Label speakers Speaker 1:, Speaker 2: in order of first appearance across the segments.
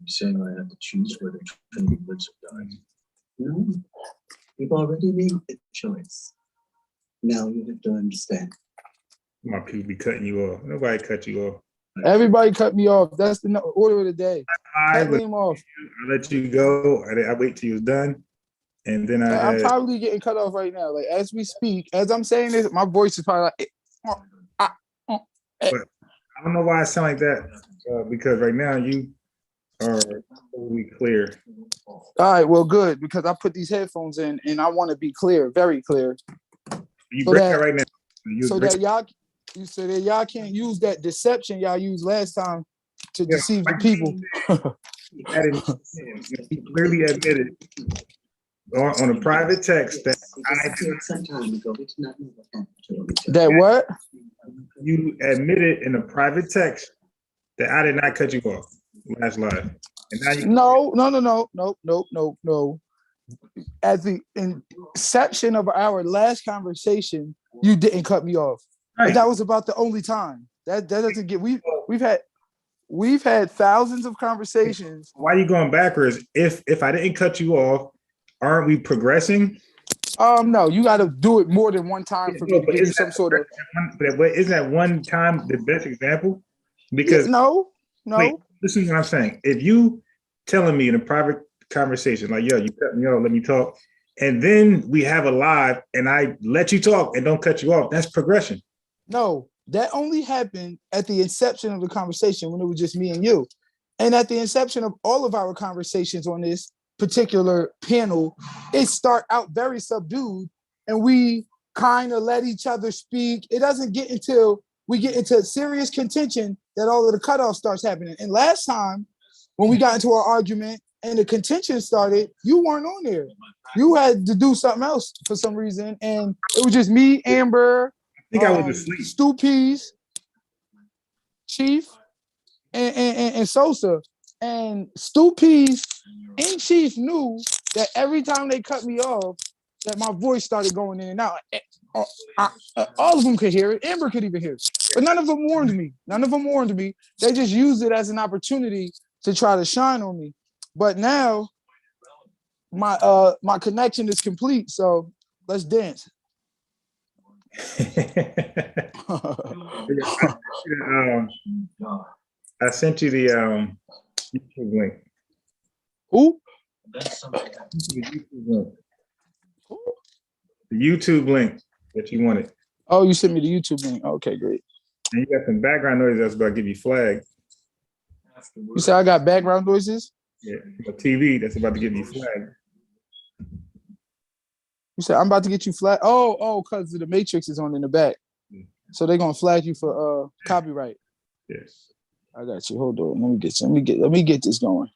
Speaker 1: saying I have to choose whether Trinity lives or dies. No, you've already made the choice. Now you have to understand.
Speaker 2: My people be cutting you off. Nobody cut you off.
Speaker 3: Everybody cut me off. That's the order of the day. Cut him off.
Speaker 2: I let you go. I wait till you're done. And then
Speaker 3: I'm probably getting cut off right now. Like as we speak, as I'm saying this, my voice is probably like.
Speaker 2: But I don't know why I sound like that. Because right now you are totally clear.
Speaker 3: All right, well, good, because I put these headphones in and I want to be clear, very clear.
Speaker 2: You break that right now.
Speaker 3: So that y'all can't use that deception y'all used last time to deceive the people.
Speaker 2: He clearly admitted on a private text that
Speaker 3: That what?
Speaker 2: You admitted in a private text that I did not cut you off last live. And now
Speaker 3: No. At the inception of our last conversation, you didn't cut me off. Right. That was about the only time. That doesn't get we've had thousands of conversations.
Speaker 2: Why are you going backwards? If I didn't cut you off, aren't we progressing?
Speaker 3: No, you got to do it more than one time for me to give you some sort of.
Speaker 2: But isn't that one time the best example? Because
Speaker 3: no.
Speaker 2: Wait, listen to what I'm saying. If you telling me in a private conversation, like, yo, you cut me off, let me talk, and then we have a live and I let you talk and don't cut you off, that's progression.
Speaker 3: No, that only happened at the inception of the conversation when it was just me and you. And at the inception of all of our conversations on this particular panel, it start out very subdued and we kind of let each other speak. It doesn't get until we get into serious contention that all of the cutoff starts happening. And last time when we got into our argument and the contention started, you weren't on there. You had to do something else for some reason. And it was just me, Amber,
Speaker 2: I think I was asleep.
Speaker 3: Stu Pease, Chief, and Sosa. And Stu Pease and Chief knew that every time they cut me off, that my voice started going in and out. All of them could hear it. Amber could even hear it. But none of them warned me. They just used it as an opportunity to try to shine on me. But now my connection is complete. So let's dance.
Speaker 2: I sent you the YouTube link.
Speaker 3: Who?
Speaker 2: The YouTube link that you wanted.
Speaker 3: Oh, you sent me the YouTube link. Okay, great.
Speaker 2: And you got some background noise that's about to give you flagged.
Speaker 3: You said I got background noises?
Speaker 2: Yeah, a TV that's about to give you flagged.
Speaker 3: You said I'm about to get you flagged? Oh, because the Matrix is on in the back. So they're gonna flag you for copyright.
Speaker 2: Yes.
Speaker 3: I got you. Hold on. Let me get this going.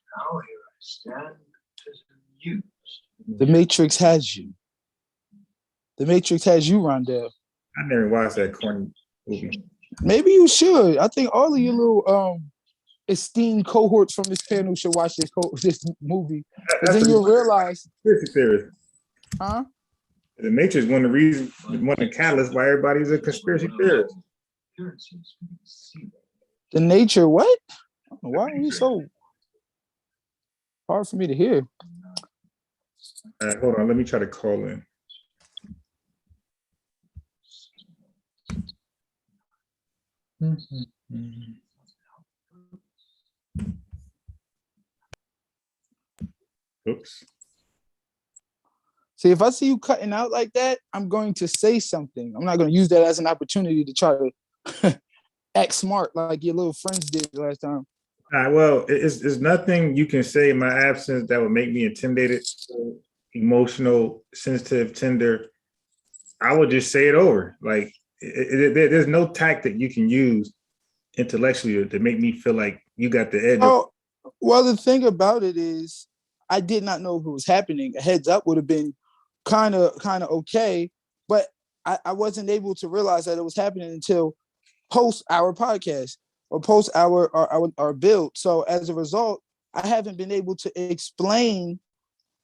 Speaker 3: The Matrix has you. The Matrix has you, Rondell.
Speaker 2: I never watched that corny movie.
Speaker 3: Maybe you should. I think all of your little esteemed cohorts from this panel should watch this movie. Because then you'll realize.
Speaker 2: Conspiracy theorist.
Speaker 3: Huh?
Speaker 2: The Matrix one of the catalysts why everybody's a conspiracy theorist.
Speaker 3: The nature, what? Why are you so hard for me to hear?
Speaker 2: All right, hold on. Let me try to call in. Oops.
Speaker 3: See, if I see you cutting out like that, I'm going to say something. I'm not going to use that as an opportunity to try to act smart like your little friends did last time.
Speaker 2: Well, it's nothing you can say in my absence that would make me intimidated, emotional, sensitive, tender. I would just say it over. Like, there's no tactic you can use intellectually to make me feel like you got the edge.
Speaker 3: Oh, well, the thing about it is, I did not know if it was happening. A heads up would have been kind of okay, but I wasn't able to realize that it was happening until post our podcast or post our build. So as a result, I haven't been able to explain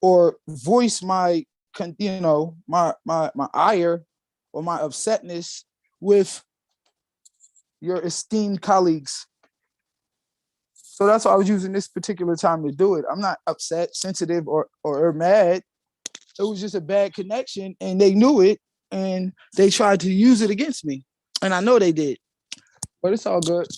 Speaker 3: or voice my ire or my upsetness with your esteemed colleagues. So that's why I was using this particular time to do it. I'm not upset, sensitive, or mad. It was just a bad connection, and they knew it, and they tried to use it against me, and I know they did. But it's all good.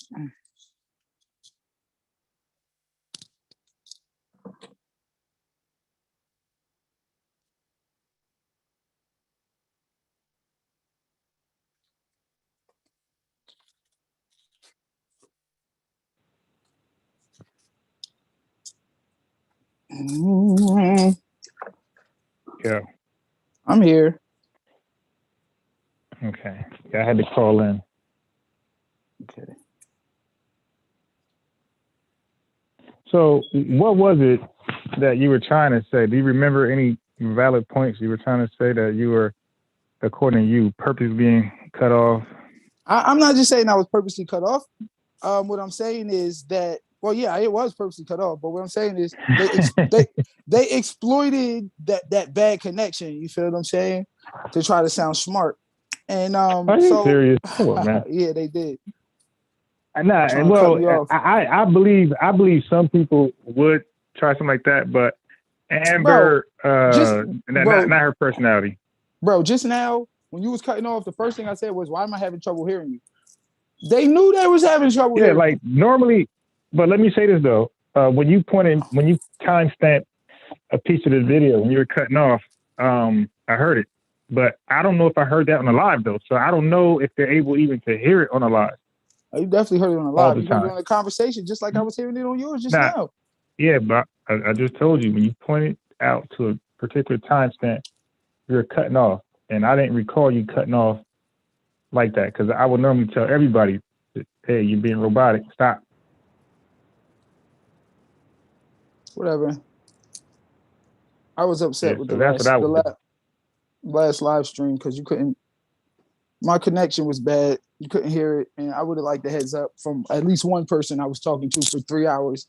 Speaker 2: Yeah.
Speaker 3: I'm here.
Speaker 2: Okay. Yeah, I had to call in.
Speaker 3: Okay.
Speaker 2: So, what was it that you were trying to say? Do you remember any valid points you were trying to say that you were, according to you, purpose being cut off?
Speaker 3: I'm not just saying I was purposely cut off. What I'm saying is that, well, yeah, it was purposely cut off. But what I'm saying is they exploited that bad connection. You feel what I'm saying? To try to sound smart. And
Speaker 2: Are you
Speaker 3: so
Speaker 2: serious? Come on, man.
Speaker 3: yeah, they did.
Speaker 2: Nah,
Speaker 3: Trying to cut
Speaker 2: well,
Speaker 3: me off.
Speaker 2: I believe some people would try something like that, but Amber, not her personality.
Speaker 3: Bro, just now when you was cutting off, the first thing I said was, "Why am I having trouble hearing you?" They knew they was having trouble.
Speaker 2: Yeah,
Speaker 3: hearing
Speaker 2: like normally, but let me say this though: when you timestamp a piece of the video when you were cutting off, I heard it, but I don't know if I heard that on the live though. So I don't know if they're able even to hear it on the live.
Speaker 3: You definitely heard it on the
Speaker 2: All
Speaker 3: live.
Speaker 2: the
Speaker 3: You heard it
Speaker 2: time.
Speaker 3: on the conversation, just like I was hearing it on yours just
Speaker 2: Nah,
Speaker 3: now.
Speaker 2: yeah, but I just told you when you pointed out to a particular timestamp, you were cutting off, and I didn't recall you cutting off like that because I would normally tell everybody, "Hey, you're being robotic. Stop."
Speaker 3: Whatever. I was upset
Speaker 2: Yeah,
Speaker 3: with
Speaker 2: so that's what I
Speaker 3: the
Speaker 2: would do.
Speaker 3: last live stream because you couldn't. My connection was bad. You couldn't hear it, and I would have liked the heads up from at least one person I was talking to for 3 hours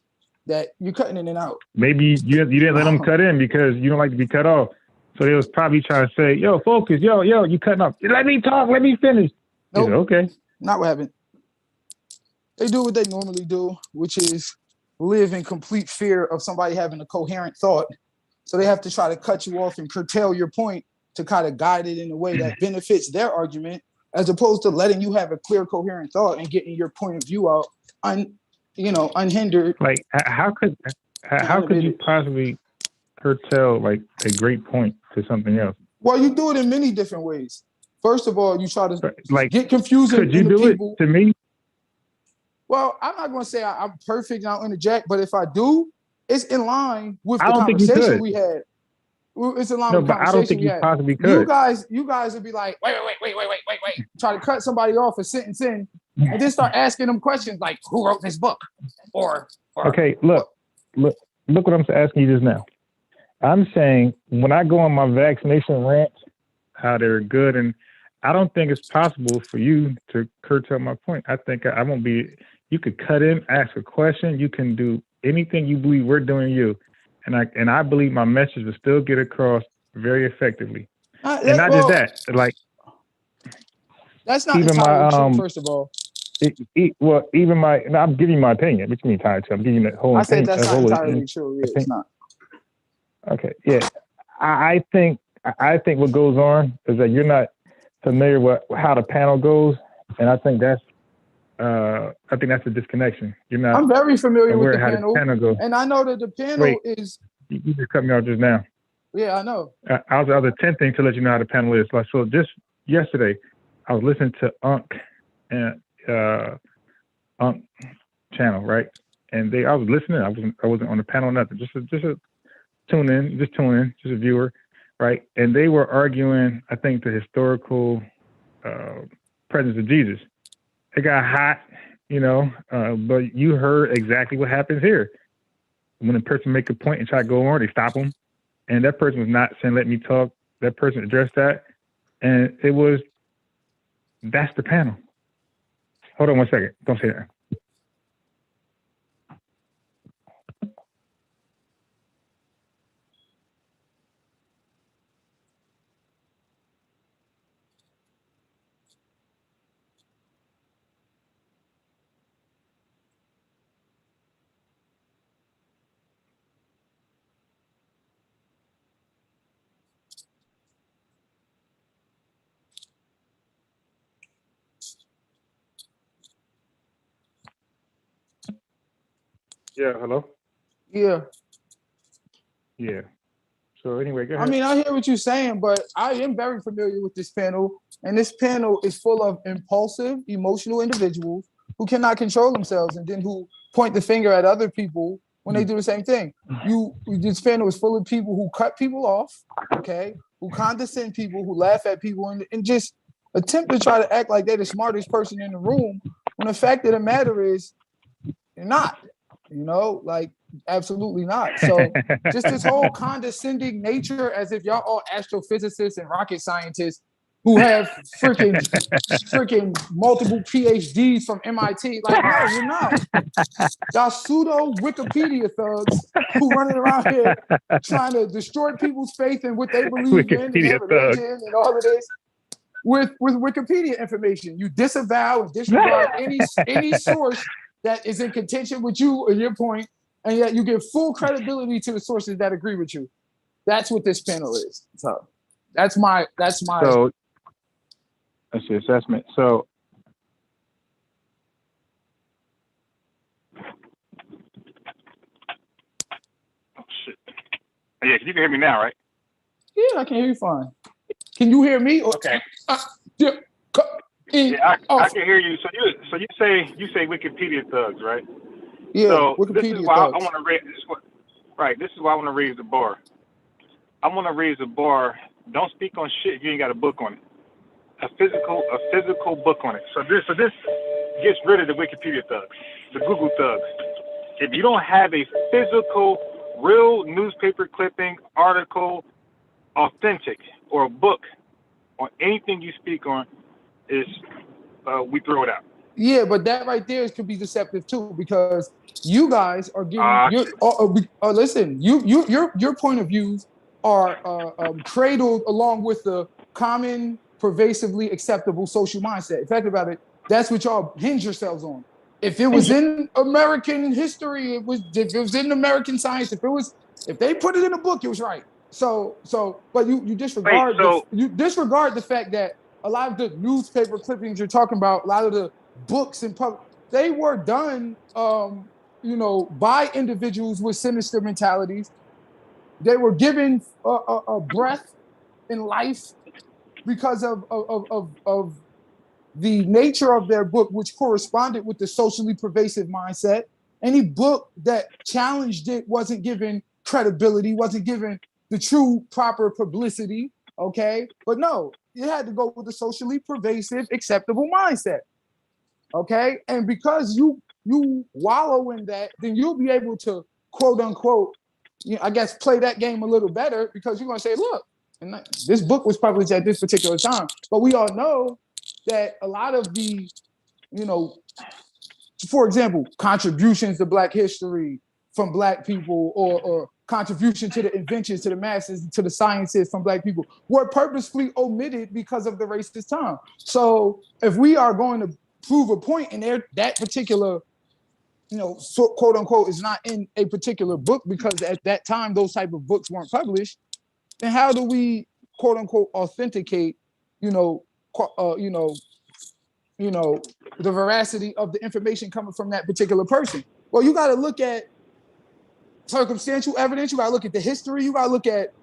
Speaker 3: that you're cutting in and out.
Speaker 2: Maybe you didn't let them cut in because you don't like to be cut off. So they was probably trying to say, "Yo, focus, yo, you cutting off. Let me talk. Let me finish."
Speaker 3: Nope.
Speaker 2: Said, okay.
Speaker 3: Not what happened. They do what they normally do, which is live in complete fear of somebody having a coherent thought. So they have to try to cut you off and curtail your point to kind of guide it in a way that benefits their argument, as opposed to letting you have a clear, coherent thought and getting your point of view out, unhindered.
Speaker 2: Like, how could you possibly curtail like a great point to something else?
Speaker 3: Well, you do it in many different ways. First of all, you try to
Speaker 2: like
Speaker 3: get confusing.
Speaker 2: Could you do
Speaker 3: people.
Speaker 2: it to me?
Speaker 3: Well, I'm not going to say I'm perfect and I'll interject, but if I do, it's in line with the
Speaker 2: I don't think you
Speaker 3: conversation
Speaker 2: could.
Speaker 3: we had. It's in line
Speaker 2: No,
Speaker 3: with the
Speaker 2: but I don't
Speaker 3: conversation
Speaker 2: think
Speaker 3: we
Speaker 2: you
Speaker 3: had.
Speaker 2: possibly could.
Speaker 3: You guys would be like, wait. Try to cut somebody off a sentence in, and then start asking them questions like, who wrote this book? Or
Speaker 2: okay, look what I'm asking you just now. I'm saying when I go on my vaccination rant, how they're good, and I don't think it's possible for you to curtail my point. I think I won't be. You could cut in, ask a question. You can do anything you believe we're doing. And I believe my message will still get across very effectively. And not just that, like
Speaker 3: that's not
Speaker 2: even
Speaker 3: entirely true. First of all,
Speaker 2: I'm giving you my opinion. What you mean entirely true? I'm giving you the whole.
Speaker 3: I said that's not entirely true. Yeah, it's not.
Speaker 2: Okay, yeah, I think what goes on is that you're not familiar with how the panel goes, and I think that's a disconnection. You're not.
Speaker 3: I'm very familiar with the
Speaker 2: panel goes.
Speaker 3: And I know that the panel is.
Speaker 2: You just cut me off just now.
Speaker 3: Yeah, I know.
Speaker 2: I was attempting to let you know how the panel is. Like, so just yesterday, I was listening to and Unc channel, right? And I was listening. I wasn't on the panel, nothing. Just a tune in, just a viewer, right? And they were arguing, I think, the historical presence of Jesus. It got hot, but you heard exactly what happens here. When a person make a point and try to go on, they stop them. And that person was not saying, let me talk. That person addressed that. And that's the panel. Hold on one second. Don't say that. Yeah, hello.
Speaker 3: Yeah.
Speaker 2: Yeah. So anyway, go
Speaker 3: I
Speaker 2: ahead.
Speaker 3: mean, I hear what you're saying, but I am very familiar with this panel, and this panel is full of impulsive, emotional individuals who cannot control themselves, and then who point the finger at other people when they do the same thing. This panel is full of people who cut people off, okay, who condescend people, who laugh at people, and just attempt to try to act like they're the smartest person in the room. When the fact of the matter is, you're not. Like absolutely not. So just this whole condescending nature, as if y'all all astrophysicists and rocket scientists who have freaking multiple PhDs from MIT. Like, no, you're not. Y'all pseudo Wikipedia thugs who running around here trying to destroy people's faith in what they believe in and their
Speaker 2: Wikipedia thug.
Speaker 3: religion and all of this with Wikipedia information. You disavow and disregard any source that is in contention with you or your point, and yet you give full credibility to the sources that agree with you. That's what this panel is. So that's my
Speaker 2: So that's your assessment. So oh shit. Yeah, you can hear me now, right?
Speaker 3: Yeah, I can hear you fine. Can you hear me?
Speaker 2: Okay.
Speaker 3: Yeah,
Speaker 2: I can hear you. So you say Wikipedia thugs, right?
Speaker 3: yeah,
Speaker 2: So
Speaker 3: Wikipedia
Speaker 2: this is why
Speaker 3: thugs.
Speaker 2: I want to raise this is why I want to raise the bar. I want to raise the bar. Don't speak on shit if you ain't got a book on it. A physical book on it. So this gets rid of the Wikipedia thugs, the Google thugs. If you don't have a physical, real newspaper clipping, article, authentic, or a book on anything you speak on, we throw it out.
Speaker 3: Yeah, but that right there could be deceptive too, because you guys are giving listen, your point of views are cradled along with the common, pervasively acceptable social mindset. In fact, about it, that's what y'all hinge yourselves on. If it was in American history, if it was in American science, if they put it in a book, it was right. But you disregard you disregard the fact that a lot of the newspaper clippings you're talking about, a lot of the books and they were done by individuals with sinister mentalities. They were given a breath in life because of the nature of their book, which corresponded with the socially pervasive mindset. Any book that challenged it wasn't given credibility, wasn't given the true proper publicity. Okay, but no, you had to go with the socially pervasive, acceptable mindset. Okay, and because you wallow in that, then you'll be able to quote unquote, I guess, play that game a little better, because you're going to say, look, and this book was published at this particular time. But we all know that a lot of the, for example, contributions to Black history from Black people, or contribution to the inventions, to the masses, to the sciences from Black people, were purposefully omitted because of the racist time. So if we are going to prove a point in that particular, quote unquote, is not in a particular book because at that time those type of books weren't published, then how do we, quote unquote, authenticate, the veracity of the information coming from that particular person? Well, you got to look at circumstantial evidence. You got to look at the history. You got to look at,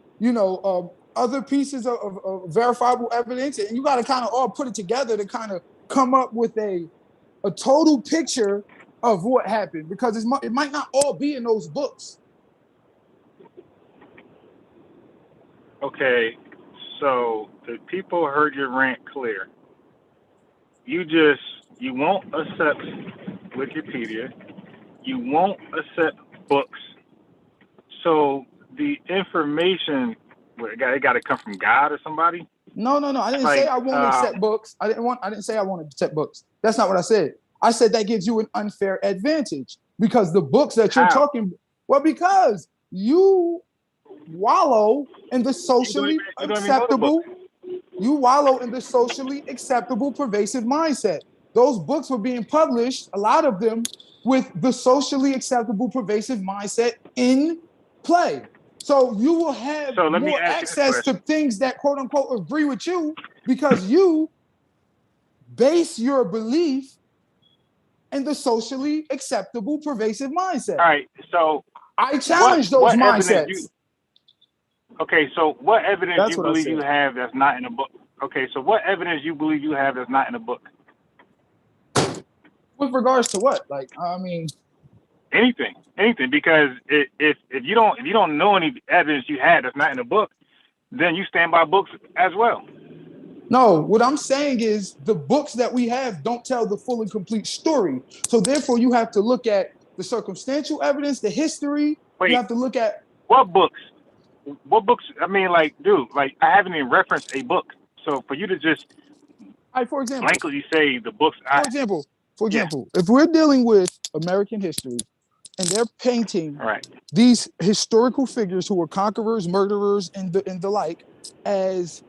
Speaker 3: other pieces of verifiable evidence, and you got to kind of all put it together to kind of come up with a total picture of what happened, because it might not all be in those books.
Speaker 2: Okay, so the people heard your rant clear. You won't accept Wikipedia. You won't accept books. So the information, it got to come from God or somebody?
Speaker 3: No. I didn't say I won't accept books. I didn't say I won't accept books. That's not what I said. I said that gives you an unfair advantage, because the books that you're talking, well, because you wallow in the socially acceptable. You wallow in the socially acceptable, pervasive mindset. Those books were being published, a lot of them, with the socially acceptable, pervasive mindset in play. So you will have more access to things that, quote unquote, agree with you, because you base your belief and the socially acceptable pervasive mindset.
Speaker 4: All right. So
Speaker 3: I challenge those
Speaker 4: what evidence
Speaker 3: mindsets.
Speaker 4: you? Okay. So what evidence
Speaker 3: That's
Speaker 4: you
Speaker 3: what I
Speaker 4: believe you
Speaker 3: said.
Speaker 4: have that's not in the book? Okay. So what evidence you believe you have that's not in the book?
Speaker 3: With regards to what? Like, I mean,
Speaker 4: Anything. Because if you don't know any evidence you had that's not in the book, then you stand by books as well.
Speaker 3: no, what I'm saying is the books that we have don't tell the full and complete story. So therefore, you have to look at the circumstantial evidence, the history.
Speaker 4: Wait,
Speaker 3: You have to look at,
Speaker 4: what books? What books? I mean, like, dude, like I haven't even referenced a book. So for you to just
Speaker 3: for example,
Speaker 4: blankly say the books,
Speaker 3: for example, if we're dealing with American history and they're painting
Speaker 4: all right.
Speaker 3: these historical figures who were conquerors, murderers, and the like as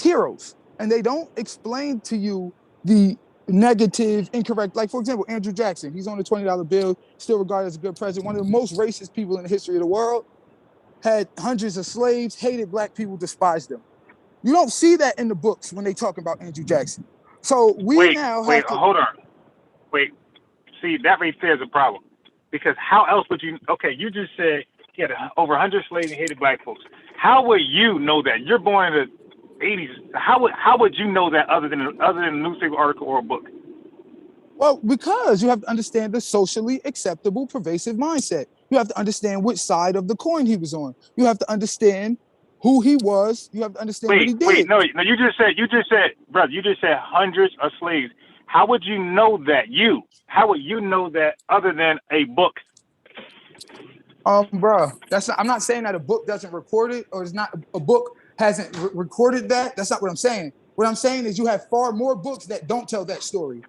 Speaker 3: heroes, and they don't explain to you the negative, incorrect. Like for example, Andrew Jackson, he's on the $20 bill, still regarded as a good president, one of the most racist people in the history of the world, had hundreds of slaves, hated black people, despised them. You don't see that in the books when they talk about Andrew Jackson. So we now have to
Speaker 4: Hold on. Wait, see, that right there is a problem. Because how else would you, okay, you just said he had over 100 slaves and hated black folks. How would you know that? You're born in the 80s. How would you know that other than a newspaper article or a book?
Speaker 3: Well, because you have to understand the socially acceptable pervasive mindset. You have to understand which side of the coin he was on. You have to understand who he was. You have to understand what he did.
Speaker 4: No, you just said, brother, you just said hundreds of slaves. How would you know that? How would you know that other than a book?
Speaker 3: Bro, I'm not saying that a book doesn't record it, or it's not a book hasn't recorded that. That's not what I'm saying. What I'm saying is you have far more books that don't tell that story.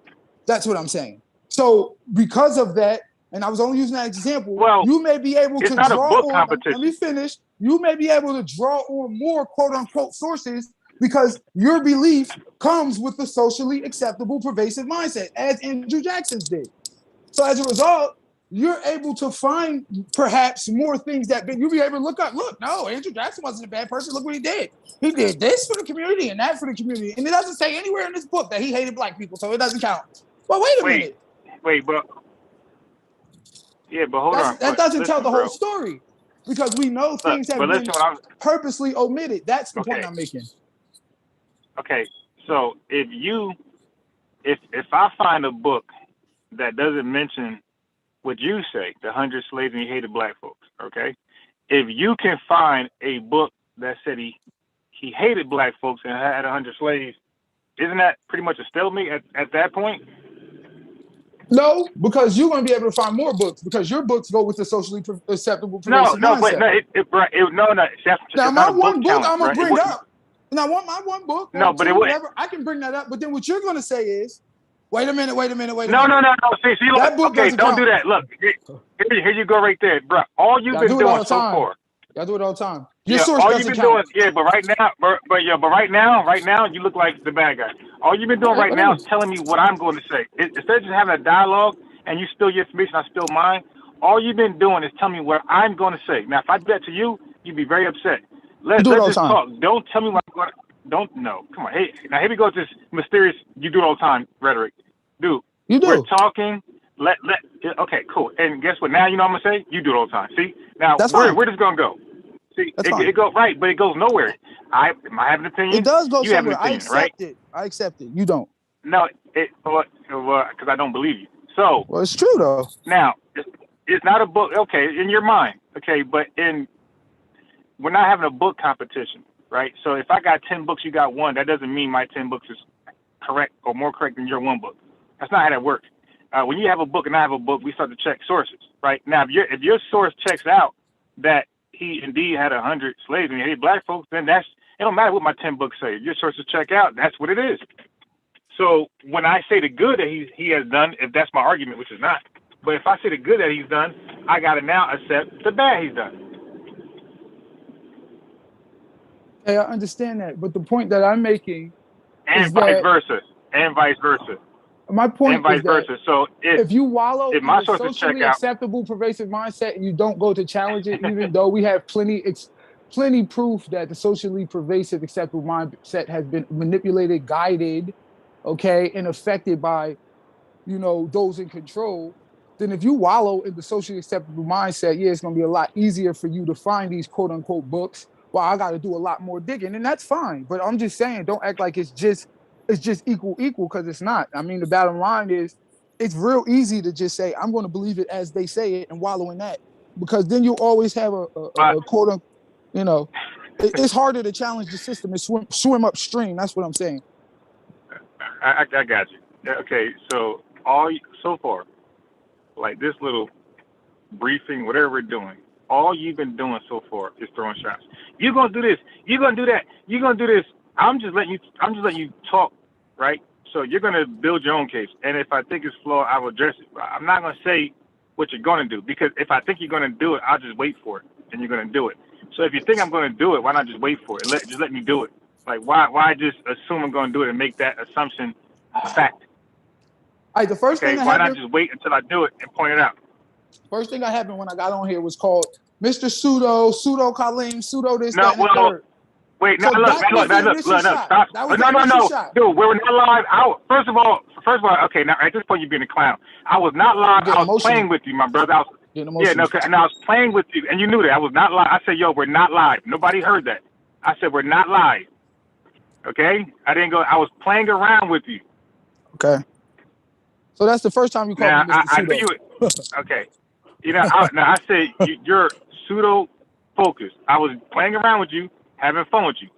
Speaker 3: That's what I'm saying. So because of that, and I was only using that example, you may be able to
Speaker 4: not
Speaker 3: draw
Speaker 4: a book
Speaker 3: on,
Speaker 4: competition.
Speaker 3: let me finish. You may be able to draw on more quote unquote sources because your belief comes with the socially acceptable pervasive mindset, as Andrew Jackson's did. So as a result, you're able to find perhaps more things that you'll be able to look up. Look, no, Andrew Jackson wasn't a bad person. Look what he did. He did this for the community and that for the community. And it doesn't say anywhere in this book that he hated black people, so it doesn't count. Well, wait a minute.
Speaker 4: But hold on.
Speaker 3: That doesn't tell the whole story because we know things have been purposely omitted. That's the point I'm making.
Speaker 4: Okay, so if I find a book that doesn't mention what you say, the 100 slaves and he hated black folks, okay? If you can find a book that said he hated black folks and had 100 slaves, isn't that pretty much a stalemate at that point?
Speaker 3: No, because you're going to be able to find more books because your books go with the socially acceptable pervasive mindset.
Speaker 4: Now,
Speaker 3: my one book I'm going to bring up. Now, my one book.
Speaker 4: No, but
Speaker 3: whatever, I can bring that up. But then what you're going to say is, wait a minute.
Speaker 4: No. See,
Speaker 3: that book
Speaker 4: okay, don't
Speaker 3: count.
Speaker 4: do that. Look, here you go right there, bro. All you've been doing so far.
Speaker 3: Y'all do it all the time.
Speaker 4: Your source all you've been doing, but right now, you look like the bad guy. All you've been doing right now is telling me what I'm going to say. Instead of just having a dialogue and you spill your information, I spill mine. All you've been doing is telling me what I'm going to say. Now, if I do that to you, you'd be very upset. Let's just talk. Don't tell me what I'm going to. Don't know. Come on. Hey, now here we go with this mysterious "you do it all the time" rhetoric, dude.
Speaker 3: You do.
Speaker 4: We're talking. Okay, cool. And guess what? Now you know what I'm gonna say. You do it all the time. See, now where does it gonna go? See, it goes right, but it goes nowhere. I have an opinion.
Speaker 3: It does go
Speaker 4: you
Speaker 3: somewhere.
Speaker 4: Have an opinion,
Speaker 3: I accept it. You don't.
Speaker 4: No, because I don't believe you. So.
Speaker 3: Well, it's true though.
Speaker 4: Now, it's not a book. Okay, in your mind. Okay, but we're not having a book competition, right? So if I got 10 books, you got one. That doesn't mean my 10 books is correct or more correct than your one book. That's not how that works. When you have a book and I have a book, we start to check sources, right? Now, if your source checks out that he indeed had 100 slaves and he hated black folks, then it don't matter what my 10 books say. If your sources check out, that's what it is. So when I say the good that he has done, if that's my argument, which is not, but if I say the good that he's done, I got to now accept the bad he's done.
Speaker 3: Hey, I understand that, but the point that I'm making
Speaker 4: is vice versa. My point
Speaker 3: is that
Speaker 4: so
Speaker 3: if you wallow in a socially acceptable pervasive mindset and you don't go to challenge it, even though we have plenty proof that the socially pervasive acceptable mindset has been manipulated, guided, okay, and affected by those in control, then if you wallow in the socially acceptable mindset, yeah, it's going to be a lot easier for you to find these quote unquote books. Well, I got to do a lot more digging, and that's fine. But I'm just saying, don't act like it's just equal, because it's not. I mean, the bottom line is, it's real easy to just say, I'm going to believe it as they say it and wallow in that, because then you always have a quote unquote, it's harder to challenge the system and swim upstream. That's what I'm saying.
Speaker 4: I got you. Okay, so so far, like this little briefing, whatever we're doing, all you've been doing so far is throwing shots. You're gonna do this. You're gonna do that. You're gonna do this. I'm just letting you talk, right? So you're gonna build your own case, and if I think it's flawed, I will address it. I'm not gonna say what you're gonna do, because if I think you're gonna do it, I'll just wait for it, and you're gonna do it. So if you think I'm gonna do it, why not just wait for it? Just let me do it. Like why just assume I'm gonna do it and make that assumption a fact?
Speaker 3: All right, the first thing that
Speaker 4: why
Speaker 3: happened,
Speaker 4: not just wait until I do it and point it out?
Speaker 3: First thing that happened when I got on here was called Mr. Pseudo Kaleem, pseudo this,
Speaker 4: No,
Speaker 3: that, and the third.
Speaker 4: Wait,
Speaker 3: So
Speaker 4: no, look, stop. No, dude, we were not live. First of all, okay, now at this point you're being a clown. I was not live. I was playing with you, my brother. And I was playing with you, and you knew that I was not live. I said, yo, we're not live. Nobody heard that. I said, we're not live. Okay? I didn't go. I was playing around with you.
Speaker 3: Okay. So that's the first time you called me Mr. Pseudo.
Speaker 4: I knew it. Okay. I said you're pseudo focused. I was playing around with you, having fun with you.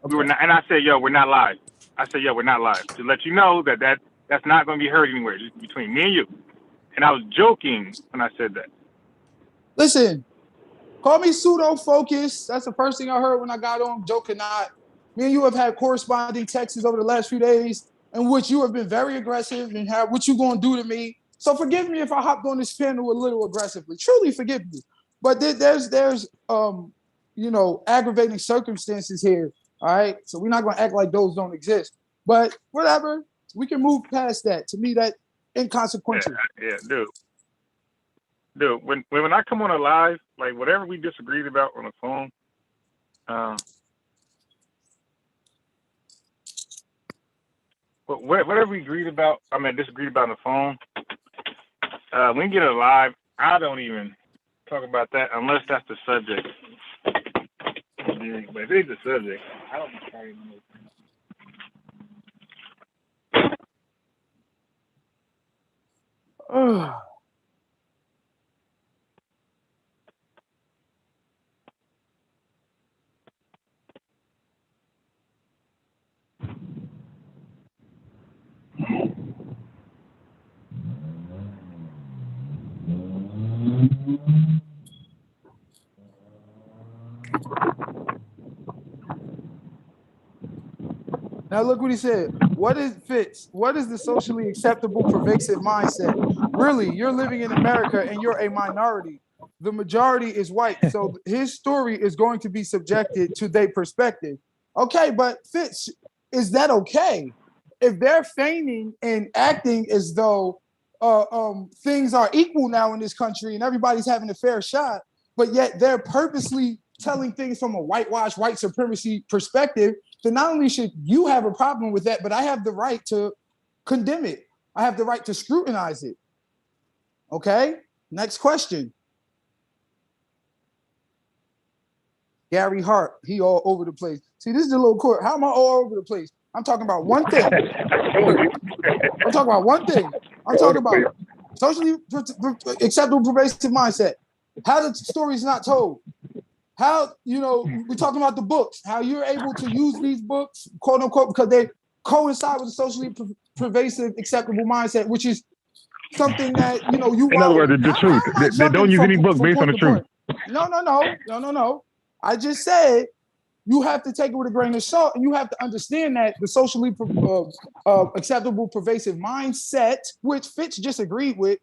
Speaker 4: Okay. And I said, yo, we're not live. We're not live. To let you know that's not going to be heard anywhere, just between me and you. And I was joking when I said that.
Speaker 3: Listen, call me pseudo focused. That's the first thing I heard when I got on. Joking not. Me and you have had corresponding texts over the last few days, in which you have been very aggressive and what you going to do to me. So forgive me if I hopped on this panel a little aggressively. Truly forgive me. But there's aggravating circumstances here. All right. So we're not going to act like those don't exist. But whatever. We can move past that. To me, that inconsequential.
Speaker 4: Yeah, dude. When I come on a live, like whatever we disagreed about on the phone, whatever we disagreed about on the phone, when we get it live, I don't even talk about that unless that's the subject. But if it's the subject, I don't carry no.
Speaker 3: Now look what he said. What is the socially acceptable pervasive mindset? Really, you're living in America and you're a minority. The majority is white. So his story is going to be subjected to their perspective. Okay, but Fitz, is that okay? If they're feigning and acting as though things are equal now in this country and everybody's having a fair shot, but yet they're purposely telling things from a whitewashed white supremacy perspective, then not only should you have a problem with that, but I have the right to condemn it. I have the right to scrutinize it. Okay, next question. Gary Hart, he all over the place. See, this is the little court. How am I all over the place? I'm talking about one thing. I'm talking about one thing. I'm talking about socially acceptable pervasive mindset. How the story is not told. How, we're talking about the books, how you're able to use these books, quote unquote, because they coincide with the socially pervasive acceptable mindset, which is something that, you
Speaker 4: in other words, the truth. They don't use any book based on the truth.
Speaker 3: No. I just said you have to take it with a grain of salt, and you have to understand that the socially acceptable pervasive mindset, which Fitch just agreed with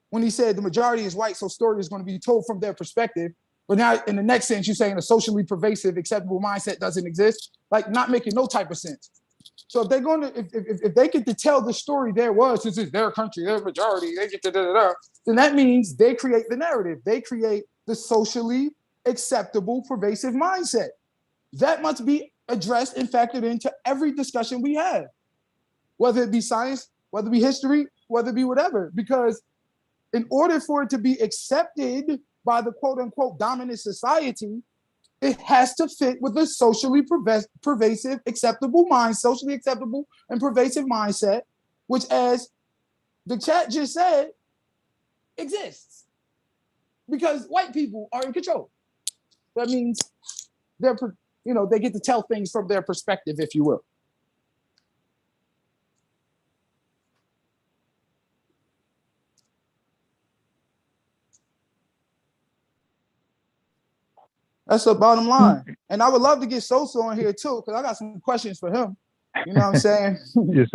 Speaker 3: when he said the majority is white, so story is going to be told from their perspective. But now in the next sentence, you're saying a socially pervasive acceptable mindset doesn't exist, like not making no type of sense. So if they're going to, if they get to tell the story there was, since it's their country, their majority, they get to then that means they create the narrative. They create the socially acceptable pervasive mindset. That must be addressed and factored into every discussion we have, whether it be science, whether it be history, whether it be whatever, because in order for it to be accepted by the quote unquote dominant society, it has to fit with a socially pervasive, acceptable mind, socially acceptable and pervasive mindset, which, as the chat just said, exists because white people are in control. That means they're, they get to tell things from their perspective, if you will. That's the bottom line. And I would love to get Sosa on here too, because I got some questions for him. You know what I'm saying?
Speaker 5: Yes.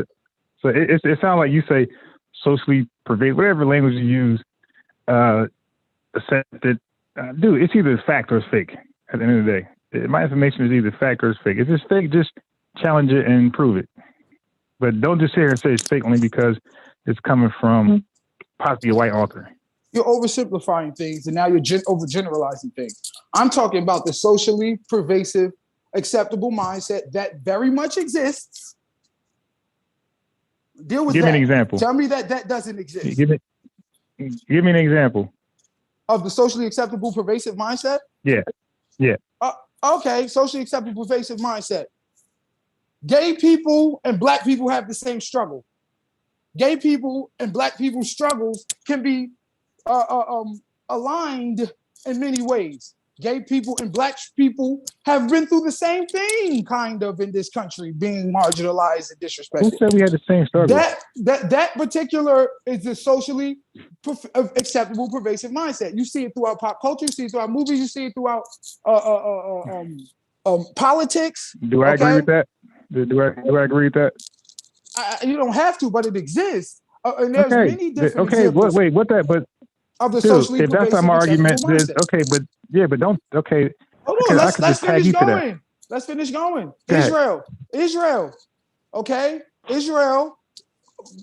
Speaker 5: So it sounds like you say socially pervasive, whatever language you use, accepted. Dude, it's either fact or it's fake at the end of the day. My information is either fact or it's fake. If it's fake, just challenge it and prove it. But don't just sit here and say it's fake only because it's coming from possibly a white author.
Speaker 3: You're oversimplifying things, and now you're overgeneralizing things. I'm talking about the socially pervasive, acceptable mindset that very much exists. Deal with that.
Speaker 5: Give me an example.
Speaker 3: Tell me that doesn't exist.
Speaker 5: Give me an example
Speaker 3: of the socially acceptable, pervasive mindset.
Speaker 5: Yeah.
Speaker 3: Okay, socially acceptable, pervasive mindset. Gay people and black people have the same struggle. Gay people and black people's struggles can be aligned in many ways. Gay people and black people have been through the same thing, kind of, in this country, being marginalized and disrespected.
Speaker 5: Who said we had the same struggle?
Speaker 3: That particular is the socially acceptable, pervasive mindset. You see it throughout pop culture, you see it throughout movies, you see it throughout politics.
Speaker 5: Do I agree with that? Do I agree with that?
Speaker 3: You don't have to, but it exists. And there's many different examples.
Speaker 5: Wait, what that? But
Speaker 3: of the socially
Speaker 5: if that's my argument,
Speaker 3: mindset.
Speaker 5: but don't. Okay.
Speaker 3: Hold on, let's finish going. Let's finish going. Israel. Okay, Israel.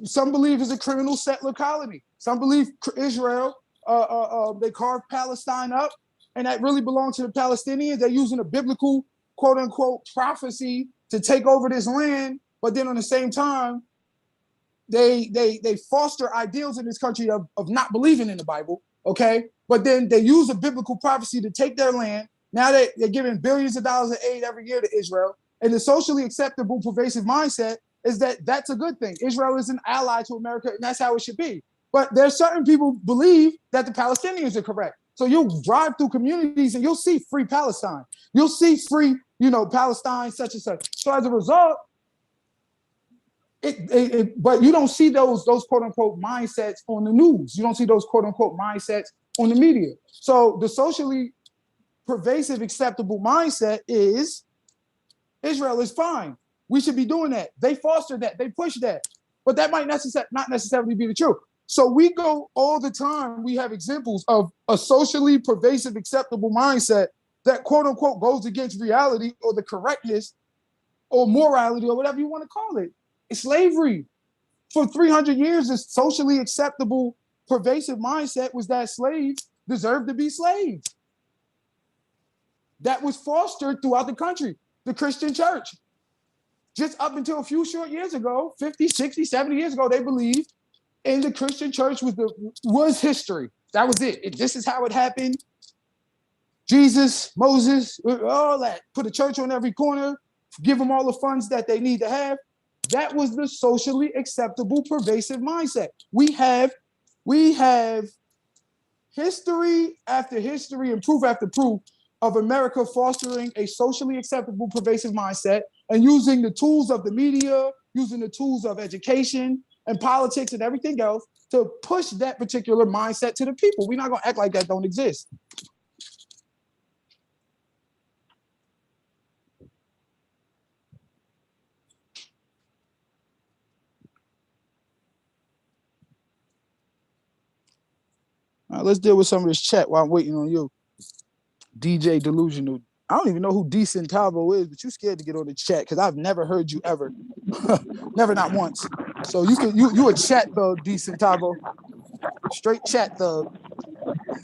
Speaker 3: Some believe is a criminal settler colony. Some believe Israel. They carved Palestine up, and that really belongs to the Palestinians. They're using a biblical quote unquote prophecy to take over this land, but then on the same time, they foster ideals in this country of not believing in the Bible, okay? But then they use a biblical prophecy to take their land. Now they're giving billions of dollars of aid every year to Israel. And the socially acceptable, pervasive mindset is that that's a good thing. Israel is an ally to America, and that's how it should be. But there's certain people believe that the Palestinians are correct. So you'll drive through communities and you'll see free Palestine. You'll see free, Palestine, such and such. So as a result, but you don't see those quote unquote mindsets on the news. You don't see those quote unquote mindsets on the media. So the socially pervasive, acceptable mindset is Israel is fine. We should be doing that. They foster that. They push that. But that might not necessarily be the truth. So we go all the time. We have examples of a socially pervasive, acceptable mindset that quote unquote goes against reality or the correctness or morality or whatever you want to call it. It's slavery. For 300 years, the socially acceptable, pervasive mindset was that slaves deserved to be slaves. That was fostered throughout the country. The Christian church. Just up until a few short years ago, 50, 60, 70 years ago, they believed in the Christian church was history. That was it. This is how it happened. Jesus, Moses, all that. Put a church on every corner, give them all the funds that they need to have. That was the socially acceptable, pervasive mindset. We have history after history and proof after proof of America fostering a socially acceptable, pervasive mindset and using the tools of the media, using the tools of education and politics and everything else to push that particular mindset to the people. We're not going to act like that don't exist. All right, let's deal with some of this chat while I'm waiting on you. DJ Delusional. I don't even know who Decent Tavo is, but you scared to get on the chat because I've never heard you ever. Never, not once. So you a chat thug, Decent Tavo. Straight chat thug.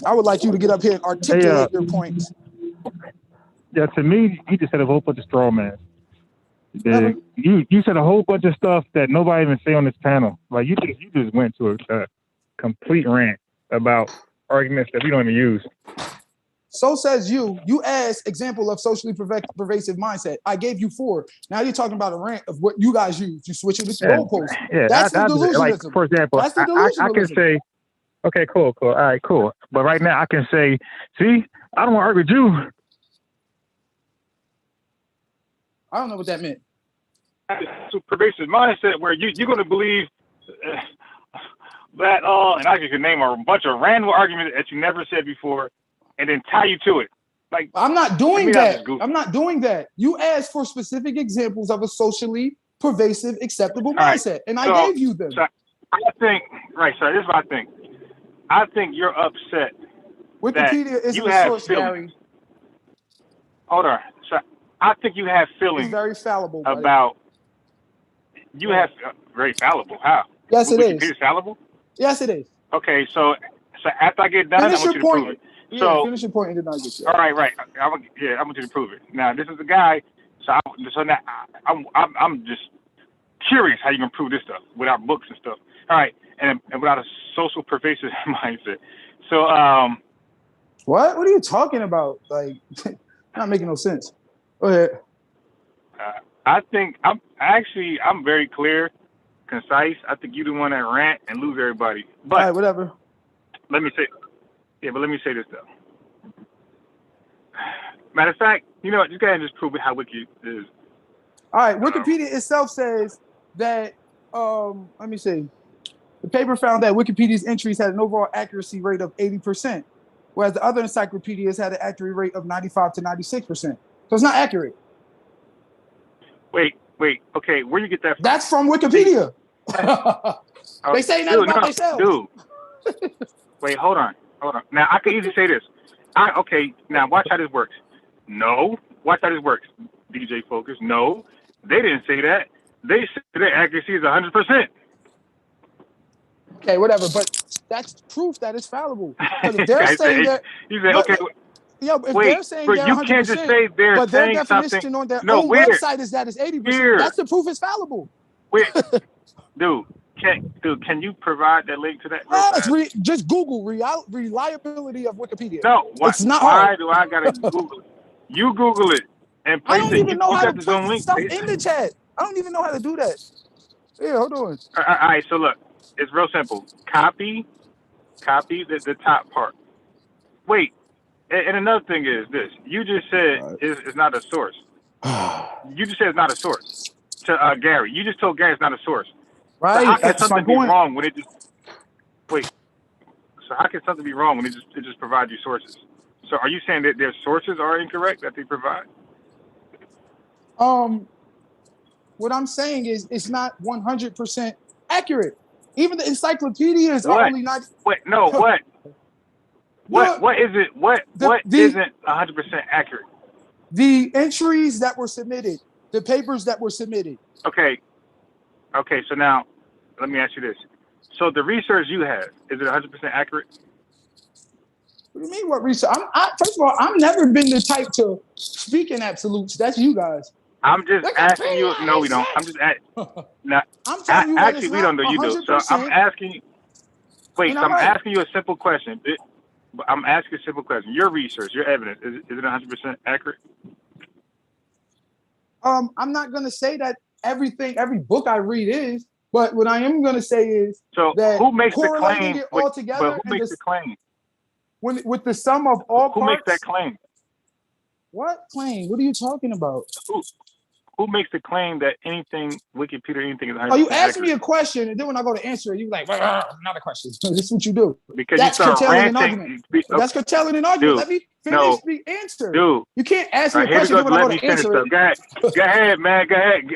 Speaker 3: I would like you to get up here and articulate your points.
Speaker 5: Yeah, to me, he just had a whole bunch of straw man. You said a whole bunch of stuff that nobody even say on this panel. Like you just went to a complete rant about arguments that we don't even use.
Speaker 3: So says you. You asked example of socially pervasive mindset. I gave you 4. Now you're talking about a rant of what you guys use. You switch it with the goalposts.
Speaker 5: Yeah,
Speaker 3: that's the delusionalism.
Speaker 5: Like, for example,
Speaker 3: that's the
Speaker 5: I can say, okay, cool. All right, cool. But right now I can say, see, I don't want to argue with you.
Speaker 3: I don't know what that meant.
Speaker 4: So pervasive mindset where you're going to believe that, and I can name a bunch of random arguments that you never said before, and then tie you to it. Like
Speaker 3: I'm not doing that. I'm not doing that. You asked for specific examples of a socially pervasive, acceptable mindset, and I gave you them.
Speaker 4: So I think, so this is what I think. I think you're upset.
Speaker 3: Wikipedia isn't a source, Gary.
Speaker 4: Hold on. So I think you have feelings.
Speaker 3: It's very fallible.
Speaker 4: About you have very fallible. How?
Speaker 3: Yes, it is.
Speaker 4: Wikipedia's fallible?
Speaker 3: Yes, it is.
Speaker 4: Okay, so after I get done,
Speaker 3: finish
Speaker 4: I want you to prove it.
Speaker 3: Yeah, finish your point and then I'll get you.
Speaker 4: All right. I want you to prove it. Now, this is the guy. So now I'm just curious how you can prove this stuff without books and stuff. All right, and without a social pervasive mindset. So
Speaker 3: what? What are you talking about? Like, not making no sense. Go ahead.
Speaker 4: I think I'm very clear, concise. I think you're the one that rant and lose everybody. But
Speaker 3: all right, whatever.
Speaker 4: Let me say this though. Matter of fact, you know what? Just go ahead and just prove it how wiki is.
Speaker 3: All right, Wikipedia itself says that. Let me see. The paper found that Wikipedia's entries had an overall accuracy rate of 80%, whereas the other encyclopedias had an accuracy rate of 95 to 96%. So it's not accurate.
Speaker 4: Wait. Okay, where you get that from?
Speaker 3: That's from Wikipedia. They say nothing about themselves.
Speaker 4: Dude. Wait, hold on. Now, I can easily say this. Now watch how this works. No. Watch how this works. DJ Focus. No. They didn't say that. They said their accuracy is 100%.
Speaker 3: Okay, whatever. But that's proof that it's fallible. Because if they're saying that...
Speaker 4: You said, okay...
Speaker 3: Yeah, if they're saying they're 100%,
Speaker 4: you can't just say they're
Speaker 3: but their
Speaker 4: saying
Speaker 3: definition
Speaker 4: something.
Speaker 3: on their own website is that it's 80%. That's the proof it's fallible.
Speaker 4: Dude, can you provide that link to that?
Speaker 3: Just Google reliability of Wikipedia.
Speaker 4: No,
Speaker 3: it's not
Speaker 4: why
Speaker 3: hard.
Speaker 4: do I gotta Google it? You Google it and place it.
Speaker 3: I don't even know how to put
Speaker 4: link
Speaker 3: stuff in the chat. I don't even know how to do that. Yeah, hold on.
Speaker 4: All right, so look, it's real simple. Copy the top part. Wait. And another thing is this: you just said it's not a source. You just said it's not a source to Gary. You just told Gary it's not a source.
Speaker 3: Right?
Speaker 4: So how can something be wrong when it just wait? So how can something be wrong when it just provides you sources? So are you saying that their sources are incorrect that they provide?
Speaker 3: What I'm saying is it's not 100% accurate. Even the encyclopedias are only not.
Speaker 4: Wait, no, what? What is it? What isn't 100% accurate?
Speaker 3: The entries that were submitted, the papers that were submitted.
Speaker 4: Okay. So now, let me ask you this: so the research you have, is it 100% accurate?
Speaker 3: What do you mean? What research? First of all, I've never been the type to speak in absolutes. That's you guys.
Speaker 4: I'm just asking you. No, we don't. I'm just asking. No,
Speaker 3: I'm telling you.
Speaker 4: Actually, we don't know. You do. So I'm asking you. Wait. So I'm asking you a simple question. I'm asking a simple question. Your research, your evidence, is it 100% accurate?
Speaker 3: I'm not going to say that every book I read is, but what I am going to say is that
Speaker 4: who makes the
Speaker 3: correlating
Speaker 4: claim?
Speaker 3: it all together.
Speaker 4: But who makes the claim?
Speaker 3: With the sum of all parts.
Speaker 4: Who makes that claim?
Speaker 3: What claim? What are you talking about?
Speaker 4: Who makes the claim that Wikipedia, anything is 100%
Speaker 3: Oh, you ask
Speaker 4: accurate?
Speaker 3: me a question, and then when I go to answer it, you're like, another question. This is what you do.
Speaker 4: Because
Speaker 3: that's
Speaker 4: you start
Speaker 3: curtailing
Speaker 4: ranting.
Speaker 3: an argument. That's curtailing an argument. Let me finish the answer.
Speaker 4: Dude.
Speaker 3: You can't ask me a question when I go to answer it.
Speaker 4: Go ahead, man. Go ahead.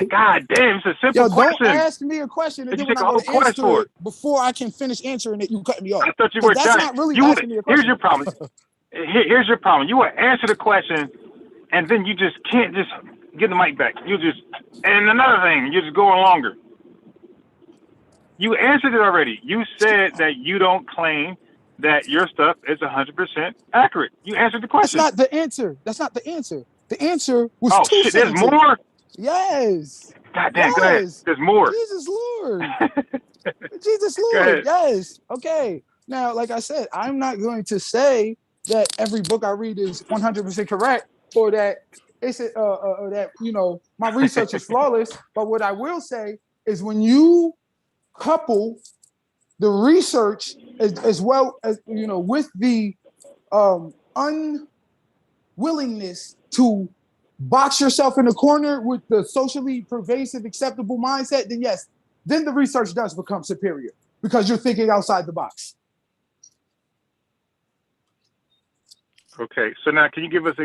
Speaker 4: God damn, it's a simple question.
Speaker 3: Don't ask me a question, and then when I go to answer it, before I can finish answering it, you cut me off.
Speaker 4: I thought you were
Speaker 3: That's not really asking me a question.
Speaker 4: Here's your problem. Here's your problem. You will answer the question, and then you just can't just get the mic back. And another thing, you're just going longer. You answered it already. You said that you don't claim that your stuff is 100% accurate. You answered the question.
Speaker 3: That's not the answer. The answer was
Speaker 4: two
Speaker 3: sentences.
Speaker 4: There's more?
Speaker 3: Yes.
Speaker 4: God damn, go ahead.
Speaker 3: Yes.
Speaker 4: There's more.
Speaker 3: Jesus Lord. Jesus
Speaker 4: Go
Speaker 3: Lord.
Speaker 4: ahead.
Speaker 3: Yes. Okay. Now, like I said, I'm not going to say that every book I read is 100% correct, or that that my research is flawless. But what I will say is, when you couple the research as well as with the unwillingness to box yourself in a corner with the socially pervasive acceptable mindset, then yes, then the research does become superior because you're thinking outside the box.
Speaker 4: Okay, so now can you give us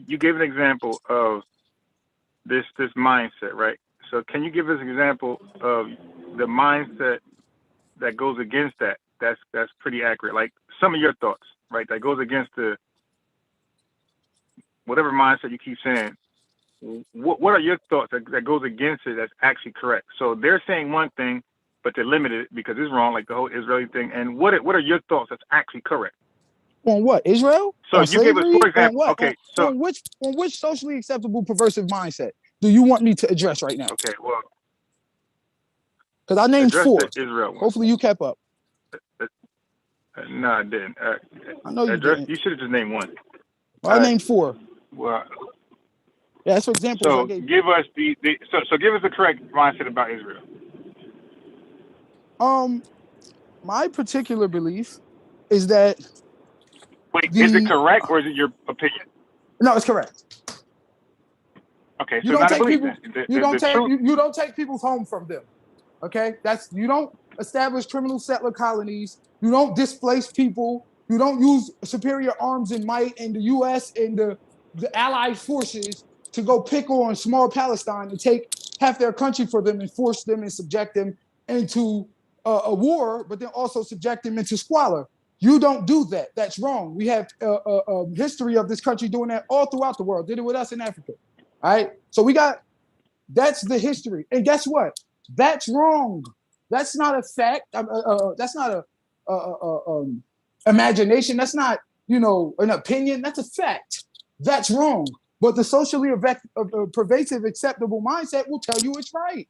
Speaker 4: you gave an example of this mindset, right? So can you give us an example of the mindset that goes against that? That's pretty accurate. Like some of your thoughts, right? That goes against the whatever mindset you keep saying. What are your thoughts that goes against it that's actually correct? So they're saying one thing, but they're limited because it's wrong, like the whole Israeli thing. And what are your thoughts that's actually correct?
Speaker 3: On what? Israel?
Speaker 4: So
Speaker 3: on
Speaker 4: you gave us,
Speaker 3: slavery?
Speaker 4: for example,
Speaker 3: On what?
Speaker 4: okay, so
Speaker 3: on which socially acceptable perversive mindset do you want me to address right now?
Speaker 4: okay, well,
Speaker 3: Because I named
Speaker 4: address
Speaker 3: 4.
Speaker 4: the Israel one.
Speaker 3: Hopefully you kept up.
Speaker 4: No, I didn't.
Speaker 3: I know you didn't.
Speaker 4: You should have just named one.
Speaker 3: Well, I named 4.
Speaker 4: Well,
Speaker 3: yeah, that's for examples I
Speaker 4: so
Speaker 3: gave.
Speaker 4: give us so give us the correct mindset about Israel.
Speaker 3: My particular belief is that
Speaker 4: Wait, is it correct or is it your opinion?
Speaker 3: No, it's correct.
Speaker 4: Okay,
Speaker 3: You
Speaker 4: so
Speaker 3: don't
Speaker 4: not a
Speaker 3: take
Speaker 4: belief
Speaker 3: people.
Speaker 4: then.
Speaker 3: You don't take.
Speaker 4: Truth.
Speaker 3: You don't take people's home from them. Okay, you don't establish criminal settler colonies. You don't displace people. You don't use superior arms and might in the U.S. and the Allied forces to go pick on small Palestine and take half their country for them and force them and subject them into a war, but then also subject them into squalor. You don't do that. That's wrong. We have a history of this country doing that all throughout the world. Did it with us in Africa. All right. So that's the history. And guess what? That's wrong. That's not a fact. That's not a imagination. That's not, an opinion. That's a fact. That's wrong. But the socially pervasive acceptable mindset will tell you it's right.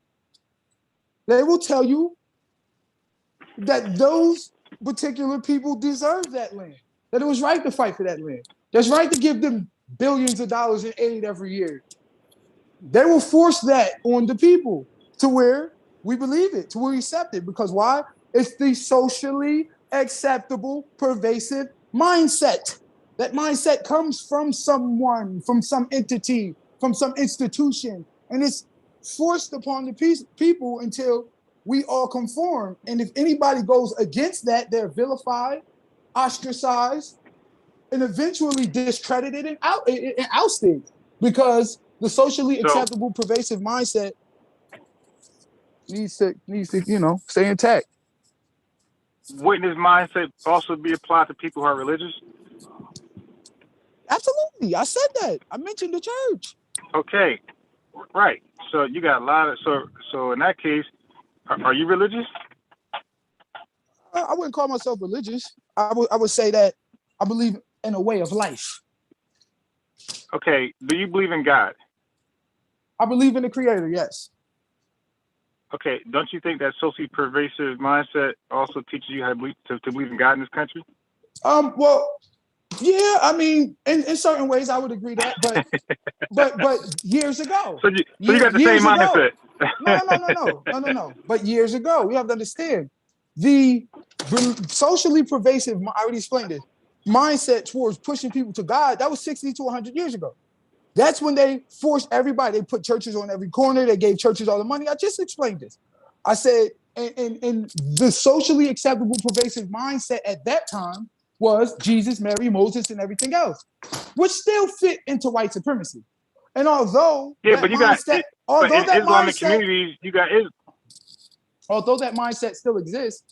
Speaker 3: They will tell you that those particular people deserve that land, that it was right to fight for that land. That's right to give them billions of dollars in aid every year. They will force that on the people to where we believe it, to where we accept it. Because why? It's the socially acceptable, pervasive mindset. That mindset comes from someone, from some entity, from some institution, and it's forced upon the people until we all conform. And if anybody goes against that, they're vilified, ostracized, and eventually discredited and ousted, because the socially acceptable, pervasive mindset needs to stay intact.
Speaker 4: Wouldn't this mindset also be applied to people who are religious?
Speaker 3: Absolutely. I said that. I mentioned the church.
Speaker 4: Okay, right. So you got a lot of so in that case, are you religious?
Speaker 3: I wouldn't call myself religious. I would say that I believe in a way of life.
Speaker 4: Okay. Do you believe in God?
Speaker 3: I believe in the Creator. Yes.
Speaker 4: Okay. Don't you think that socially pervasive mindset also teaches you how to believe in God in this country?
Speaker 3: Well, yeah. I mean, in certain ways, I would agree that, but years ago.
Speaker 4: So you got the same mindset.
Speaker 3: No. But years ago, we have to understand the socially pervasive. I already explained it. Mindset towards pushing people to God. That was 60 to 100 years ago. That's when they forced everybody. They put churches on every corner. They gave churches all the money. I just explained this. I said, and the socially acceptable, pervasive mindset at that time was Jesus, Mary, Moses, and everything else, which still fit into white supremacy. And although
Speaker 4: Islamic communities, you got Islam.
Speaker 3: Although that mindset still exists,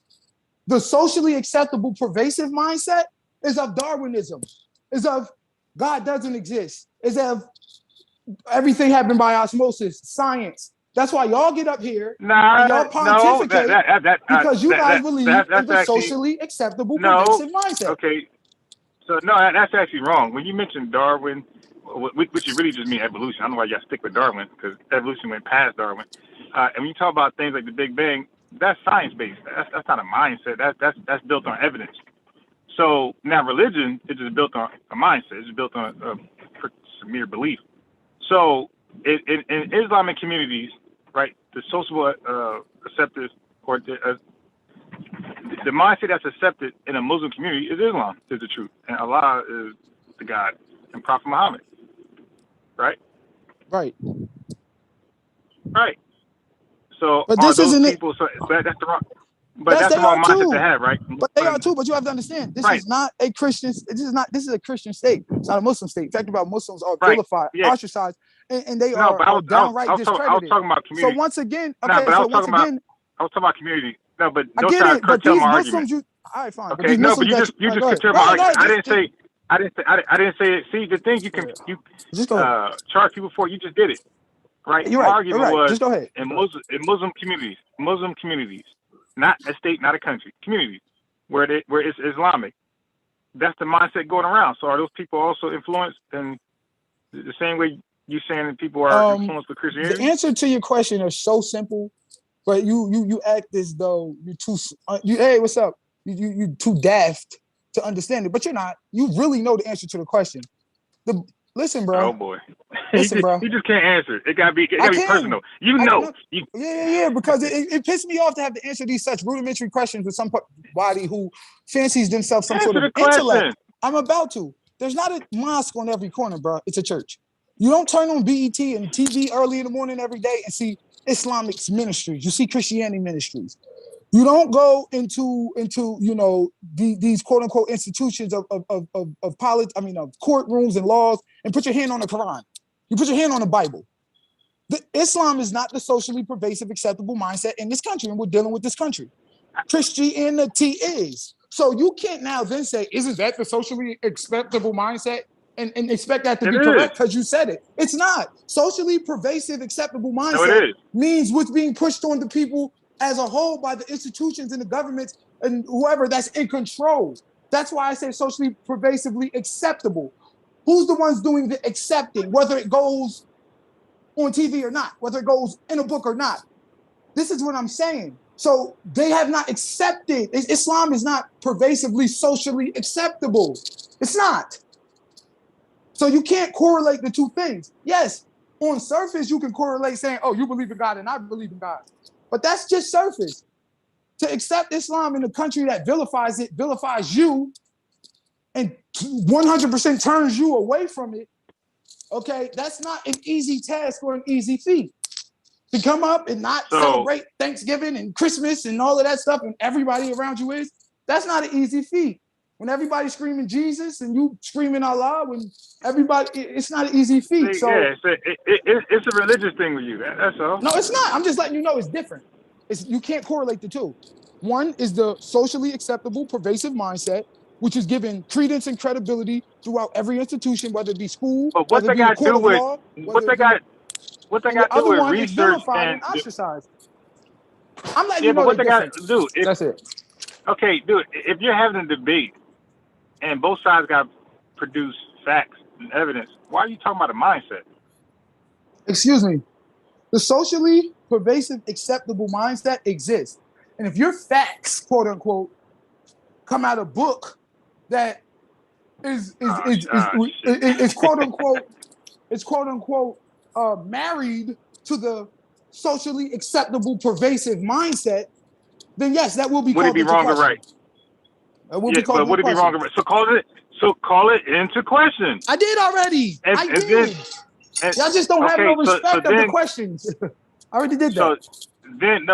Speaker 3: the socially acceptable, pervasive mindset is of Darwinism, is of God doesn't exist, is of everything happened by osmosis, science. That's why y'all get up here and y'all pontificate because you guys believe in the socially acceptable, pervasive mindset.
Speaker 4: Okay, so no, that's actually wrong. When you mentioned Darwin, which is really just mean evolution. I don't know why y'all stick with Darwin, because evolution went past Darwin. And when you talk about things like the Big Bang, that's science based. That's not a mindset. That's built on evidence. So now religion is just built on a mindset. It's just built on a mere belief. So in Islamic communities, right, the social acceptors or the mindset that's accepted in a Muslim community is Islam, is the truth, and Allah is the God, and Prophet Muhammad, right?
Speaker 3: Right.
Speaker 4: Right. So
Speaker 3: But
Speaker 4: are
Speaker 3: this
Speaker 4: those
Speaker 3: isn't
Speaker 4: people?
Speaker 3: it.
Speaker 4: So that's the wrong. But
Speaker 3: Yes,
Speaker 4: that's
Speaker 3: they
Speaker 4: the wrong
Speaker 3: are
Speaker 4: mindset
Speaker 3: too.
Speaker 4: to have, right?
Speaker 3: But they are too. But you have to understand, this
Speaker 4: Right.
Speaker 3: is not a Christian. This is a Christian state. It's not a Muslim state. Fact about Muslims are
Speaker 4: Right.
Speaker 3: vilified,
Speaker 4: Yeah.
Speaker 3: ostracized, and they
Speaker 4: No,
Speaker 3: are
Speaker 4: but I was
Speaker 3: downright discredited.
Speaker 4: talking about
Speaker 3: So
Speaker 4: community.
Speaker 3: once again,
Speaker 4: Nah,
Speaker 3: okay.
Speaker 4: but I
Speaker 3: So
Speaker 4: was
Speaker 3: once
Speaker 4: talking about
Speaker 3: again,
Speaker 4: I was talking about community. No, but
Speaker 3: I
Speaker 4: don't
Speaker 3: get
Speaker 4: try to
Speaker 3: it. But
Speaker 4: curtail
Speaker 3: these
Speaker 4: my
Speaker 3: Muslims,
Speaker 4: argument.
Speaker 3: all right, fine. But
Speaker 4: Okay,
Speaker 3: these
Speaker 4: no,
Speaker 3: Muslims
Speaker 4: but
Speaker 3: that
Speaker 4: you just
Speaker 3: go ahead.
Speaker 4: curtailed my argument.
Speaker 3: Right,
Speaker 4: I didn't say it. See, the thing you
Speaker 3: just go ahead.
Speaker 4: charge people for, you just did it, right?
Speaker 3: You're
Speaker 4: My
Speaker 3: right.
Speaker 4: argument
Speaker 3: You're right.
Speaker 4: was
Speaker 3: Just go ahead.
Speaker 4: in Muslim communities, not a state, not a country, communities where it's Islamic. That's the mindset going around. So are those people also influenced in the same way you saying that people are influenced with
Speaker 3: The
Speaker 4: Christianity?
Speaker 3: answer to your question is so simple, but you act as though you're too. Hey, what's up? You too daft to understand it, but you're not. You really know the answer to the question. Listen, bro.
Speaker 4: Oh boy,
Speaker 3: Listen, bro.
Speaker 4: you just can't answer. It gotta be
Speaker 3: I can.
Speaker 4: personal.
Speaker 3: Yeah. Because it pissed me off to have to answer these such rudimentary questions with somebody who fancies themselves some sort of intellect. I'm about to. There's not a mosque on every corner, bro. It's a church. You don't turn on BET and TV early in the morning every day and see Islamic ministries. You see Christianity ministries. You don't go into these quote unquote institutions of courtrooms and laws and put your hand on the Quran. You put your hand on the Bible. Islam is not the socially pervasive, acceptable mindset in this country, and we're dealing with this country. Christianity is. So you can't now then say, isn't that the socially acceptable mindset? And expect that to be correct because you said it. It's not. Socially pervasive, acceptable mindset means what's being pushed on the people as a whole by the institutions and the governments and whoever that's in control. That's why I say socially pervasively acceptable. Who's the ones doing the accepting, whether it goes on TV or not, whether it goes in a book or not? This is what I'm saying. So they have not accepted. Islam is not pervasively socially acceptable. It's not. So you can't correlate the two things. Yes, on surface, you can correlate saying, oh, you believe in God and I believe in God. But that's just surface. To accept Islam in a country that vilifies it, vilifies you, and 100% turns you away from it, okay, that's not an easy task or an easy feat. To come up and not celebrate Thanksgiving and Christmas and all of that stuff and everybody around you is, that's not an easy feat. When everybody's screaming Jesus and you screaming Allah, when everybody, it's not an easy feat. So
Speaker 4: yeah, it's a religious thing with you. That's all.
Speaker 3: No, it's not. I'm just letting you know it's different. You can't correlate the two. One is the socially acceptable, pervasive mindset, which is given credence and credibility throughout every institution, whether it be school,
Speaker 4: but what they got to do with what they got to do with research and
Speaker 3: ostracized. I'm letting
Speaker 4: you
Speaker 3: know
Speaker 4: but what they got
Speaker 3: to
Speaker 4: do.
Speaker 3: That's it.
Speaker 4: Okay, dude. If you're having a debate and both sides got to produce facts and evidence, why are you talking about a mindset?
Speaker 3: Excuse me. The socially pervasive, acceptable mindset exists. And if your facts, quote unquote, come out a book that is quote unquote married to the socially acceptable, pervasive mindset, then yes, that will be
Speaker 4: would
Speaker 3: called
Speaker 4: it be wrong or right?
Speaker 3: That will be called
Speaker 4: but would it be wrong or right? So call it into question.
Speaker 3: I did already. I did. Y'all just don't have no respect of the questions. I already did that.
Speaker 4: So then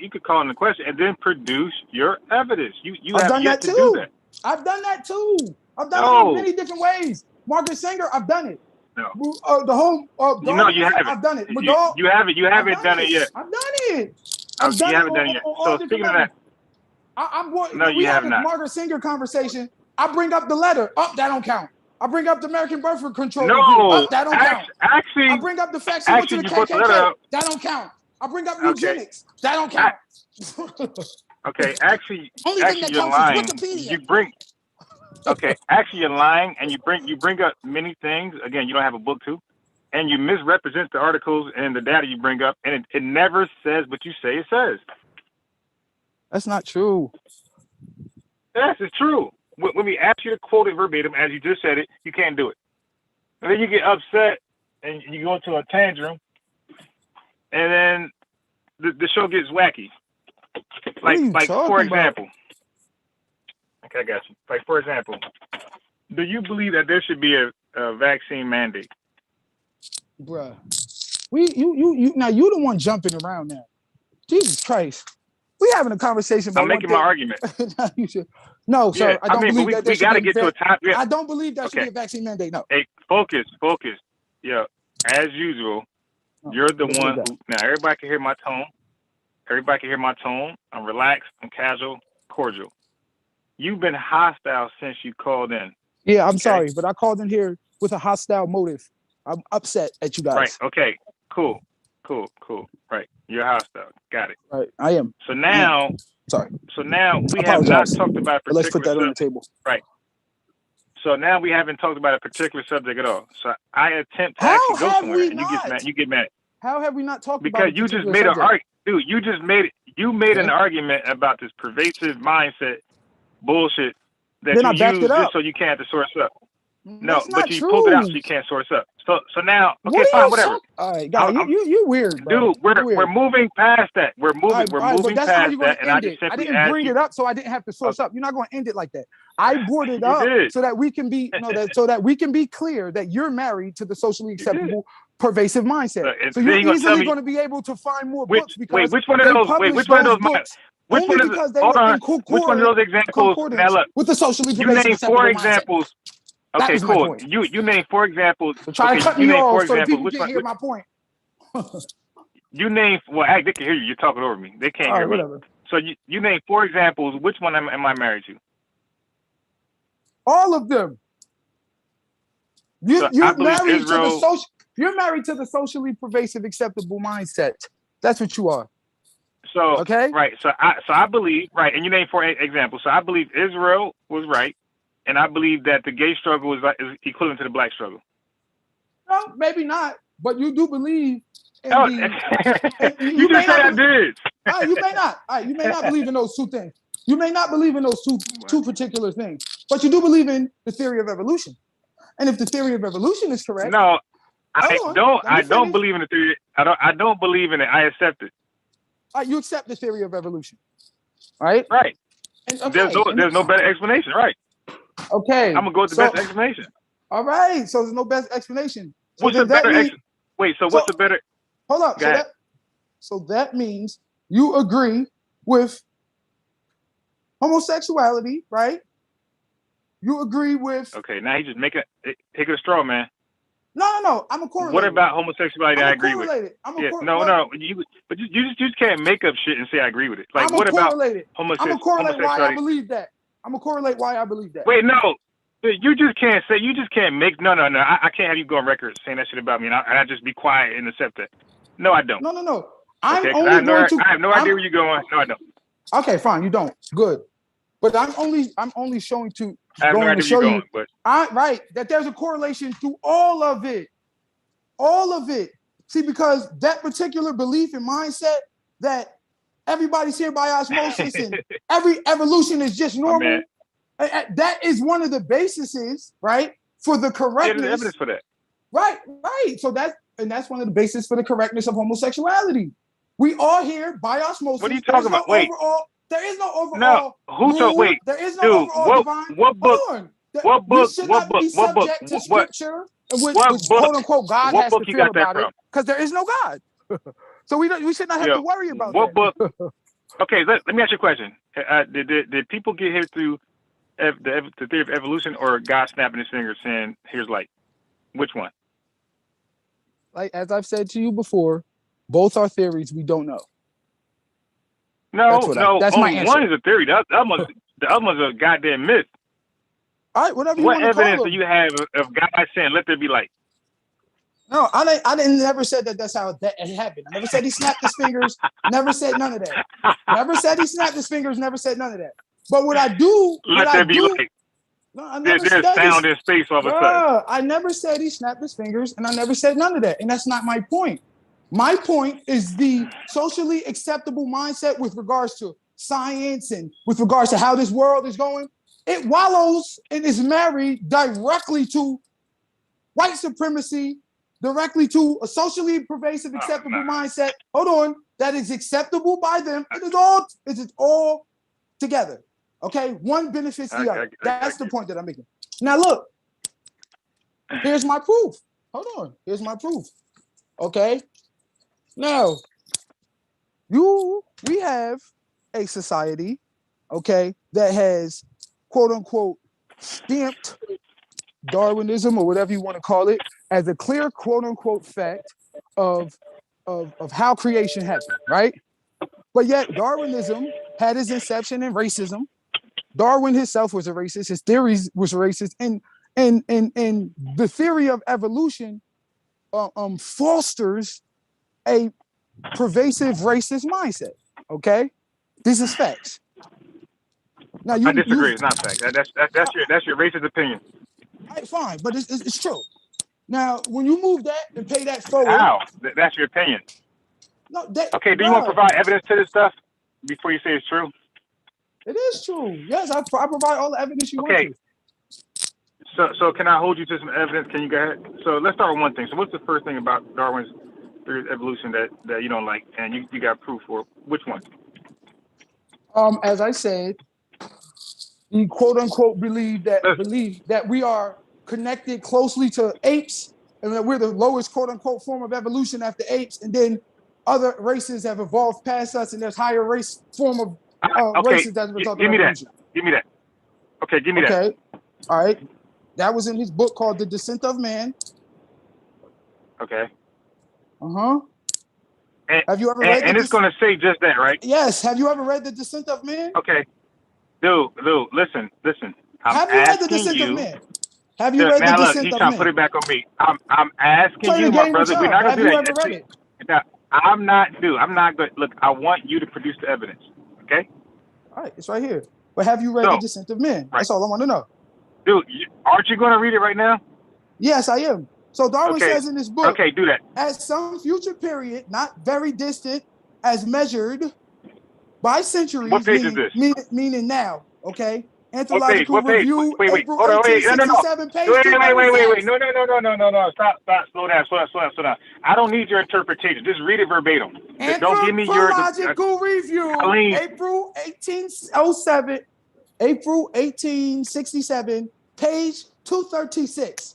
Speaker 4: you could call in the question and then produce your evidence. You
Speaker 3: I've
Speaker 4: have
Speaker 3: done
Speaker 4: yet
Speaker 3: that
Speaker 4: to
Speaker 3: too.
Speaker 4: do that.
Speaker 3: I've done that too. I've done it in many different ways. Margaret Sanger, I've done it.
Speaker 4: No.
Speaker 3: The whole
Speaker 4: you haven't.
Speaker 3: I've done it.
Speaker 4: You haven't done it yet.
Speaker 3: I've done it.
Speaker 4: You haven't done it yet. So speaking of that,
Speaker 3: we have a Margaret Sanger conversation. I bring up the letter. That don't count. I bring up the American Birth Control Review. That don't count.
Speaker 4: Actually,
Speaker 3: I bring up the fact she went to the KKK. That don't count. I bring up eugenics. That don't count.
Speaker 4: Okay, actually,
Speaker 3: Only thing that
Speaker 4: you're
Speaker 3: counts
Speaker 4: lying.
Speaker 3: is Wikipedia.
Speaker 4: You bring Okay, actually, you're lying, and you bring up many things. Again, you don't have a book too, and you misrepresent the articles and the data you bring up, and it never says what you say it says.
Speaker 3: That's not true.
Speaker 4: Yes, it's true. When we ask you to quote it verbatim, as you just said it, you can't do it. And then you get upset, and you go into a tantrum, and then the show gets wacky.
Speaker 3: What are you
Speaker 4: Like
Speaker 3: talking
Speaker 4: for
Speaker 3: about?
Speaker 4: example, okay, I got you. Like for example, do you believe that there should be a vaccine mandate?
Speaker 3: Bruh. You now you the one jumping around now. Jesus Christ. We having a conversation about
Speaker 4: I'm making my argument.
Speaker 3: You should. No, sir. I don't believe that there
Speaker 4: we
Speaker 3: should
Speaker 4: got to
Speaker 3: be
Speaker 4: get to a time.
Speaker 3: I don't believe that should be a vaccine mandate. No.
Speaker 4: Hey, focus. Yeah, as usual, you're the one who. Now everybody can hear my tone. Everybody can hear my tone. I'm relaxed. I'm casual, cordial. You've been hostile since you called in.
Speaker 3: Yeah, I'm sorry, but I called in here with a hostile motive. I'm upset at you guys.
Speaker 4: Right. Okay. Cool. Right. You're hostile. Got it.
Speaker 3: Right. I am.
Speaker 4: So now,
Speaker 3: sorry.
Speaker 4: So now we have not talked about a particular.
Speaker 3: Let's put that on the table.
Speaker 4: Right. So now we haven't talked about a particular subject at all. So I attempt to
Speaker 3: How
Speaker 4: actually go
Speaker 3: have
Speaker 4: somewhere,
Speaker 3: we
Speaker 4: and you get
Speaker 3: not?
Speaker 4: mad. You get mad
Speaker 3: How have we not talked about
Speaker 4: because you just made an argument, dude. You made an argument about this pervasive mindset bullshit that
Speaker 3: Then I
Speaker 4: you
Speaker 3: backed
Speaker 4: use
Speaker 3: it up.
Speaker 4: just so you can't have to source up. No,
Speaker 3: That's
Speaker 4: but
Speaker 3: not
Speaker 4: you
Speaker 3: true.
Speaker 4: pulled it out so you can't source up. So now, okay,
Speaker 3: What are
Speaker 4: fine, whatever.
Speaker 3: All right, guys, you weird, bro.
Speaker 4: Dude, we're moving past that. We're moving
Speaker 3: but that's how
Speaker 4: past
Speaker 3: you're going
Speaker 4: that,
Speaker 3: to
Speaker 4: and I
Speaker 3: end
Speaker 4: just
Speaker 3: it. I
Speaker 4: simply
Speaker 3: didn't
Speaker 4: asked
Speaker 3: bring
Speaker 4: you.
Speaker 3: it up, so I didn't have to source up. You're not going to end it like that. I brought it up
Speaker 4: did.
Speaker 3: so that we can be so that we can be clear that you're married to the socially acceptable pervasive mindset. So you're easily going to be able to find more books because
Speaker 4: which one of those? Which one of those books? Which one of
Speaker 3: because they were in
Speaker 4: which one of those examples? Now look,
Speaker 3: with the socially
Speaker 4: you
Speaker 3: pervasive
Speaker 4: name
Speaker 3: acceptable
Speaker 4: 4
Speaker 3: mindset.
Speaker 4: examples. Okay, cool. You name 4 examples.
Speaker 3: So try to cut me off so that people can hear my point.
Speaker 4: You name they can hear you. You're talking over me. They can't hear me.
Speaker 3: Whatever.
Speaker 4: So you name 4 examples. Which one am I married to?
Speaker 3: All of them. You're married
Speaker 4: Israel,
Speaker 3: to the social. You're married to the socially pervasive acceptable mindset. That's what you are.
Speaker 4: So
Speaker 3: okay,
Speaker 4: right. So I believe right, and you name 4 examples. So I believe Israel was right, and I believe that the gay struggle is equivalent to the black struggle.
Speaker 3: No, maybe not, but you do believe.
Speaker 4: You just said I did.
Speaker 3: You may not. You may not believe in those 2 things. You may not believe in those two particular things, but you do believe in the theory of evolution. And if the theory of evolution is correct,
Speaker 4: no, I don't believe in the theory. I don't believe in it. I accept it.
Speaker 3: You accept the theory of evolution, right?
Speaker 4: Right.
Speaker 3: And, okay,
Speaker 4: there's no better explanation, right?
Speaker 3: Okay.
Speaker 4: I'm gonna go with the best explanation.
Speaker 3: All right. So there's no best explanation. So
Speaker 4: what's the better wait? So what's the better?
Speaker 3: Hold up. So that means you agree with homosexuality, right? You agree with.
Speaker 4: Okay. Now he just take a straw, man.
Speaker 3: No. I'm a correlator.
Speaker 4: What about homosexuality? I agree with. No. But you just can't make up shit and say I agree with it. Like what about homosexuality?
Speaker 3: I'm a correlate why I believe that. I'm a correlate why I believe that.
Speaker 4: Wait, no. You just can't make no. I can't have you go on record saying that shit about me, and I just be quiet and accept that. No, I don't.
Speaker 3: No.
Speaker 4: I have no idea where you're going. No, I don't.
Speaker 3: Okay, fine. You don't. Good. But I'm only showing to.
Speaker 4: I have no idea where you're going, but
Speaker 3: right, that there's a correlation to all of it. All of it. See, because that particular belief and mindset that everybody's here by osmosis and every evolution is just normal. That is one of the bases, right, for the correctness.
Speaker 4: There's evidence for that.
Speaker 3: Right. So that's one of the bases for the correctness of homosexuality. We are here by osmosis.
Speaker 4: What are you talking about? Wait.
Speaker 3: There is no overall.
Speaker 4: No. Who told? Wait.
Speaker 3: There is no overall divine.
Speaker 4: What book? What book?
Speaker 3: What book?
Speaker 4: What book?
Speaker 3: To scripture, which
Speaker 4: book?
Speaker 3: Quote unquote God
Speaker 4: what
Speaker 3: has
Speaker 4: book
Speaker 3: to
Speaker 4: you
Speaker 3: feel
Speaker 4: got that
Speaker 3: about
Speaker 4: from?
Speaker 3: it because there is no God. So we should not have to worry about
Speaker 4: what
Speaker 3: that.
Speaker 4: book. Okay, let me ask you a question. Did people get here through the theory of evolution or God snapping his fingers saying, "Here's light"? Which one?
Speaker 3: Like as I've said to you before, both are theories we don't know.
Speaker 4: No,
Speaker 3: that's my answer.
Speaker 4: One is a theory. The other one's a goddamn myth.
Speaker 3: All right, whatever you want to call them.
Speaker 4: What evidence do you have of God saying, "Let there be light"?
Speaker 3: No, I didn't never said that's how that happened. I never said he snapped his fingers. Never said none of that. Never said he snapped his fingers. Never said none of that. But what I do,
Speaker 4: let there be light.
Speaker 3: No, I never
Speaker 4: There's
Speaker 3: said
Speaker 4: sound in space all of a sudden.
Speaker 3: I never said he snapped his fingers, and I never said none of that. And that's not my point. My point is the socially acceptable mindset with regards to science and with regards to how this world is going. It wallows and is married directly to white supremacy, directly to a socially pervasive, acceptable mindset. Hold on, that is acceptable by them. It is all together. Okay, one benefits the other. That's the point that I'm making. Now look, here's my proof. Hold on, here's my proof. Okay, now we have a society, okay, that has quote unquote stamped Darwinism or whatever you want to call it as a clear quote unquote fact of how creation happened, right? But yet Darwinism had its inception in racism. Darwin himself was a racist. His theories was racist, and the theory of evolution fosters a pervasive racist mindset. Okay, this is facts. Now
Speaker 4: I disagree. It's not fact. That's your racist opinion.
Speaker 3: Right, fine, but it's true. Now, when you move that and pay that forward,
Speaker 4: How? That's your opinion.
Speaker 3: No,
Speaker 4: okay. Do you want to provide evidence to this stuff before you say it's true?
Speaker 3: It is true. Yes, I provide all the evidence you want
Speaker 4: to. So can I hold you to some evidence? Can you go ahead? So let's start with one thing. So what's the first thing about Darwin's theory of evolution that you don't like and you got proof for? Which one?
Speaker 3: As I said, he quote unquote believe that we are connected closely to apes and that we're the lowest quote unquote form of evolution after apes, and then other races have evolved past us, and there's higher race form of races that's been
Speaker 4: give me that. Give me that. Okay, give me that.
Speaker 3: Okay, all right. That was in his book called The Descent of Man.
Speaker 4: Okay.
Speaker 3: Uh-huh. Have you ever read
Speaker 4: and it's going to say just that, right?
Speaker 3: Yes. Have you ever read The Descent of Man?
Speaker 4: Okay. Dude, listen.
Speaker 3: Have you read The Descent of Man? Have you read The Descent of Man?
Speaker 4: He's trying to put it back on me. I'm asking you, my brother. We're not going to do that.
Speaker 3: Have you ever read it?
Speaker 4: Now, I'm not going to. Look, I want you to produce the evidence. Okay?
Speaker 3: All right. It's right here. But have you read The Descent of Man? Right. That's all I want to know.
Speaker 4: Dude, aren't you going to read it right now?
Speaker 3: Yes, I am. So Darwin says in this book,
Speaker 4: okay, do that.
Speaker 3: At some future period, not very distant, as measured by centuries,
Speaker 4: what page is this?
Speaker 3: Meaning now, okay? Anthological
Speaker 4: what page?
Speaker 3: Review,
Speaker 4: wait,
Speaker 3: April
Speaker 4: hold on,
Speaker 3: 1867, page
Speaker 4: wait, no,
Speaker 3: 236.
Speaker 4: Stop, slow down. I don't need your interpretation. Just read it verbatim. Don't give me your
Speaker 3: Anthropological Review, April 1807, April 1867, page 236.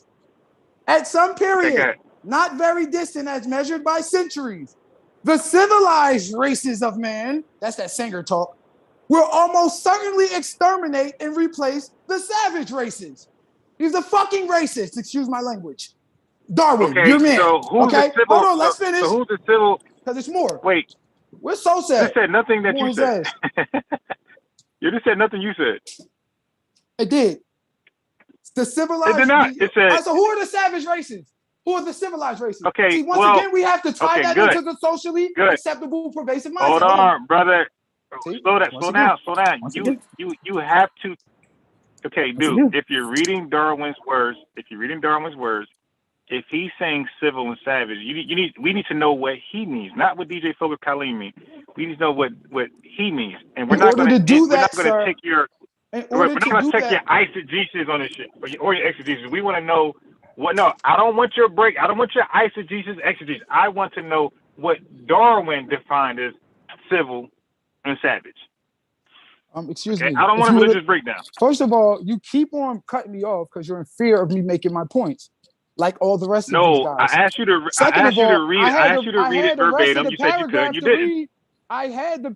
Speaker 3: At some period, not very distant as measured by centuries, the civilized races of man, that's that Sanger talk, will almost certainly exterminate and replace the savage races. He's a fucking racist, excuse my language. Darwin, you're man.
Speaker 4: So who's the civil,
Speaker 3: hold on, let's finish.
Speaker 4: So who's the civil?
Speaker 3: Because it's more.
Speaker 4: Wait.
Speaker 3: We're so sad.
Speaker 4: You said nothing that you said. You just said nothing you said.
Speaker 3: It did. The civilized.
Speaker 4: It did not. It said.
Speaker 3: So who are the savage races? Who are the civilized races?
Speaker 4: Okay.
Speaker 3: See, once again, we have to tie that into the socially acceptable, pervasive mindset.
Speaker 4: Hold on, brother. Slow down. You have to. Okay, dude. If you're reading Darwin's words, if he's saying civil and savage, we need to know what he means, not what DJ Fogle Colleen means. We need to know what he means, and we're not going to do that. We're not going to take your. We're not going to take your eisegesis on this shit or your exegesis. We want to know what. No, I don't want your break. I don't want your eisegesis, exegesis. I want to know what Darwin defined as civil and savage.
Speaker 3: Excuse me.
Speaker 4: I don't want a religious breakdown.
Speaker 3: First of all, you keep on cutting me off because you're in fear of me making my points, like all the rest of these guys.
Speaker 4: No, I asked you to read it verbatim. You said you could. You didn't.
Speaker 3: I had the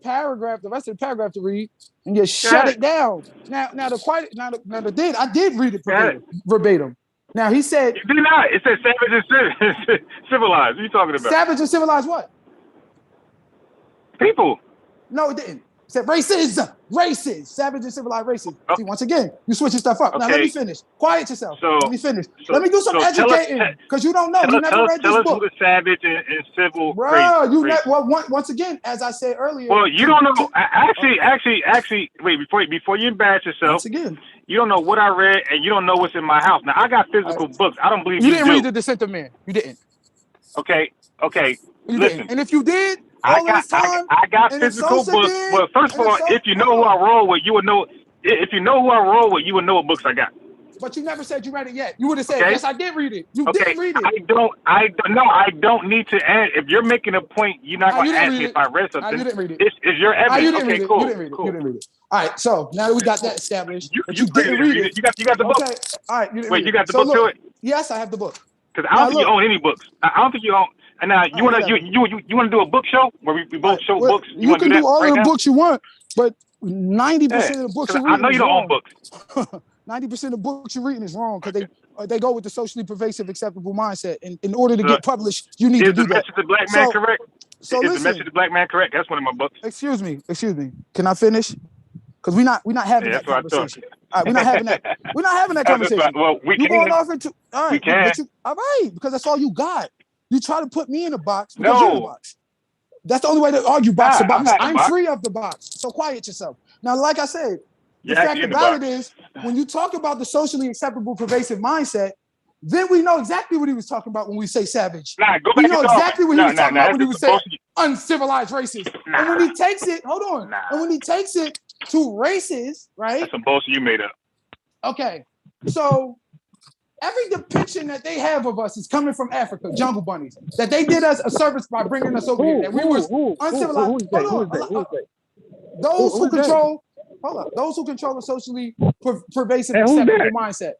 Speaker 3: rest of the paragraph to read, and you shut it down. I did read it verbatim. Now he said.
Speaker 4: You did not. It said savage and civilized. What are you talking about?
Speaker 3: Savage and civilized what?
Speaker 4: People.
Speaker 3: No, it didn't. It said races, savage and civilized races. Oh. See, once again, you switching stuff up. Okay. Now let me finish. Quiet yourself. Let me finish. Let me do some educating because you don't know. You never read this book.
Speaker 4: Tell us who the savage and civil.
Speaker 3: Bro, once again, as I said earlier.
Speaker 4: Well, you don't know. Actually, wait. Before you embarrass yourself.
Speaker 3: Once again.
Speaker 4: You don't know what I read, and you don't know what's in my house. Now I got physical books. I don't believe
Speaker 3: You
Speaker 4: you
Speaker 3: didn't
Speaker 4: do.
Speaker 3: read The Descent of Man. You didn't.
Speaker 4: Okay.
Speaker 3: You
Speaker 4: Listen.
Speaker 3: didn't. And if you did,
Speaker 4: I
Speaker 3: all this time,
Speaker 4: got
Speaker 3: and if
Speaker 4: physical
Speaker 3: Sosa
Speaker 4: books.
Speaker 3: did,
Speaker 4: Well, first of
Speaker 3: and if
Speaker 4: all,
Speaker 3: So-
Speaker 4: if you know who I roll with, you would know. If you know who I roll with, you would know what books I got.
Speaker 3: but you never said you read it yet. You would have said,
Speaker 4: Okay.
Speaker 3: yes, I did read it. You
Speaker 4: Okay.
Speaker 3: didn't read it.
Speaker 4: I don't need to add. If you're making a point, you're not going
Speaker 3: you
Speaker 4: to
Speaker 3: didn't
Speaker 4: ask me
Speaker 3: read
Speaker 4: if I read
Speaker 3: it.
Speaker 4: something.
Speaker 3: You didn't read it.
Speaker 4: It's your evidence.
Speaker 3: You didn't
Speaker 4: Okay,
Speaker 3: read it.
Speaker 4: cool.
Speaker 3: You didn't read it.
Speaker 4: Cool.
Speaker 3: You didn't read it. All right. So now that we got that established,
Speaker 4: You
Speaker 3: didn't read it.
Speaker 4: You got the book.
Speaker 3: Okay. All right. You didn't
Speaker 4: Wait,
Speaker 3: read
Speaker 4: you got the
Speaker 3: it. So
Speaker 4: book to
Speaker 3: look,
Speaker 4: it?
Speaker 3: yes, I have the book.
Speaker 4: Because I don't
Speaker 3: Now,
Speaker 4: think you
Speaker 3: look.
Speaker 4: own any books. I don't think you own. And now you want to
Speaker 3: whatever.
Speaker 4: you want to do a book show where we both show
Speaker 3: Well,
Speaker 4: books. You
Speaker 3: You
Speaker 4: want to
Speaker 3: can
Speaker 4: do
Speaker 3: do
Speaker 4: that
Speaker 3: all
Speaker 4: right
Speaker 3: of the
Speaker 4: now?
Speaker 3: books you want, but 90% of the books
Speaker 4: 'Cause
Speaker 3: you
Speaker 4: I
Speaker 3: read
Speaker 4: know
Speaker 3: is
Speaker 4: you don't
Speaker 3: wrong.
Speaker 4: own books.
Speaker 3: 90% of books you're reading is wrong because they go with the socially pervasive, acceptable mindset. And in order to get published, you need to
Speaker 4: Is
Speaker 3: do
Speaker 4: the
Speaker 3: that.
Speaker 4: message of black man correct?
Speaker 3: So
Speaker 4: Is
Speaker 3: listen,
Speaker 4: the message of black man correct? That's one of my books.
Speaker 3: excuse me. Can I finish? Because we're not having that
Speaker 4: That's what I thought.
Speaker 3: conversation. All right, we're not having that. We're not having that conversation.
Speaker 4: Well, we
Speaker 3: You going
Speaker 4: can.
Speaker 3: off into all right.
Speaker 4: We can.
Speaker 3: But all right, because that's all you got. You try to put me in a box because you're in a
Speaker 4: No.
Speaker 3: box. That's the only way to argue box to
Speaker 4: I'm
Speaker 3: box.
Speaker 4: not in a
Speaker 3: I'm
Speaker 4: box.
Speaker 3: free of the box. So quiet yourself. Now, like I said, the
Speaker 4: You're
Speaker 3: fact
Speaker 4: actually in the
Speaker 3: about
Speaker 4: box.
Speaker 3: it is, when you talk about the socially acceptable, pervasive mindset, then we know exactly what he was talking about when we say savage.
Speaker 4: Nah, go
Speaker 3: We
Speaker 4: back
Speaker 3: know
Speaker 4: to Darwin.
Speaker 3: exactly what he was talking about when he was saying
Speaker 4: bullshit.
Speaker 3: uncivilized races.
Speaker 4: Nah.
Speaker 3: And when he takes it, hold on.
Speaker 4: Nah.
Speaker 3: And when he takes it to races, right?
Speaker 4: That's some bullshit you made up.
Speaker 3: Okay. So every depiction that they have of us is coming from Africa, jungle bunnies. That they did us a service by bringing us over here. That we was uncivilized. Those who control, those who control the socially pervasive, acceptable mindset.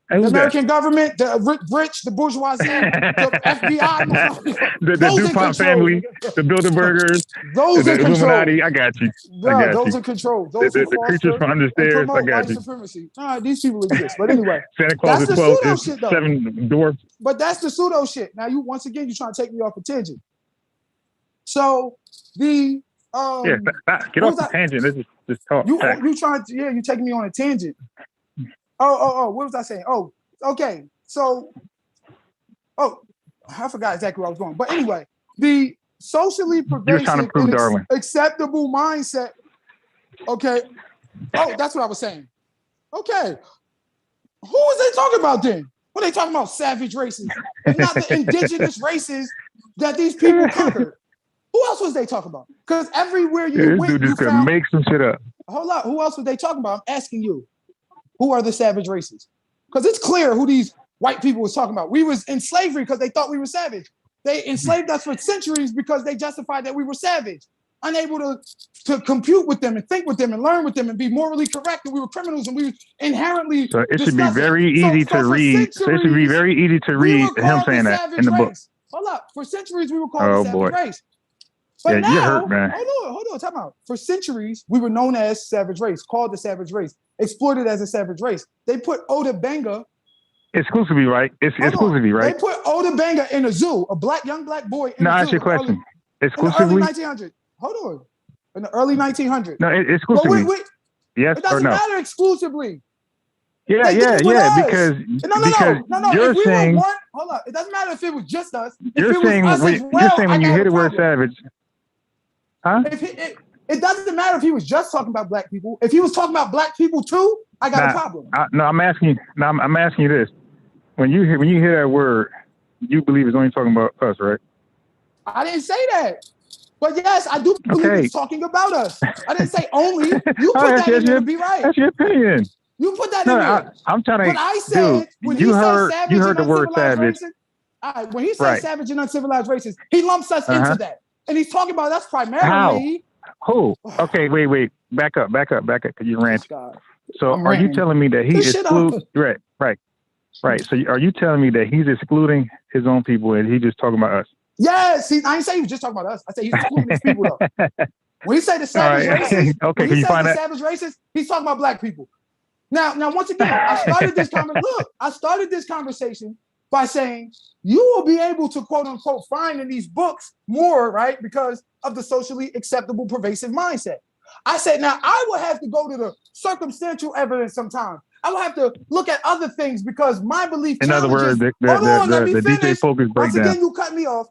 Speaker 3: The American government, the rich, the bourgeoisie, the FBI,
Speaker 5: the
Speaker 3: those in
Speaker 5: DuPont
Speaker 3: control.
Speaker 5: family, the Bilderbergers,
Speaker 3: Those
Speaker 5: the
Speaker 3: in control.
Speaker 5: Illuminati. I got you.
Speaker 3: Yeah, those in control. Those
Speaker 5: The
Speaker 3: who
Speaker 5: creatures from
Speaker 3: foster and
Speaker 5: understairs. I
Speaker 3: promote
Speaker 5: got
Speaker 3: white
Speaker 5: you.
Speaker 3: supremacy. All right, these people exist. But anyway,
Speaker 5: Santa Claus
Speaker 3: that's
Speaker 5: is
Speaker 3: the
Speaker 5: 12
Speaker 3: pseudo
Speaker 5: is
Speaker 3: shit, though.
Speaker 5: 7 dwarfs.
Speaker 3: But that's the pseudo shit. Now you once again you're trying to take me off a tangent. So the
Speaker 5: Get off the tangent. Let's just talk.
Speaker 3: you trying to you taking me on a tangent. Oh, what was I saying? Oh, okay. So I forgot exactly where I was going. But anyway, the socially pervasive
Speaker 5: trying to prove Darwin.
Speaker 3: Acceptable mindset. Okay. Oh, that's what I was saying. Okay. Who was they talking about then? What are they talking about? Savage races. It's not the indigenous races that these people conquered. Who else was they talking about? Because everywhere you
Speaker 5: This
Speaker 3: went,
Speaker 5: dude
Speaker 3: you
Speaker 5: just gonna
Speaker 3: found.
Speaker 5: make some shit up.
Speaker 3: Hold up. Who else were they talking about? I'm asking you. Who are the savage races? Because it's clear who these white people was talking about. We was in slavery because they thought we were savage. They enslaved us for centuries because they justified that we were savage, unable to compute with them and think with them and learn with them and be morally correct. And we were criminals and we were inherently.
Speaker 5: So it should be
Speaker 3: disgusting.
Speaker 5: very easy to
Speaker 3: for
Speaker 5: read. So it should be
Speaker 3: centuries,
Speaker 5: very easy to
Speaker 3: we
Speaker 5: read
Speaker 3: were
Speaker 5: him
Speaker 3: called
Speaker 5: saying
Speaker 3: the
Speaker 5: that
Speaker 3: savage
Speaker 5: in the book.
Speaker 3: race. Hold up. For centuries, we were called
Speaker 5: Oh,
Speaker 3: the savage
Speaker 5: boy.
Speaker 3: race. But
Speaker 5: Yeah,
Speaker 3: now,
Speaker 5: you're hurt, man.
Speaker 3: hold on, time out. For centuries, we were known as savage race, called the savage race, exploited as a savage race. They put Oda Benga.
Speaker 5: Exclusively, right? It's
Speaker 3: Hold on.
Speaker 5: exclusively, right?
Speaker 3: They put Oda Benga in a zoo, a young black boy in
Speaker 5: No,
Speaker 3: a zoo.
Speaker 5: ask your question.
Speaker 3: In the early
Speaker 5: Exclusively?
Speaker 3: 1900s. Hold on. In the early 1900s.
Speaker 5: No,
Speaker 3: But
Speaker 5: exclusively. Yes
Speaker 3: it
Speaker 5: or
Speaker 3: doesn't
Speaker 5: no?
Speaker 3: matter exclusively.
Speaker 5: Yeah,
Speaker 3: They did it with us.
Speaker 5: because
Speaker 3: No.
Speaker 5: you're
Speaker 3: If we
Speaker 5: saying
Speaker 3: were one, hold up. It doesn't matter if it was just us. If
Speaker 5: you're
Speaker 3: it was
Speaker 5: saying
Speaker 3: us as
Speaker 5: you're
Speaker 3: well,
Speaker 5: saying
Speaker 3: I
Speaker 5: when you
Speaker 3: got
Speaker 5: hear
Speaker 3: a
Speaker 5: the word
Speaker 3: problem.
Speaker 5: savage, huh?
Speaker 3: It doesn't matter if he was just talking about black people. If he was talking about black people too, I got a problem.
Speaker 5: I'm asking you this. When you hear that word, you believe it's only talking about us, right?
Speaker 3: I didn't say that. But yes, I do believe it's talking about us. I didn't say only. You put that in there to be right.
Speaker 5: That's your opinion.
Speaker 3: You put that in there.
Speaker 5: I'm trying to.
Speaker 3: But I said,
Speaker 5: dude,
Speaker 3: when
Speaker 5: you
Speaker 3: he
Speaker 5: heard
Speaker 3: says savage
Speaker 5: you heard
Speaker 3: and
Speaker 5: the word
Speaker 3: uncivilized
Speaker 5: savage.
Speaker 3: races, all right, when he says savage and uncivilized races, he lumps us into that. And he's talking about us primarily.
Speaker 5: How? Who? Okay, wait. Back up, because you ran. So
Speaker 3: I'm
Speaker 5: are you
Speaker 3: ranting.
Speaker 5: telling me that he excludes? Right. So are you telling me that he's excluding his own people and he's just talking about us?
Speaker 3: Yes. I ain't say he was just talking about us. I say he's excluding his people though. When he say the savage races,
Speaker 5: okay,
Speaker 3: when
Speaker 5: can
Speaker 3: he
Speaker 5: you
Speaker 3: says
Speaker 5: find
Speaker 3: the
Speaker 5: that?
Speaker 3: savage races, he's talking about black people. Now, once again, I started this conversation by saying you will be able to quote unquote find in these books more, right? Because of the socially acceptable pervasive mindset. I said, now I will have to go to the circumstantial evidence sometimes. I will have to look at other things because my belief
Speaker 5: in other words,
Speaker 3: the
Speaker 5: DJ Focus breakdown.
Speaker 3: Once again, you cut me off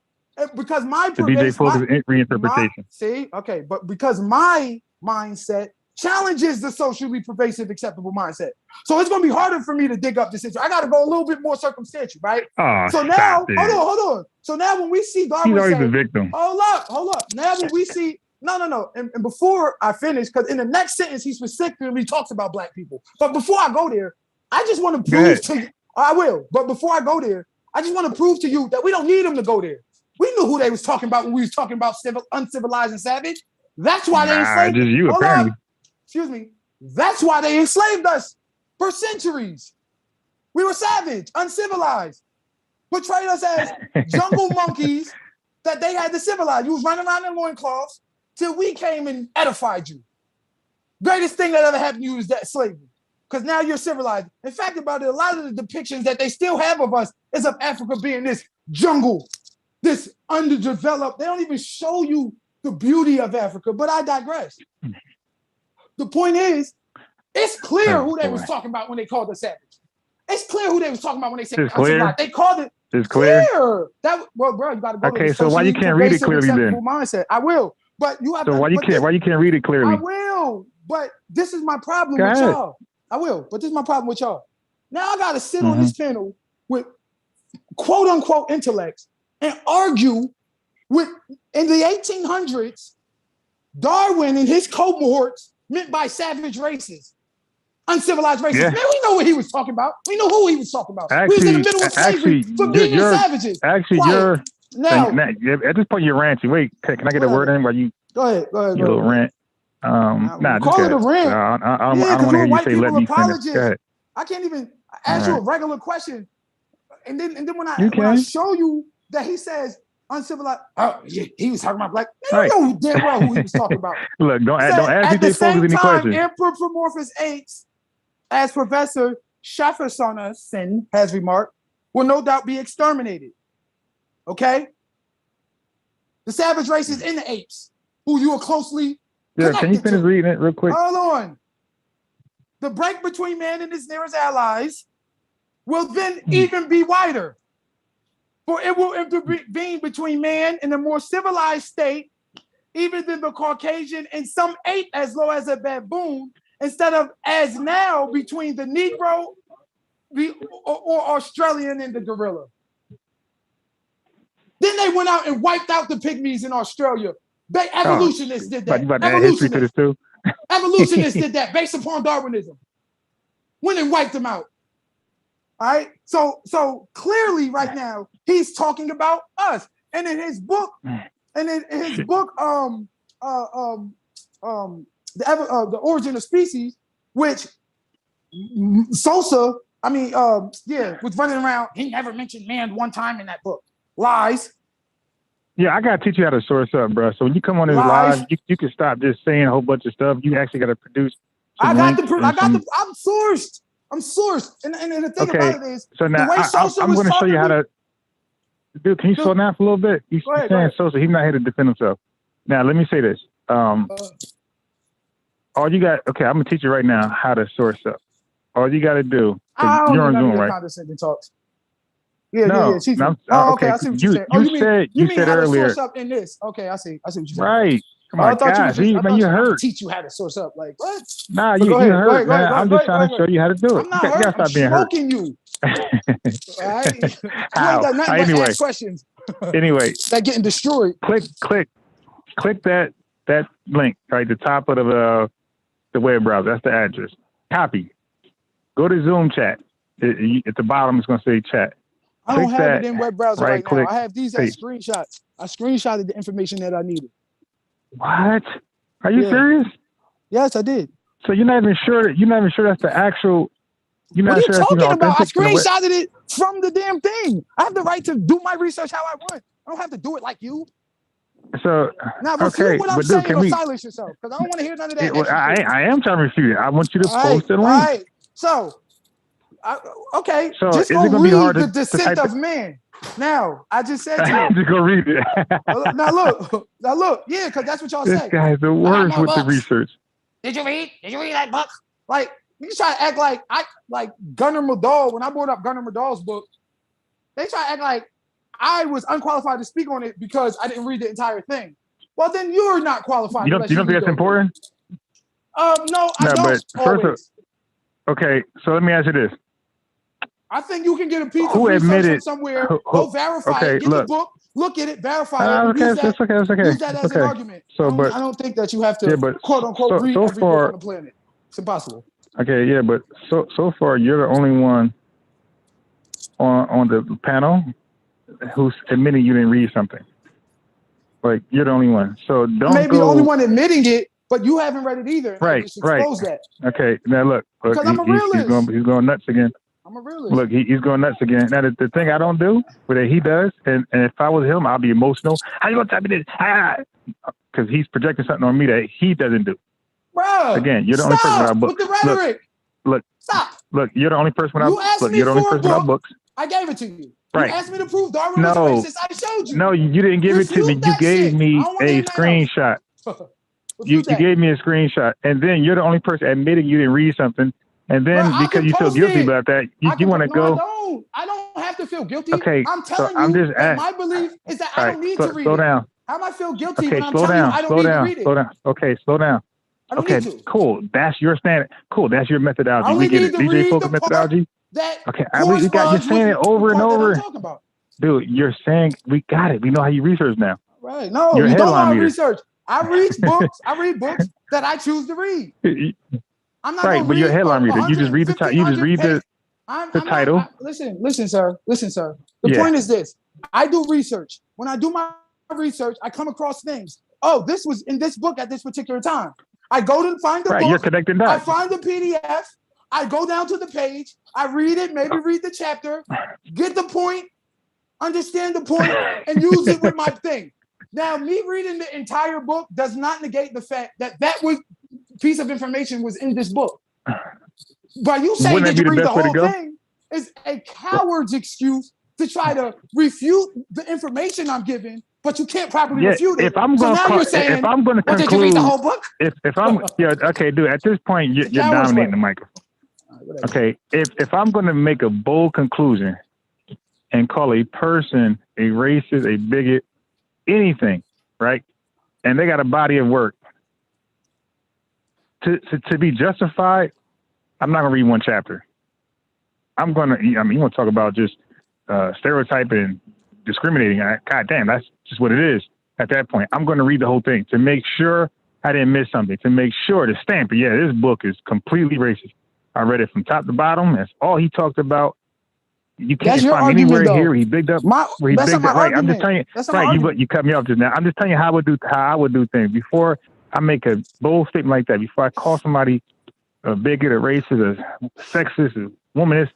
Speaker 3: because
Speaker 5: the DJ Focus reinterpretation.
Speaker 3: but because my mindset challenges the socially pervasive acceptable mindset. So it's going to be harder for me to dig up this issue. I got to go a little bit more circumstantial, right?
Speaker 5: Oh,
Speaker 3: So now, hold on. So now when we see Darwin
Speaker 5: he's always
Speaker 3: say,
Speaker 5: the victim.
Speaker 3: hold up. Now when we see, no. And before I finish, because in the next sentence, he specifically talks about black people. But before I go there, I just want to prove to you, I will. But before I go there, I just want to prove to you that we don't need him to go there. We knew who they was talking about when we was talking about uncivilized and savage. That's why they enslaved
Speaker 5: just you,
Speaker 3: hold
Speaker 5: apparently.
Speaker 3: on. Excuse me. That's why they enslaved us for centuries. We were savage, uncivilized, portrayed us as jungle monkeys that they had to civilize. You was running around in loincloths till we came and edified you. Greatest thing that ever happened to you is that slavery. Because now you're civilized. In fact, about it, a lot of the depictions that they still have of us is of Africa being this jungle, this underdeveloped. They don't even show you the beauty of Africa, but I digress. The point is, it's clear who they was talking about when they called us savage. It's clear who they was talking about when they said uncivilized. They called it
Speaker 5: it's clear.
Speaker 3: That, well, bro, you got to go to the
Speaker 5: so why you can't read it clearly then?
Speaker 3: Mindset. I will, but you have.
Speaker 5: So why you can't read it clearly?
Speaker 3: I will, but this is my problem with y'all. I will, but this is my problem with y'all. Now I got to sit on this panel with quote unquote intellects and argue with in the 1800s, Darwin and his cohorts meant by savage races, uncivilized races. Man, we know what he was talking about. We know who he was talking about. We was in the middle of slavery for being savages.
Speaker 5: Actually,
Speaker 3: you're now
Speaker 5: at this point you're ranting. Wait, can I get a word in while you
Speaker 3: go ahead.
Speaker 5: Your little rant.
Speaker 3: Call it a rant.
Speaker 5: I don't want to hear you say let me finish. Go ahead.
Speaker 3: I can't even ask you a regular question, and then when I show you that he says uncivilized, he was talking about black. Man, you know damn well who he was talking about.
Speaker 5: Look, don't ask these folks any questions.
Speaker 3: Anthropomorphous apes, as Professor Schafferson has remarked, will no doubt be exterminated. Okay, the savage races in the apes, who you are closely.
Speaker 5: Can you finish reading it real quick?
Speaker 3: Hold on. The break between man and his nearest allies will then even be wider. For it will intervene between man and a more civilized state, even than the Caucasian and some ape as low as a baboon, instead of as now between the Negro or Australian and the gorilla. Then they went out and wiped out the pygmies in Australia. Evolutionists did that.
Speaker 5: You about to add history to this too?
Speaker 3: Evolutionists did that based upon Darwinism. Went and wiped them out. All right. So clearly, right now, he's talking about us. And in his book, The Origin of Species, which Sosa, was running around. He never mentioned man one time in that book. Lies.
Speaker 5: Yeah, I gotta teach you how to source up, bro. So when you come on this live, you can stop just saying a whole bunch of stuff. You actually got to produce. I'm
Speaker 3: sourced. I'm sourced. And the thing about it is,
Speaker 5: so now I'm going to show you how to. Dude, can you slow down for a little bit? You're saying Sosa, he's not here to defend himself. Now, let me say this. All you got. Okay, I'm gonna teach you right now how to source up. All you got to do. You're on Zoom, right?
Speaker 3: Condescending talks. Yeah. Okay, I see what you said. You said earlier. Source up in this. Okay, I see what you said.
Speaker 5: Right. Come on, guys. You hurt.
Speaker 3: Teach you how to source up. Like what?
Speaker 5: Nah, you hurt, man. I'm just trying to show you how to do it.
Speaker 3: I'm not hurt. I'm smoking you. All right.
Speaker 5: How? Anyway.
Speaker 3: Ask questions.
Speaker 5: Anyway.
Speaker 3: That getting destroyed.
Speaker 5: Click that link right at the top of the web browser. That's the address. Copy. Go to Zoom chat. At the bottom, it's going to say chat.
Speaker 3: I don't have it in web browser right now. I have these as screenshots. I screenshotted the information that I needed.
Speaker 5: What? Are you serious?
Speaker 3: Yes, I did.
Speaker 5: So you're not even sure that's the actual. You're not sure.
Speaker 3: What are you talking about? I screenshotted it from the damn thing. I have the right to do my research how I want. I don't have to do it like you.
Speaker 5: So
Speaker 3: now refute what I'm saying or silence yourself because I don't want to hear none of that.
Speaker 5: I am trying to refute it. I want you to post the link.
Speaker 3: All right. So,
Speaker 5: So
Speaker 3: just go read The Descent of Man. Now, I just said to you.
Speaker 5: Just go read it.
Speaker 3: now look. Yeah, because that's what y'all say.
Speaker 5: This guy's the worst with the research.
Speaker 3: Did you read that book? Like, you try to act like Gunnar Myrdal. When I brought up Gunnar Myrdal's book, they try to act like I was unqualified to speak on it because I didn't read the entire thing. Well, then you're not qualified.
Speaker 5: You don't think that's important?
Speaker 3: No, I
Speaker 5: No,
Speaker 3: don't.
Speaker 5: but first
Speaker 3: Always.
Speaker 5: okay, so let me ask you this.
Speaker 3: I think you can get a piece
Speaker 5: Who
Speaker 3: of research
Speaker 5: admitted-
Speaker 3: from somewhere,
Speaker 5: who-
Speaker 3: go verify
Speaker 5: okay,
Speaker 3: it, get
Speaker 5: look.
Speaker 3: the book, look at it, verify it, and
Speaker 5: Okay,
Speaker 3: use that,
Speaker 5: it's okay.
Speaker 3: use that
Speaker 5: It's
Speaker 3: as an
Speaker 5: okay.
Speaker 3: argument.
Speaker 5: So,
Speaker 3: I don't think that you have to
Speaker 5: Yeah, but
Speaker 3: quote unquote read
Speaker 5: so
Speaker 3: every book
Speaker 5: far,
Speaker 3: on the planet. It's impossible.
Speaker 5: okay, yeah, but so far you're the only one on the panel who's admitting you didn't read something. Like you're the only one. So don't
Speaker 3: I may be
Speaker 5: go.
Speaker 3: the only one admitting it, but you haven't read it either. And I
Speaker 5: Right,
Speaker 3: just
Speaker 5: right.
Speaker 3: exposed that.
Speaker 5: Okay, now look,
Speaker 3: Because I'm a realist.
Speaker 5: he's going nuts again.
Speaker 3: I'm a realist.
Speaker 5: Look, he's going nuts again. Now the thing I don't do, but that he does, and if I was him, I'll be emotional. How you gonna tell me this? Because he's projecting something on me that he doesn't do.
Speaker 3: Bro,
Speaker 5: Again, you're the only person without
Speaker 3: with
Speaker 5: books.
Speaker 3: the rhetoric.
Speaker 5: Look,
Speaker 3: Stop.
Speaker 5: Look, you're the only person without.
Speaker 3: You asked
Speaker 5: Look,
Speaker 3: me
Speaker 5: you're the only
Speaker 3: for a
Speaker 5: person without
Speaker 3: book.
Speaker 5: books.
Speaker 3: I gave it to you.
Speaker 5: Right.
Speaker 3: You asked me to prove Darwin was
Speaker 5: No.
Speaker 3: racist. I showed you.
Speaker 5: No, you didn't give it to me.
Speaker 3: Refute
Speaker 5: You
Speaker 3: that
Speaker 5: gave
Speaker 3: shit.
Speaker 5: me
Speaker 3: I don't want
Speaker 5: a
Speaker 3: to hear nothing else.
Speaker 5: screenshot. You
Speaker 3: Refute that.
Speaker 5: gave me a screenshot, and then you're the only person admitting you didn't read something, and then
Speaker 3: Bro, I
Speaker 5: because
Speaker 3: can
Speaker 5: you feel
Speaker 3: post
Speaker 5: guilty
Speaker 3: it.
Speaker 5: about that, you want to
Speaker 3: No,
Speaker 5: go.
Speaker 3: I don't have to feel guilty.
Speaker 5: Okay,
Speaker 3: I'm
Speaker 5: so
Speaker 3: telling
Speaker 5: I'm
Speaker 3: you
Speaker 5: just
Speaker 3: that
Speaker 5: asking.
Speaker 3: my belief is that
Speaker 5: All
Speaker 3: I
Speaker 5: right,
Speaker 3: don't need to read
Speaker 5: slow
Speaker 3: it.
Speaker 5: down.
Speaker 3: How am I feel guilty
Speaker 5: Okay,
Speaker 3: when I'm
Speaker 5: slow
Speaker 3: telling you
Speaker 5: down.
Speaker 3: I don't
Speaker 5: Slow
Speaker 3: need to
Speaker 5: down.
Speaker 3: read it?
Speaker 5: Slow down. Okay, slow down.
Speaker 3: I don't
Speaker 5: Okay,
Speaker 3: need to.
Speaker 5: cool. That's your standard. Cool. That's your
Speaker 3: I
Speaker 5: methodology.
Speaker 3: only
Speaker 5: We get
Speaker 3: need
Speaker 5: it.
Speaker 3: to
Speaker 5: DJ
Speaker 3: read
Speaker 5: Focus
Speaker 3: the part
Speaker 5: methodology.
Speaker 3: that
Speaker 5: Okay, we got you're
Speaker 3: corresponds
Speaker 5: saying it
Speaker 3: with
Speaker 5: over
Speaker 3: the
Speaker 5: and
Speaker 3: part that I'm
Speaker 5: over.
Speaker 3: talking about.
Speaker 5: Dude, you're saying we got it. We know how you research now.
Speaker 3: Right. No,
Speaker 5: You're a
Speaker 3: you don't know
Speaker 5: headline
Speaker 3: how
Speaker 5: reader.
Speaker 3: research. I read books. I read books that I choose to read. I'm not
Speaker 5: Right,
Speaker 3: gonna
Speaker 5: but you're a
Speaker 3: read
Speaker 5: headline reader. You just read the
Speaker 3: 150,
Speaker 5: you just read the
Speaker 3: I'm
Speaker 5: title.
Speaker 3: Not, listen, sir. The
Speaker 5: Yeah.
Speaker 3: point is this: I do research. When I do my research, I come across things. Oh, this was in this book at this particular time. I go to find the
Speaker 5: Right,
Speaker 3: book.
Speaker 5: you're connecting
Speaker 3: I
Speaker 5: dots.
Speaker 3: find the PDF. I go down to the page. I read it. Maybe read the chapter. Get the point. Understand the point, and use it with my thing. Now, me reading the entire book does not negate the fact that piece of information was in this book. By you saying
Speaker 5: Wouldn't that
Speaker 3: did you
Speaker 5: be the
Speaker 3: read the
Speaker 5: best way to
Speaker 3: whole
Speaker 5: go?
Speaker 3: thing is a coward's excuse to try to refute the information I'm giving, but you can't properly refute it.
Speaker 5: If I'm
Speaker 3: So
Speaker 5: going
Speaker 3: now you're saying,
Speaker 5: if I'm going to
Speaker 3: well, did you read
Speaker 5: conclude,
Speaker 3: the whole book?
Speaker 5: if I'm okay, dude. At this point, you're
Speaker 3: coward's
Speaker 5: dominating
Speaker 3: way.
Speaker 5: the microphone.
Speaker 3: Whatever.
Speaker 5: Okay, if I'm going to make a bold conclusion and call a person a racist, a bigot, anything, right? And they got a body of work to be justified, I'm not going to read one chapter. I'm going to, you want to talk about just stereotyping and discriminating. God damn, that's just what it is at that point. I'm going to read the whole thing to make sure I didn't miss something, to make sure to stamp it. Yeah, this book is completely racist. I read it from top to bottom. That's all he talked about. You can't
Speaker 3: That's your
Speaker 5: find
Speaker 3: argument,
Speaker 5: anywhere
Speaker 3: though.
Speaker 5: here he bigged up. Where he
Speaker 3: That's
Speaker 5: bigged
Speaker 3: not my
Speaker 5: up. Right, I'm just
Speaker 3: argument.
Speaker 5: telling you.
Speaker 3: That's not my
Speaker 5: Right,
Speaker 3: argument.
Speaker 5: you cut me off just now. I'm just telling you how I would do things before I make a bold statement like that. Before I call somebody a bigot, a racist, a sexist, a womanist,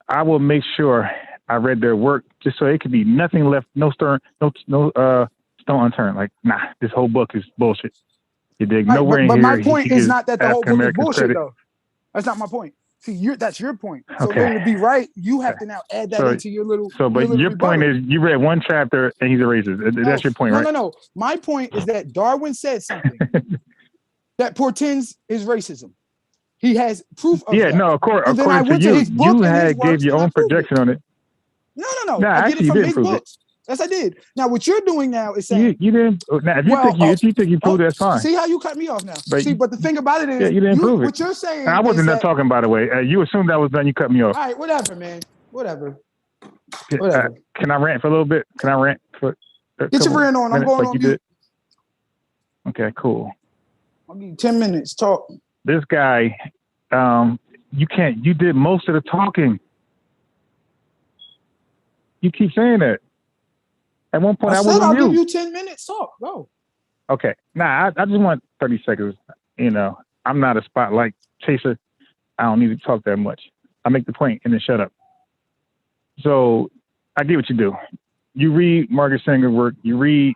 Speaker 5: I will make sure I read their work just so it could be nothing left, no stone unturned. Like, nah, this whole book is bullshit. You dig?
Speaker 3: Right,
Speaker 5: Nowhere
Speaker 3: but
Speaker 5: in
Speaker 3: my
Speaker 5: here
Speaker 3: point
Speaker 5: he
Speaker 3: is
Speaker 5: gives
Speaker 3: not that the whole book is
Speaker 5: African-Americans
Speaker 3: bullshit,
Speaker 5: credit.
Speaker 3: though. That's not my point. See, that's your point. So
Speaker 5: Okay.
Speaker 3: in order to be right, you have to now add that into your little.
Speaker 5: But your point
Speaker 3: rebuttal.
Speaker 5: is you read one chapter and he's a racist. That's your point, right?
Speaker 3: No. My point is that Darwin said something that portends his racism. He has proof of that.
Speaker 5: No,
Speaker 3: And then I
Speaker 5: according
Speaker 3: went
Speaker 5: to
Speaker 3: to
Speaker 5: you,
Speaker 3: his book
Speaker 5: you
Speaker 3: and his
Speaker 5: had gave
Speaker 3: works
Speaker 5: your
Speaker 3: and I
Speaker 5: own
Speaker 3: proved it.
Speaker 5: projection on it.
Speaker 3: No.
Speaker 5: Nah,
Speaker 3: I get
Speaker 5: actually,
Speaker 3: it
Speaker 5: you
Speaker 3: from
Speaker 5: didn't
Speaker 3: his
Speaker 5: prove it.
Speaker 3: books. Yes, I did. Now, what you're doing now is saying
Speaker 5: You didn't. Now, if you think you proved it, that's fine.
Speaker 3: See how you cut me off now.
Speaker 5: But
Speaker 3: But the thing about it is,
Speaker 5: you didn't prove it.
Speaker 3: what you're saying.
Speaker 5: I wasn't
Speaker 3: is
Speaker 5: done
Speaker 3: that,
Speaker 5: talking, by the way. You assumed that was done. You cut me off.
Speaker 3: all right, whatever, man. Whatever.
Speaker 5: Can I rant for a little bit? Can I rant for a
Speaker 3: Get your
Speaker 5: couple
Speaker 3: rant on. I'm
Speaker 5: minutes
Speaker 3: going
Speaker 5: like
Speaker 3: on
Speaker 5: you
Speaker 3: mute.
Speaker 5: did? Okay, cool.
Speaker 3: I'll give you 10 minutes. Talk.
Speaker 5: This guy, you did most of the talking. You keep saying that. At one point, I was
Speaker 3: said
Speaker 5: on
Speaker 3: I'll
Speaker 5: mute.
Speaker 3: give you 10 minutes. Talk. Go.
Speaker 5: Okay. Nah, I just want 30 seconds. I'm not a spotlight chaser. I don't need to talk that much. I make the point and then shut up. So I get what you do. You read Margaret Sanger work. You read,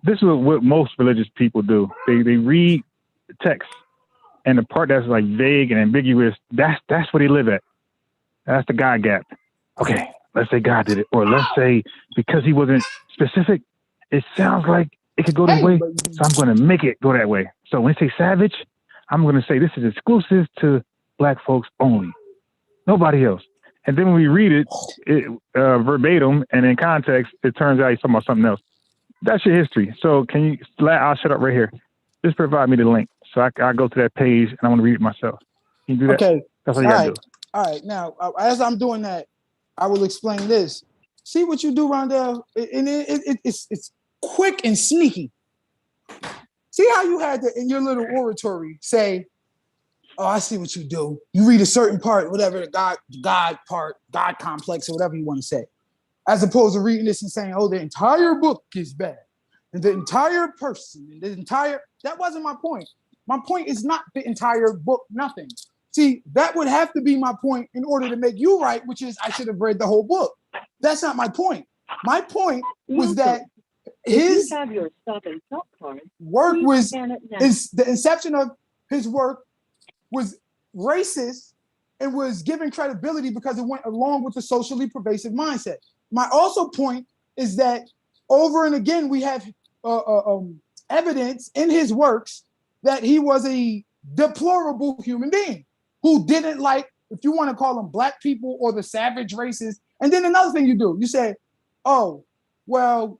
Speaker 5: this is what most religious people do. They read the text and the part that's like vague and ambiguous, that's where they live at. That's the God gap. Okay, let's say God did it. Or let's say because he wasn't specific, it sounds like it could go this way. So I'm going to make it go that way. So when they say savage, I'm going to say this is exclusive to black folks only. Nobody else. And then when we read it verbatim and in context, it turns out he's talking about something else. That's your history. So I'll shut up right here. Just provide me the link So I go to that page and I want to read it myself. Can you do that?
Speaker 3: Okay.
Speaker 5: That's all you gotta do.
Speaker 3: All right. Now, as I'm doing that, I will explain this. See what you do, Rondell? And it's quick and sneaky. See how you had to, in your little oratory, say, oh, I see what you do. You read a certain part, whatever, the God part, God complex, or whatever you want to say. As opposed to reading this and saying, oh, the entire book is bad. And the entire person, and the entire, that wasn't my point. My point is not the entire book, nothing. See, that would have to be my point in order to make you right, which is I should have read the whole book. That's not my point. My point was that his work was, the inception of his work was racist and was given credibility because it went along with the socially pervasive mindset. My also point is that over and again, we have evidence in his works that he was a deplorable human being who didn't like, if you want to call them black people or the savage races. And then another thing you do, you say, oh, well,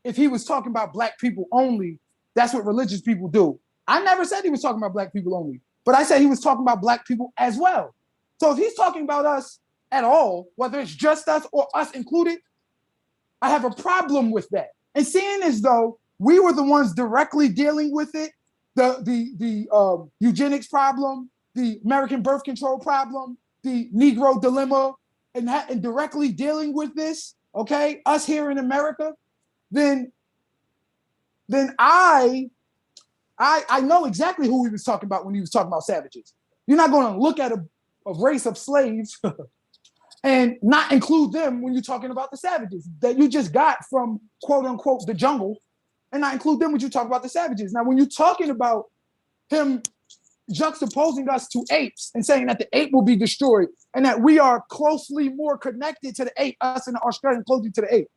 Speaker 3: if he was talking about black people only, that's what religious people do. I never said he was talking about black people only, but I said he was talking about black people as well. So if he's talking about us at all, whether it's just us or us included, I have a problem with that. And seeing as though we were the ones directly dealing with it, the eugenics problem, the American birth control problem, the Negro dilemma, and directly dealing with this, okay, us here in America, then I know exactly who he was talking about when he was talking about savages. You're not going to look at a race of slaves and not include them when you're talking about the savages that you just got from quote unquote the jungle, and not include them when you talk about the savages. Now, when you're talking about him juxtaposing us to apes and saying that the ape will be destroyed and that we are closely more connected to the ape, us and the Australian closely to the ape,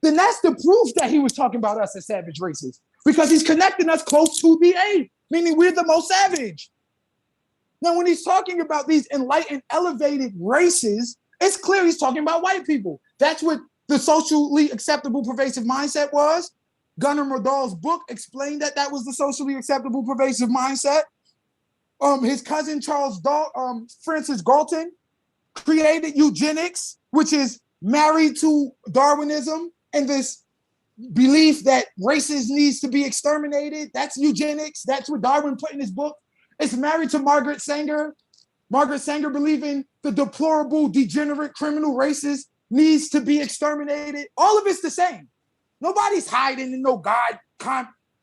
Speaker 3: then that's the proof that he was talking about us as savage races, because he's connecting us close to the ape, meaning we're the most savage. Now, when he's talking about these enlightened, elevated races, it's clear he's talking about white people. That's what the socially acceptable pervasive mindset was. Gunnar Myrdal's book explained that that was the socially acceptable pervasive mindset. His cousin Francis Galton created eugenics, which is married to Darwinism and this belief that races needs to be exterminated. That's eugenics. That's what Darwin put in his book. It's married to Margaret Sanger. Margaret Sanger believing the deplorable, degenerate, criminal races needs to be exterminated. All of it's the same. Nobody's hiding in no God.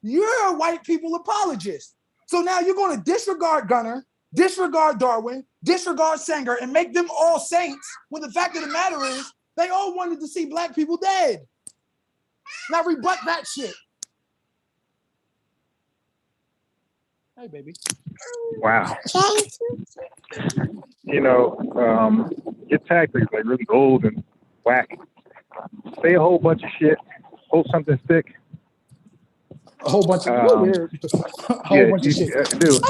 Speaker 3: You're a white people apologist. So now you're going to disregard Gunnar, disregard Darwin, disregard Sanger, and make them all saints, when the fact of the matter is they all wanted to see black people dead. Now rebut that shit. Hey, baby.
Speaker 5: Wow. You know, your tactics like really old and whack. Say a whole bunch of shit. Hope something stick.
Speaker 3: A whole bunch of a whole bunch of shit.
Speaker 5: Dude,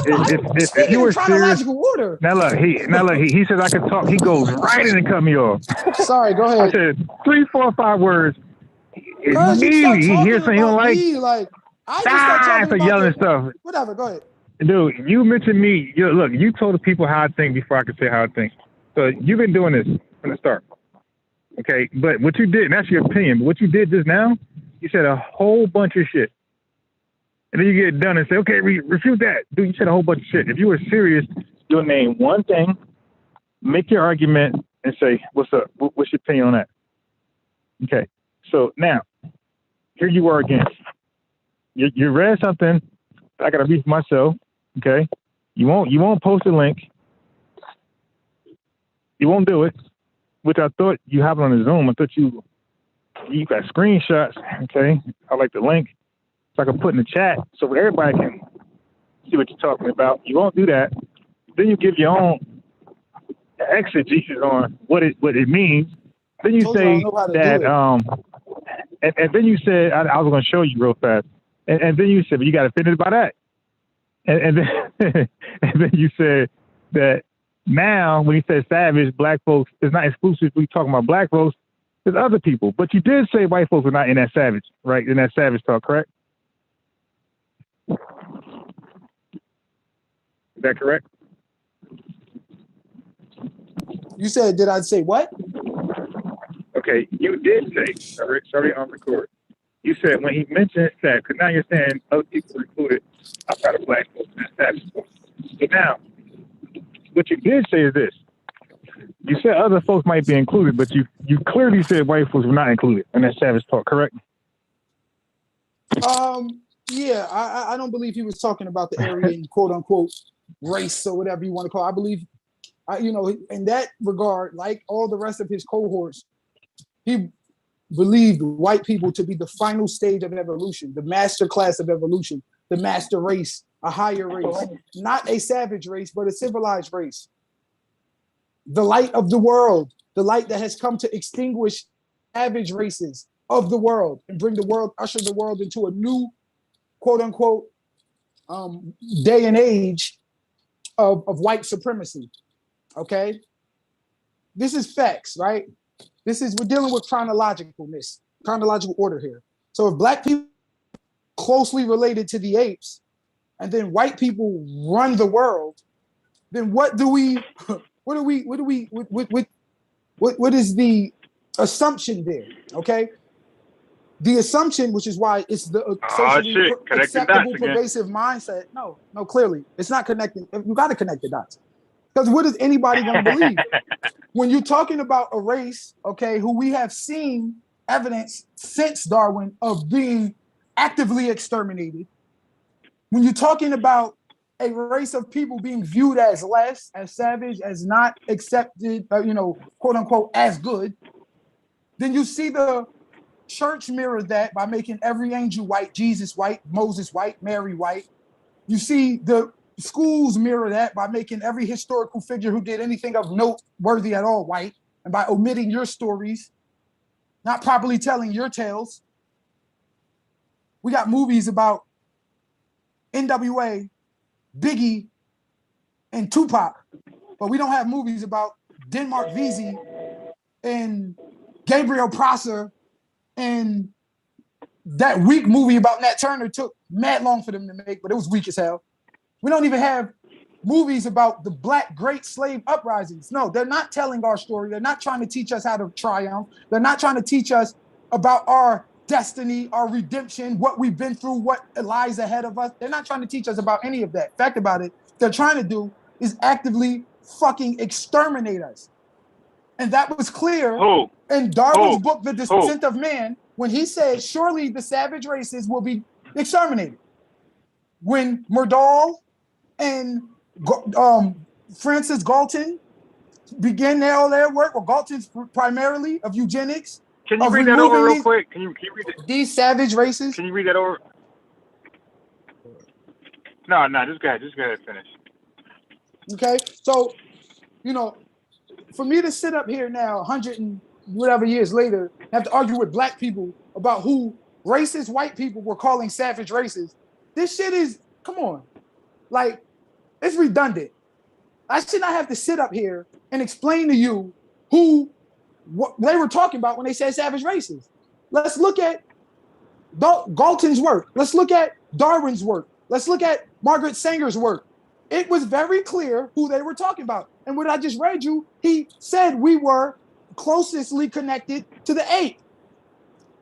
Speaker 5: if you were serious,
Speaker 3: order.
Speaker 5: Now look, he says I can talk. He goes right in and cut me off.
Speaker 3: Sorry, go ahead.
Speaker 5: I said 3, 4, 5 words. Immediately he hears something he don't like.
Speaker 3: I just start talking
Speaker 5: yelling stuff.
Speaker 3: Whatever, go ahead.
Speaker 5: Dude, you mentioned me. Look, you told the people how I think before I could say how I think. So you've been doing this from the start. Okay, but what you did, and that's your opinion, but what you did just now, you said a whole bunch of shit. And then you get done and say, okay, refute that. Dude, you said a whole bunch of shit. If you were serious, you'll name one thing, make your argument, and say, what's up? What's your opinion on that? Okay, so now, here you are again. You read something I got to read for myself, okay? You won't post a link. You won't do it, which I thought you have it on the Zoom. I thought you got screenshots, okay? I like the link, so I can put in the chat so everybody can see what you're talking about. You won't do that. Then you give your own exegesis on what it means. Then you say that, and then you said, I was going to show you real fast. And then you said, but you got offended by that. And then and then you said that now when you said savage, black folks, it's not exclusively talking about black folks, there's other people. But you did say white folks were not in that savage, right? In that savage talk, correct? Is that correct?
Speaker 3: You said, did I say what?
Speaker 5: Okay, you did say, sorry on record. You said when he mentioned that, because now you're saying other people were included outside of black folks. That's so now, what you did say is this. You said other folks might be included, but you clearly said white folks were not included in that savage talk, correct?
Speaker 3: Yeah, I don't believe he was talking about the Aryan quote unquote race or whatever you want to call it. I believe, in that regard, like all the rest of his cohorts, he believed white people to be the final stage of evolution, the master class of evolution, the master race, a higher race, not a savage race, but a civilized race. The light of the world, the light that has come to extinguish savage races of the world and usher the world into a new, quote unquote, day and age of white supremacy. Okay? This is facts, right? We're dealing with chronological order here. So if black people closely related to the apes, and then white people run the world, then what is the assumption there? Okay. The assumption, which is why it's the socially acceptable, pervasive mindset. No, clearly it's not connecting. You got to connect the dots. Because what is anybody going to believe? When you're talking about a race, okay, who we have seen evidence since Darwin of being actively exterminated, when you're talking about a race of people being viewed as less, as savage, as not accepted, quote unquote, as good, then you see the church mirror that by making every angel white, Jesus white, Moses white, Mary white. You see the schools mirror that by making every historical figure who did anything of note worthy at all white, and by omitting your stories, not properly telling your tales. We got movies about NWA, Biggie, and Tupac, but we don't have movies about Denmark Vesey and Gabriel Prosser, and that weak movie about Nat Turner took mad long for them to make, but it was weak as hell. We don't even have movies about the Black Great Slave Uprisings. No, they're not telling our story. They're not trying to teach us how to triumph. They're not trying to teach us about our destiny, our redemption, what we've been through, what lies ahead of us. They're not trying to teach us about any of that. Fact about it, they're trying to do is actively fucking exterminate us. And that was clear in Darwin's book, The Descent of Man, when he said, surely the savage races will be exterminated. When Murdahl and Francis Galton began all their work, or Galton's primarily, of eugenics.
Speaker 4: Can you read that over real quick? Can you read it?
Speaker 3: These savage races.
Speaker 4: Can you read that over? No, just go ahead and finish.
Speaker 3: Okay, so, for me to sit up here now, 100 and whatever years later, have to argue with black people about who racist white people were calling savage races, this shit is, come on, like, it's redundant. I should not have to sit up here and explain to you what they were talking about when they said savage races. Let's look at Galton's work. Let's look at Darwin's work. Let's look at Margaret Sanger's work. It was very clear who they were talking about. And what I just read you, he said we were closely connected to the ape.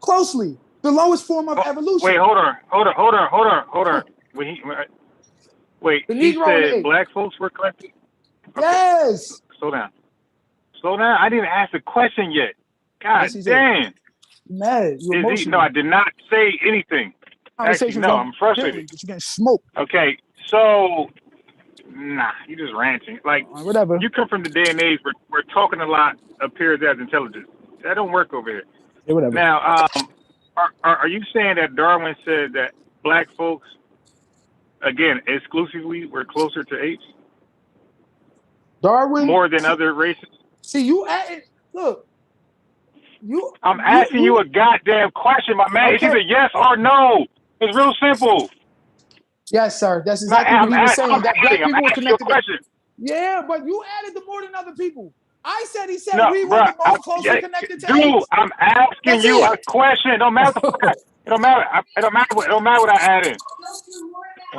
Speaker 3: Closely. The lowest form of evolution.
Speaker 4: Wait, hold on. He said black folks were collected? Okay.
Speaker 3: Yes.
Speaker 4: Slow down. I didn't ask the question yet. God damn.
Speaker 3: Mad.
Speaker 4: No, I did not say anything. Actually, no, I'm frustrated.
Speaker 3: But you're getting smoked.
Speaker 4: Okay, so, you just ranting. Like,
Speaker 3: whatever.
Speaker 4: You come from the day and age where we're talking a lot appears as intelligence. That don't work over here.
Speaker 3: Yeah, whatever.
Speaker 4: Now, are you saying that Darwin said that black folks, again, exclusively were closer to apes?
Speaker 3: Darwin?
Speaker 4: More than other races?
Speaker 3: See, you added, look.
Speaker 4: I'm asking you a goddamn question, my man. Okay. It's either yes or no. It's real simple.
Speaker 3: Yes, sir. That's exactly what he was saying. That black people were connected. Yeah, but you added the more than other people. He said we were the most closely connected to apes.
Speaker 4: I'm asking you a question. It don't matter. It don't matter what I add in.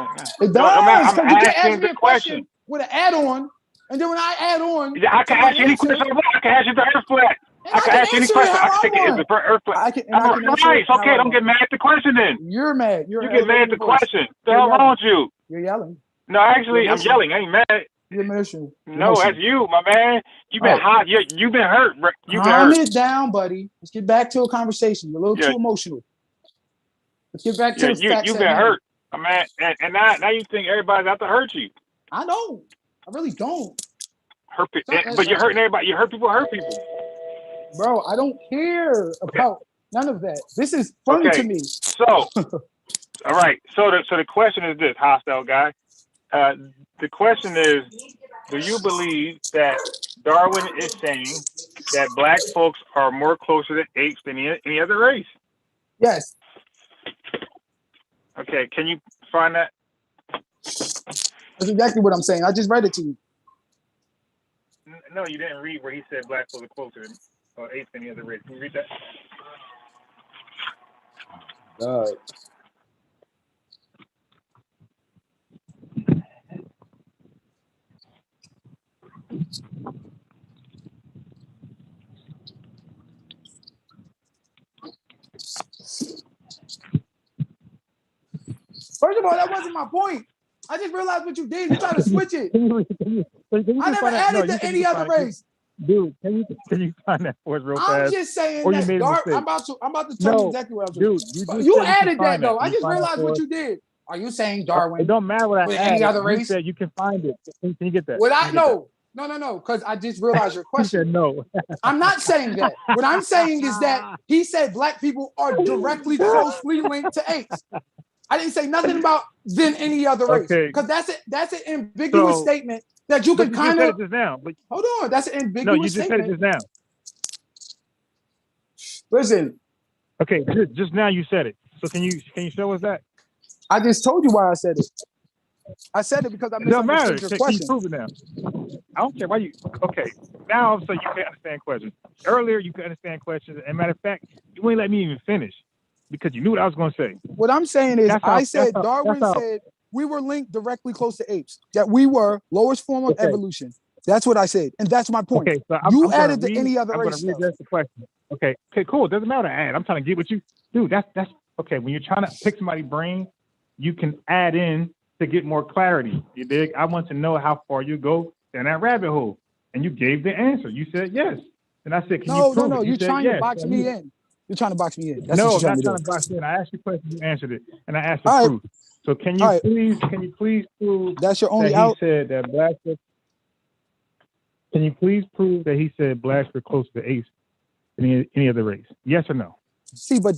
Speaker 3: It
Speaker 4: No,
Speaker 3: does,
Speaker 4: I'm
Speaker 3: because you can ask
Speaker 4: asking
Speaker 3: me
Speaker 4: the
Speaker 3: a question with an add-on, and then when I add on,
Speaker 4: Yeah, I can
Speaker 3: to my
Speaker 4: ask you any
Speaker 3: answer,
Speaker 4: question. I can ask you the Earth flat.
Speaker 3: and
Speaker 4: I can ask you any
Speaker 3: answer it
Speaker 4: question.
Speaker 3: how
Speaker 4: I can
Speaker 3: I
Speaker 4: take it. Is
Speaker 3: want.
Speaker 4: it for Earth flat?
Speaker 3: I can answer
Speaker 4: Right.
Speaker 3: it how
Speaker 4: Okay.
Speaker 3: I
Speaker 4: Don't
Speaker 3: want.
Speaker 4: get mad at the question then.
Speaker 3: You're mad. You're
Speaker 4: You get mad at the question. The hell wrong with you?
Speaker 3: You're yelling.
Speaker 4: No, actually,
Speaker 3: You're
Speaker 4: I'm yelling. I ain't mad.
Speaker 3: You're emotional.
Speaker 4: No, that's you, my man. You've been
Speaker 3: All right.
Speaker 4: hot. You've been hurt. You've been
Speaker 3: Calm
Speaker 4: hurt.
Speaker 3: it down, buddy. Let's get back to a conversation. You're a little
Speaker 4: Yeah.
Speaker 3: too emotional. Let's get back
Speaker 4: Yeah,
Speaker 3: to the facts
Speaker 4: you've
Speaker 3: at
Speaker 4: been
Speaker 3: hand.
Speaker 4: hurt, my man. And now you think everybody's out to hurt you.
Speaker 3: I don't. I really don't.
Speaker 4: Hurt,
Speaker 3: Not-
Speaker 4: but you're hurting everybody. You hurt people. Hurt people.
Speaker 3: Bro, I don't care about none of that. This is fun
Speaker 4: Okay.
Speaker 3: to me.
Speaker 4: So, all right. So the question is this, hostile guy. The question is, do you believe that Darwin is saying that black folks are more closer to apes than any other race?
Speaker 3: Yes.
Speaker 4: Okay. Can you find that?
Speaker 3: That's exactly what I'm saying. I just read it to you.
Speaker 4: No, you didn't read where he said black folks are closer to apes than any other race. Can you read that?
Speaker 3: First of all, that wasn't my point. I just realized what you did. You tried to switch it. I never added to any other race.
Speaker 5: Dude, can you find that for us real fast?
Speaker 3: I'm just saying
Speaker 5: Or you
Speaker 3: that
Speaker 5: made a
Speaker 3: dark.
Speaker 5: mistake.
Speaker 3: I'm about to tell you exactly what I'm doing.
Speaker 5: Dude,
Speaker 3: You
Speaker 5: said
Speaker 3: added
Speaker 5: can
Speaker 3: that
Speaker 5: find
Speaker 3: though. I
Speaker 5: Can you
Speaker 3: just
Speaker 5: find that
Speaker 3: realized
Speaker 5: for
Speaker 3: what
Speaker 5: us?
Speaker 3: you did. Are you saying Darwin?
Speaker 5: It don't matter what I
Speaker 3: with
Speaker 5: added.
Speaker 3: any other
Speaker 5: You
Speaker 3: race?
Speaker 5: said you can find it. Can you get that?
Speaker 3: What
Speaker 5: Can
Speaker 3: I
Speaker 5: you get
Speaker 3: no, because I just realized your
Speaker 5: that? You
Speaker 3: question.
Speaker 5: said no.
Speaker 3: I'm not saying that. What I'm saying is that he said black people are directly closely linked to apes. I didn't say nothing about than any other race.
Speaker 5: Okay.
Speaker 3: Because that's an ambiguous
Speaker 5: So-
Speaker 3: statement that you
Speaker 5: But
Speaker 3: can
Speaker 5: you
Speaker 3: kind
Speaker 5: just said
Speaker 3: of
Speaker 5: it just now. But
Speaker 3: hold on. That's an ambiguous
Speaker 5: no, you just said
Speaker 3: statement.
Speaker 5: it just now.
Speaker 3: Listen,
Speaker 5: Okay, just now you said it. So can you show us that?
Speaker 3: I just told you why I said it. I said it because I
Speaker 5: It doesn't matter.
Speaker 3: misunderstood your
Speaker 5: Can you
Speaker 3: question.
Speaker 5: prove it now? I don't care why you. Okay, now all of a sudden you can't understand questions. Earlier you could understand questions, and matter of fact, you ain't let me even finish because you knew what I was going to say.
Speaker 3: What I'm saying is,
Speaker 5: That's how-
Speaker 3: I said
Speaker 5: that's how-
Speaker 3: Darwin
Speaker 5: that's how-
Speaker 3: said we were linked directly close to apes, that we were lowest form of
Speaker 5: Okay.
Speaker 3: evolution. That's what I said, and that's my point.
Speaker 5: Okay, so
Speaker 3: You
Speaker 5: I'm gonna
Speaker 3: added to any other
Speaker 5: I'm
Speaker 3: race
Speaker 5: going to
Speaker 3: stuff.
Speaker 5: readdress the question. Okay, cool. It doesn't matter. Add. I'm trying to get what you, dude. That's okay. When you're trying to pick somebody's brain, you can add in to get more clarity. You dig? I want to know how far you go in that rabbit hole, and you gave the answer. You said yes, and I said, can you prove it? You
Speaker 3: You're
Speaker 5: said
Speaker 3: trying
Speaker 5: yes.
Speaker 3: to box
Speaker 5: So
Speaker 3: me
Speaker 5: you-
Speaker 3: in. You're trying to box me in. That's
Speaker 5: No,
Speaker 3: what
Speaker 5: I'm
Speaker 3: you're
Speaker 5: not
Speaker 3: trying to
Speaker 5: trying to
Speaker 3: do.
Speaker 5: box you in. I asked you a question, you answered it, and I asked for
Speaker 3: All right.
Speaker 5: proof. So can you
Speaker 3: All right.
Speaker 5: please prove
Speaker 3: That's your
Speaker 5: that
Speaker 3: only
Speaker 5: he
Speaker 3: out.
Speaker 5: said that blacks are, can you please prove that he said blacks were closer to apes than any other race? Yes or no?
Speaker 3: See, but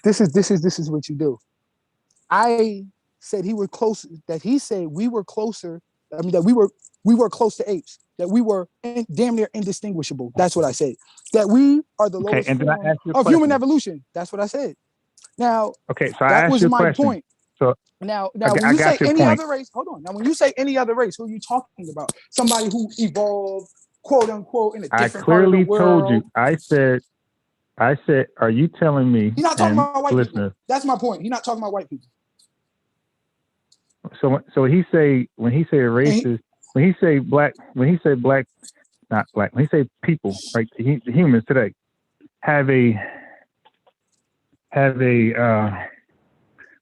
Speaker 3: this is what you do. I said he were close. That he said we were closer. I mean that we were close to apes. That we were damn near indistinguishable. That's what I said. That we are the
Speaker 5: Okay,
Speaker 3: lowest
Speaker 5: and then I
Speaker 3: form
Speaker 5: asked you a
Speaker 3: of human
Speaker 5: question.
Speaker 3: evolution. That's what I said. Now
Speaker 5: Okay, so I
Speaker 3: that
Speaker 5: asked
Speaker 3: was
Speaker 5: you a
Speaker 3: my
Speaker 5: question.
Speaker 3: point.
Speaker 5: So
Speaker 3: Now
Speaker 5: I
Speaker 3: when you say
Speaker 5: got your
Speaker 3: any
Speaker 5: point.
Speaker 3: other race, hold on. Now when you say any other race, who are you talking about? Somebody who evolved, quote unquote, in a
Speaker 5: I
Speaker 3: different part of the
Speaker 5: clearly
Speaker 3: world.
Speaker 5: told you. I said, are you telling me
Speaker 3: He's not talking
Speaker 5: and
Speaker 3: about white people.
Speaker 5: listeners?
Speaker 3: That's my point. He's not talking about white people.
Speaker 5: So he say when he say racist, when he say black, not black, when he say people, right? The humans today have a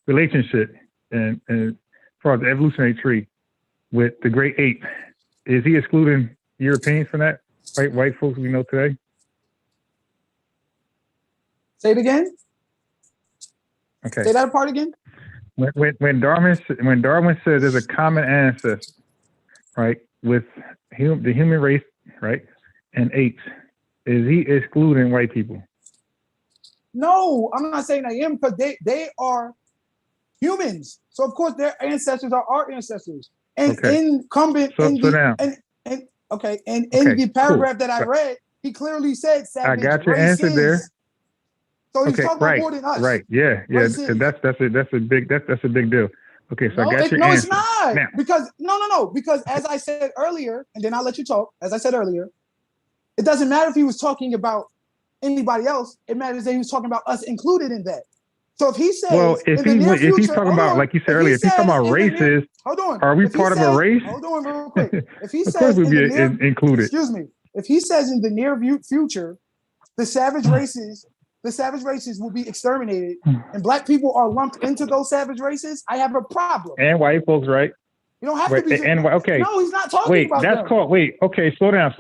Speaker 5: relationship and as far as the evolutionary tree with the great ape. Is he excluding Europeans from that? Right, white folks we know today.
Speaker 3: Say it again.
Speaker 5: Okay.
Speaker 3: Say that part again.
Speaker 5: When Darwin said there's a common ancestor, right, with the human race, right, and apes, is he excluding white people?
Speaker 3: No, I'm not saying I am because they are humans. So of course their ancestors are our ancestors. And
Speaker 5: Okay.
Speaker 3: incumbent
Speaker 5: So
Speaker 3: in the
Speaker 5: now,
Speaker 3: and in
Speaker 5: Okay,
Speaker 3: the paragraph
Speaker 5: cool.
Speaker 3: that I read, he clearly said
Speaker 5: I
Speaker 3: savage
Speaker 5: got your
Speaker 3: races.
Speaker 5: answer there.
Speaker 3: So he's
Speaker 5: Okay,
Speaker 3: talking about
Speaker 5: right,
Speaker 3: more than us.
Speaker 5: right, yeah.
Speaker 3: Races.
Speaker 5: That's a big deal. Okay, so I got your
Speaker 3: no,
Speaker 5: answer.
Speaker 3: it's not.
Speaker 5: Now,
Speaker 3: Because no. Because as I said earlier, and then I'll let you talk. As I said earlier, it doesn't matter if he was talking about anybody else. It matters that he was talking about us included in that. So if he says,
Speaker 5: Well, if he's talking about, like you said earlier, if he's talking about races, are we part of a race?
Speaker 3: Hold on, real quick. If he
Speaker 5: Of
Speaker 3: says
Speaker 5: course we'd be included.
Speaker 3: excuse me, if he says in the near future, the savage races will be exterminated, and black people are lumped into those savage races, I have a problem.
Speaker 5: And white folks, right?
Speaker 3: You don't have to be.
Speaker 5: Okay.
Speaker 3: No, he's not talking about
Speaker 5: that's
Speaker 3: them.
Speaker 5: called. Wait. Okay. Slow down.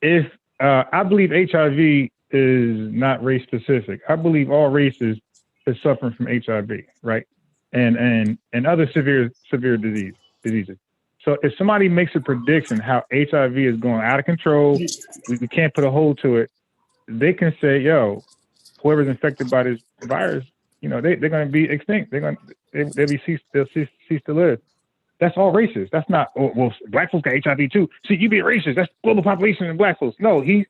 Speaker 5: If I believe HIV is not race specific, I believe all races is suffering from HIV, right? And other severe diseases. So if somebody makes a prediction how HIV is going out of control, we can't put a hold to it. They can say, yo, whoever's infected by this virus, they're going to be extinct. They'll cease to live. That's all racist. That's not, well, black folks got HIV too. See, you be racist. That's global population and black folks. No, he's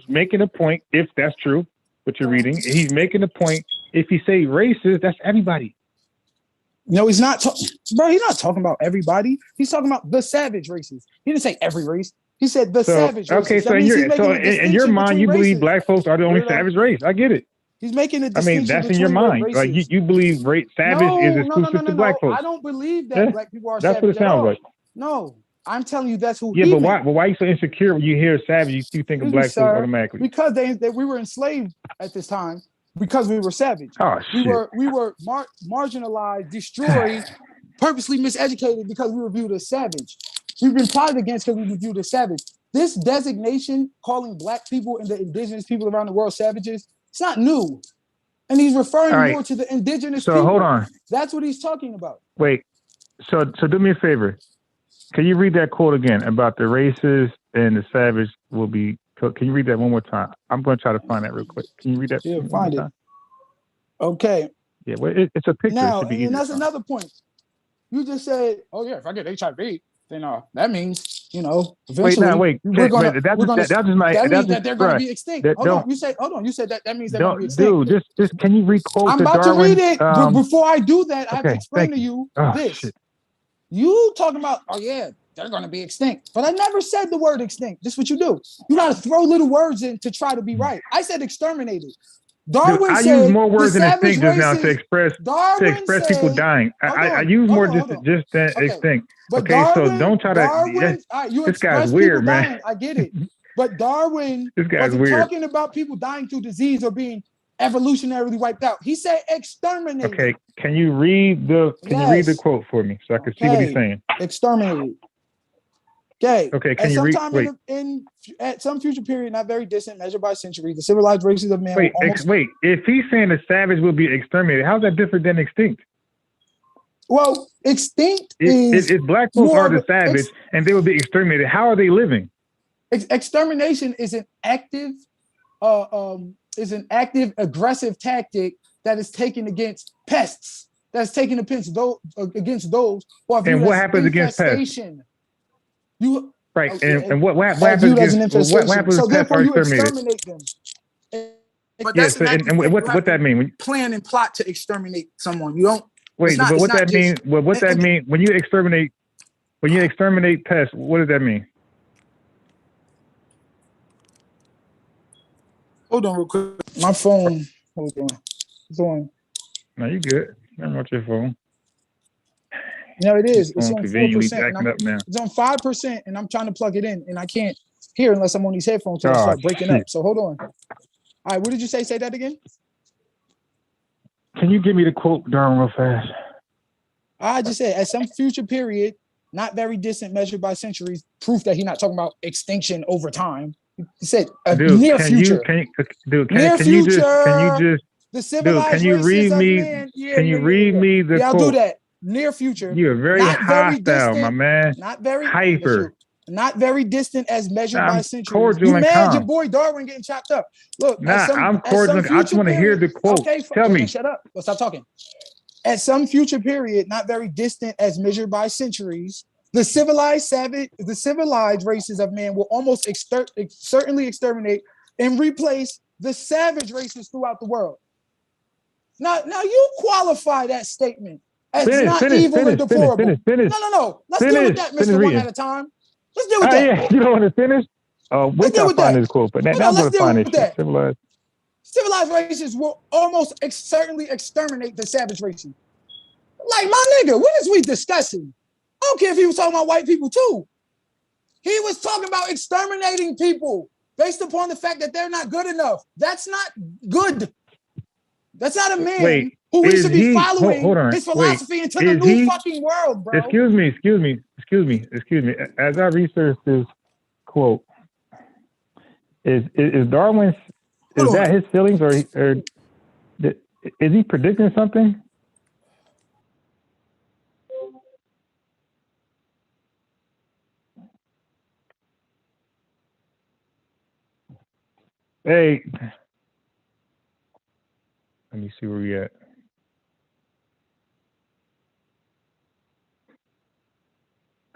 Speaker 5: making a point, if that's true, what you're reading. He's making a point. If he say racist, that's everybody.
Speaker 3: No, he's not. Bro, he's not talking about everybody. He's talking about the savage races. He didn't say every race. He said the savage races.
Speaker 5: Okay, so in your mind, you believe black folks are the only savage race. I get it.
Speaker 3: He's making a distinction.
Speaker 5: That's in your mind. Like you believe savage is exclusive to black folks.
Speaker 3: I don't believe that black people are savage.
Speaker 5: That's what it sounds like.
Speaker 3: No, I'm telling you that's who.
Speaker 5: Yeah, but why are you so insecure when you hear savage? You think of black folks automatically
Speaker 3: because we were enslaved at this time because we were savage.
Speaker 5: Oh shit.
Speaker 3: We were marginalized, destroyed, purposely miseducated because we were viewed as savage. We've been plotted against because we were viewed as savage. This designation, calling black people and the indigenous people around the world savages, it's not new. And he's referring more to the indigenous people.
Speaker 5: So hold on.
Speaker 3: That's what he's talking about.
Speaker 5: Wait. So do me a favor. Can you read that quote again about the races and the savage will be? Can you read that one more time? I'm going to try to find that real quick. Can you read that?
Speaker 3: Yeah, find it. Okay.
Speaker 5: Yeah, well, it's a picture.
Speaker 3: Now, and that's another point. You just said, "Oh yeah, if I get HIV, then that means eventually that they're going to be extinct." Hold on. You said that means they're going to be extinct.
Speaker 5: Dude, just can you read quote?
Speaker 3: I'm about
Speaker 5: Darwin?
Speaker 3: to read it. But before I do that, I have to explain to you this.
Speaker 5: Shit.
Speaker 3: You talking about, oh yeah, they're going to be extinct. But I never said the word extinct. This is what you do. You got to throw little words in to try to be right. I said exterminated. Darwin
Speaker 5: I
Speaker 3: said
Speaker 5: use more words than extinct just now to express people dying. I use more just than extinct.
Speaker 3: But
Speaker 5: okay,
Speaker 3: Darwin,
Speaker 5: so don't try to. This guy's weird, man.
Speaker 3: Dying, I get it. But Darwin wasn't talking about people dying through disease or being evolutionarily wiped out. He said exterminated.
Speaker 5: Okay, can you read the quote for me so I can see what he's saying?
Speaker 3: Exterminated. Okay.
Speaker 5: Okay. Can you read?
Speaker 3: At some future period, not very distant, measured by centuries, the civilized races of man.
Speaker 5: Wait. If he's saying the savage will be exterminated, how's that different than extinct?
Speaker 3: Well, extinct is
Speaker 5: black folks are the savage and they will be exterminated. How are they living?
Speaker 3: Extermination is an active, aggressive tactic that is taken against pests. That's taken against those who are viewed
Speaker 5: and what
Speaker 3: as
Speaker 5: happens against pests?
Speaker 3: You
Speaker 5: right, and what happens against what happens
Speaker 3: so
Speaker 5: pests
Speaker 3: therefore
Speaker 5: are
Speaker 3: you
Speaker 5: exterminated?
Speaker 3: exterminate them. But that's
Speaker 5: and what that mean?
Speaker 3: Plan and plot to exterminate someone. You don't.
Speaker 5: Wait, but what that mean? Well, what that mean when you exterminate pests? What does that mean?
Speaker 3: Hold on, real quick. My phone. Hold on. It's on.
Speaker 5: No, you good. I'm not your phone.
Speaker 3: No, it is. It's on
Speaker 5: 4%.
Speaker 3: It's on 5%, and I'm trying to plug it in, and I can't hear unless I'm on these headphones. So I start breaking up. So hold on. All right, what did you say? Say that again.
Speaker 5: Can you give me the quote, Darwin, real fast?
Speaker 3: I just said, at some future period, not very distant, measured by centuries, proof that he's not talking about extinction over time. He said near future. Can you read
Speaker 5: me the quote?
Speaker 3: I'll do that. Near future.
Speaker 5: You're very hostile, my man.
Speaker 3: Not very
Speaker 5: hyper.
Speaker 3: Not very distant as measured by centuries.
Speaker 5: Cordial
Speaker 3: you
Speaker 5: and
Speaker 3: mad
Speaker 5: calm.
Speaker 3: Your boy Darwin getting chopped up. Look,
Speaker 5: I'm cordial. I just want to hear the quote.
Speaker 3: Okay,
Speaker 5: tell me.
Speaker 3: Shut up. Let's stop talking. At some future period, not very distant as measured by centuries, the civilized races of man will almost certainly exterminate and replace the savage races throughout the world. Now you qualify that statement as not evil or deplorable. No. Let's deal with that, Mr. One at a time. Let's deal with that.
Speaker 5: Yeah. You don't want to finish? Oh, we're going to find this quote, but now I'm going to find it. Civilized.
Speaker 3: civilized races will almost certainly exterminate the savage races. Like, my nigga, what is we discussing? I don't care if he was talking about white people too. He was talking about exterminating people based upon the fact that they're not good enough. That's not good. That's not a man who we should be following his philosophy into the new fucking world, bro.
Speaker 5: Excuse me. As I research this quote, is Darwin's, is that his feelings or is he predicting something? Hey, let me see where we at.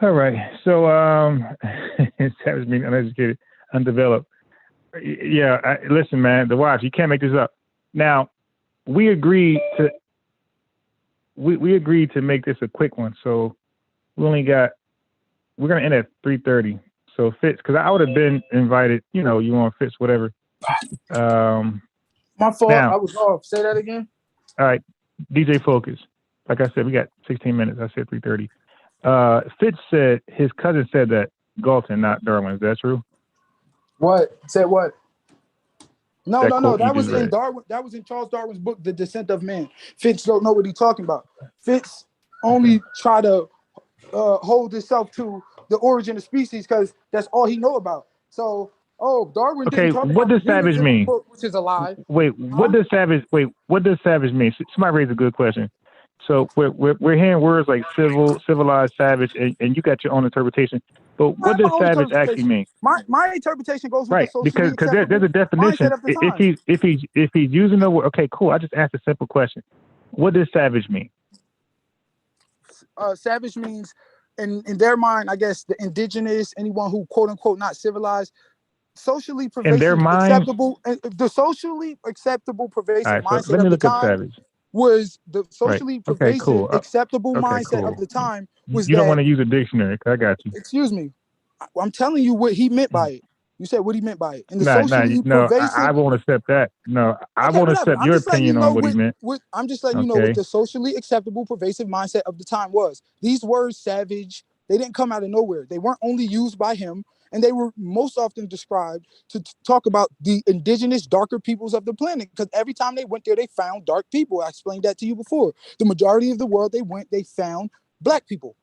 Speaker 5: All right, so savage meaning uneducated, undeveloped. Yeah, listen, man, the watch, you can't make this up. Now, we agreed to make this a quick one, so we're gonna end at 3:30. So Fitz, because I would have been invited, you want Fitz, whatever.
Speaker 3: My fault. Now, I was off. Say that again.
Speaker 5: All right, DJ Focus. Like I said, we got 16 minutes. I said 3:30. Fitz said his cousin said that Galton, not Darwin. Is that true?
Speaker 3: What? Said what? No. That was in Darwin. That was in Charles Darwin's book, The Descent of Man. Fitz don't know what he's talking about. Fitz only try to hold himself to the origin of species because that's all he know about. So, Darwin didn't talk about.
Speaker 5: What does savage mean?
Speaker 3: Book, which is a lie.
Speaker 5: Wait, what does savage mean? Somebody raised a good question. So we're hearing words like civilized, savage, and you got your own interpretation. But what does savage actually mean?
Speaker 3: My interpretation goes with
Speaker 5: right, because there's a definition. If he's using the word, okay, cool. I just asked a simple question. What does savage mean?
Speaker 3: Savage means, in their mind, I guess, the indigenous, anyone who quote unquote not civilized, socially pervasive, in their mind, acceptable, the socially acceptable pervasive mindset
Speaker 5: so let me
Speaker 3: of
Speaker 5: look
Speaker 3: the
Speaker 5: up
Speaker 3: time.
Speaker 5: Savage.
Speaker 3: Was the socially pervasive,
Speaker 5: cool.
Speaker 3: acceptable mindset of the time was
Speaker 5: you don't want to use a dictionary. I got you.
Speaker 3: Excuse me. I'm telling you what he meant by it. You said what he meant by it. And the socially pervasive.
Speaker 5: I won't accept that. No, I won't accept your opinion on what he meant.
Speaker 3: I'm just letting you know what the socially acceptable pervasive mindset of the time was. These words, savage, they didn't come out of nowhere. They weren't only used by him, and they were most often described to talk about the indigenous darker peoples of the planet, because every time they went there, they found dark people. I explained that to you before. The majority of the world they went, they found black people.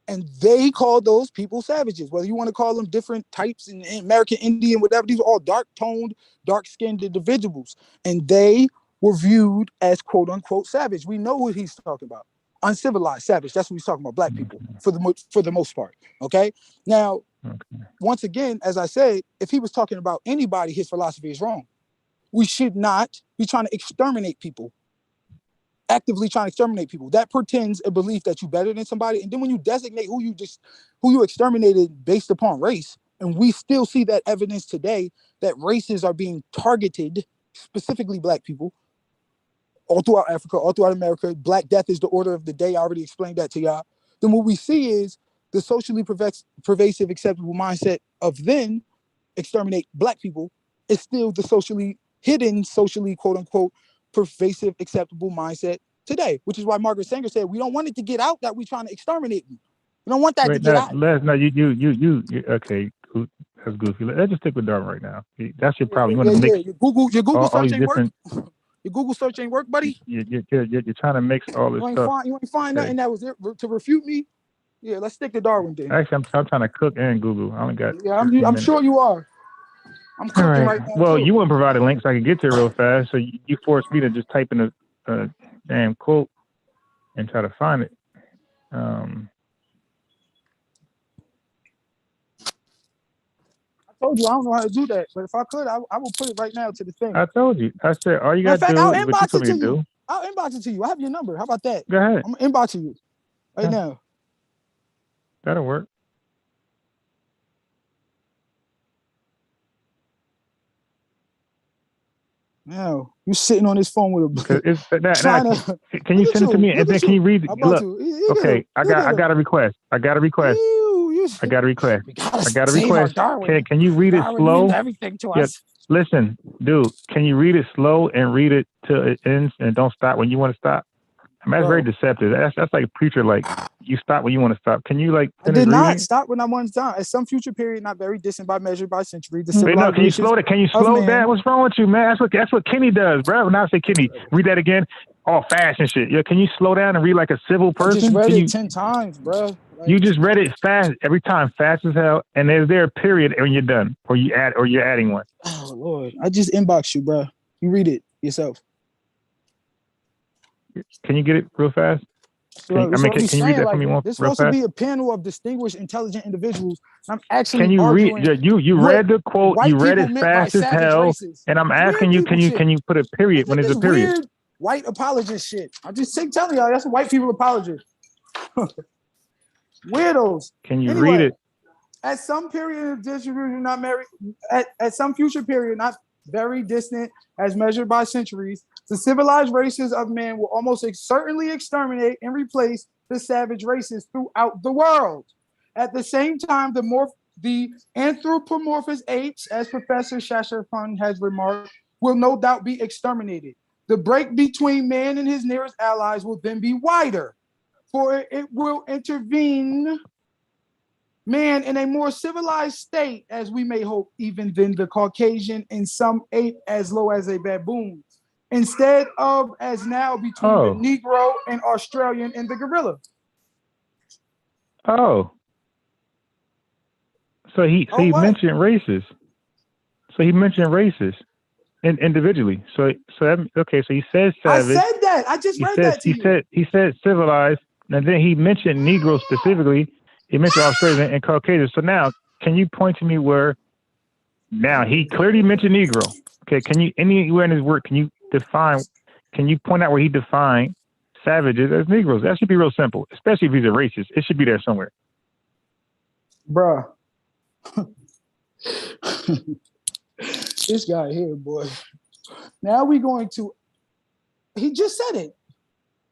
Speaker 3: And they called those people savages, whether you want to call them different types in American Indian, whatever. These are all dark-toned, dark-skinned individuals. And they were viewed as quote-unquote savage. We know what he's talking about. Uncivilized, savage. That's what he's talking about, black people, for the most part, okay? Now, once again, as I said, if he was talking about anybody, his philosophy is wrong. We should not be trying to exterminate people. Actively trying to exterminate people. That pretends a belief that you're better than somebody. And then when you designate who you exterminated based upon race, and we still see that evidence today that races are being targeted, specifically black people, all throughout Africa, all throughout America. Black death is the order of the day. I already explained that to y'all. Then what we see is the socially pervasive, acceptable mindset of then exterminate black people is still the socially hidden, socially quote unquote, pervasive, acceptable mindset today, which is why Margaret Sanger said, we don't want it to get out that we're trying to exterminate you. We don't want that to get out.
Speaker 5: No, you okay, that's goofy. Let's just stick with Darwin right now. That's your problem. You want to mix
Speaker 3: your Google search ain't work. Your Google search ain't work, buddy.
Speaker 5: You're trying to mix all this stuff.
Speaker 3: You ain't find nothing that was there to refute me. Yeah, let's stick to Darwin then.
Speaker 5: Actually, I'm trying to cook and Google. I only got.
Speaker 3: Yeah, I'm sure you are. I'm cooking right now.
Speaker 5: Well, you wouldn't provide a link so I could get to it real fast. So you forced me to just type in a damn quote and try to find it. I
Speaker 3: told you I don't know how to do that, but if I could, I will put it right now to the thing.
Speaker 5: I told you. I said all you got to do is what you told me to do.
Speaker 3: I'll inbox it to you. I have your number. How about that?
Speaker 5: Go ahead.
Speaker 3: I'm inboxing you right now.
Speaker 5: That'll work.
Speaker 3: Now you sitting on this phone with
Speaker 5: a. Can you send it to me and then can you read it? Look, okay, I got a request. I got a request. Can you read it slow?
Speaker 3: Everything to us.
Speaker 5: Listen, dude, can you read it slow and read it till it ends and don't stop when you want to stop? I mean, that's very deceptive. That's like a preacher, like you stop when you want to stop. Can you like
Speaker 3: I
Speaker 5: finish
Speaker 3: did not
Speaker 5: reading?
Speaker 3: stop when I wanted to stop. At some future period, not very distant by measure by century, the
Speaker 5: Wait, no, can you
Speaker 3: civilizations
Speaker 5: slow that? Can you
Speaker 3: of
Speaker 5: slow
Speaker 3: man.
Speaker 5: down? What's wrong with you, man? That's what Kenny does, bro. When I say Kenny, read that again. All fast and shit. Yeah, can you slow down and read like a civil
Speaker 3: I just
Speaker 5: person?
Speaker 3: read
Speaker 5: Can
Speaker 3: it
Speaker 5: you?
Speaker 3: 10 times, bro. Like,
Speaker 5: You just read it fast every time, fast as hell. And is there a period when you're done, or you're adding one?
Speaker 3: oh Lord, I just inbox you, bro. You read it yourself.
Speaker 5: Can you get it real fast?
Speaker 3: So,
Speaker 5: Can you read
Speaker 3: saying,
Speaker 5: that
Speaker 3: like,
Speaker 5: for me
Speaker 3: this is
Speaker 5: real
Speaker 3: supposed to
Speaker 5: fast?
Speaker 3: be a panel of distinguished, intelligent individuals. I'm actually
Speaker 5: Can you read?
Speaker 3: arguing
Speaker 5: You
Speaker 3: what
Speaker 5: read the quote.
Speaker 3: white
Speaker 5: You read
Speaker 3: people
Speaker 5: it
Speaker 3: meant by
Speaker 5: fast as
Speaker 3: savage
Speaker 5: hell.
Speaker 3: races.
Speaker 5: And I'm
Speaker 3: Weird
Speaker 5: asking you,
Speaker 3: people shit.
Speaker 5: can you put a period when there's
Speaker 3: This
Speaker 5: a period?
Speaker 3: weird white apologist shit. I'm just telling y'all, that's a white people apologist. Weirdos.
Speaker 5: Can you
Speaker 3: Anyway,
Speaker 5: read it?
Speaker 3: at some period of distribution, not married, at some future period, not very distant as measured by centuries, the civilized races of man will almost certainly exterminate and replace the savage races throughout the world. At the same time, the anthropomorphous apes, as Professor Shasharfun has remarked, will no doubt be exterminated. The break between man and his nearest allies will then be wider, for it will intervene man in a more civilized state, as we may hope, even than the Caucasian and some ape as low as a baboon, instead of as now between the Negro and Australian and the gorilla.
Speaker 5: Oh. So he mentioned races. So he mentioned races individually. So he says savage.
Speaker 3: I said that. I just read that to you.
Speaker 5: He said civilized, and then he mentioned Negro specifically. He mentioned Australian and Caucasian. So now, can you point to me where? Now he clearly mentioned Negro. Okay, can you anywhere in his work can you define? Can you point out where he defined savages as Negroes? That should be real simple, especially if he's a racist. It should be there somewhere.
Speaker 3: Bruh. This guy here, boy. Now we're going to. He just said it.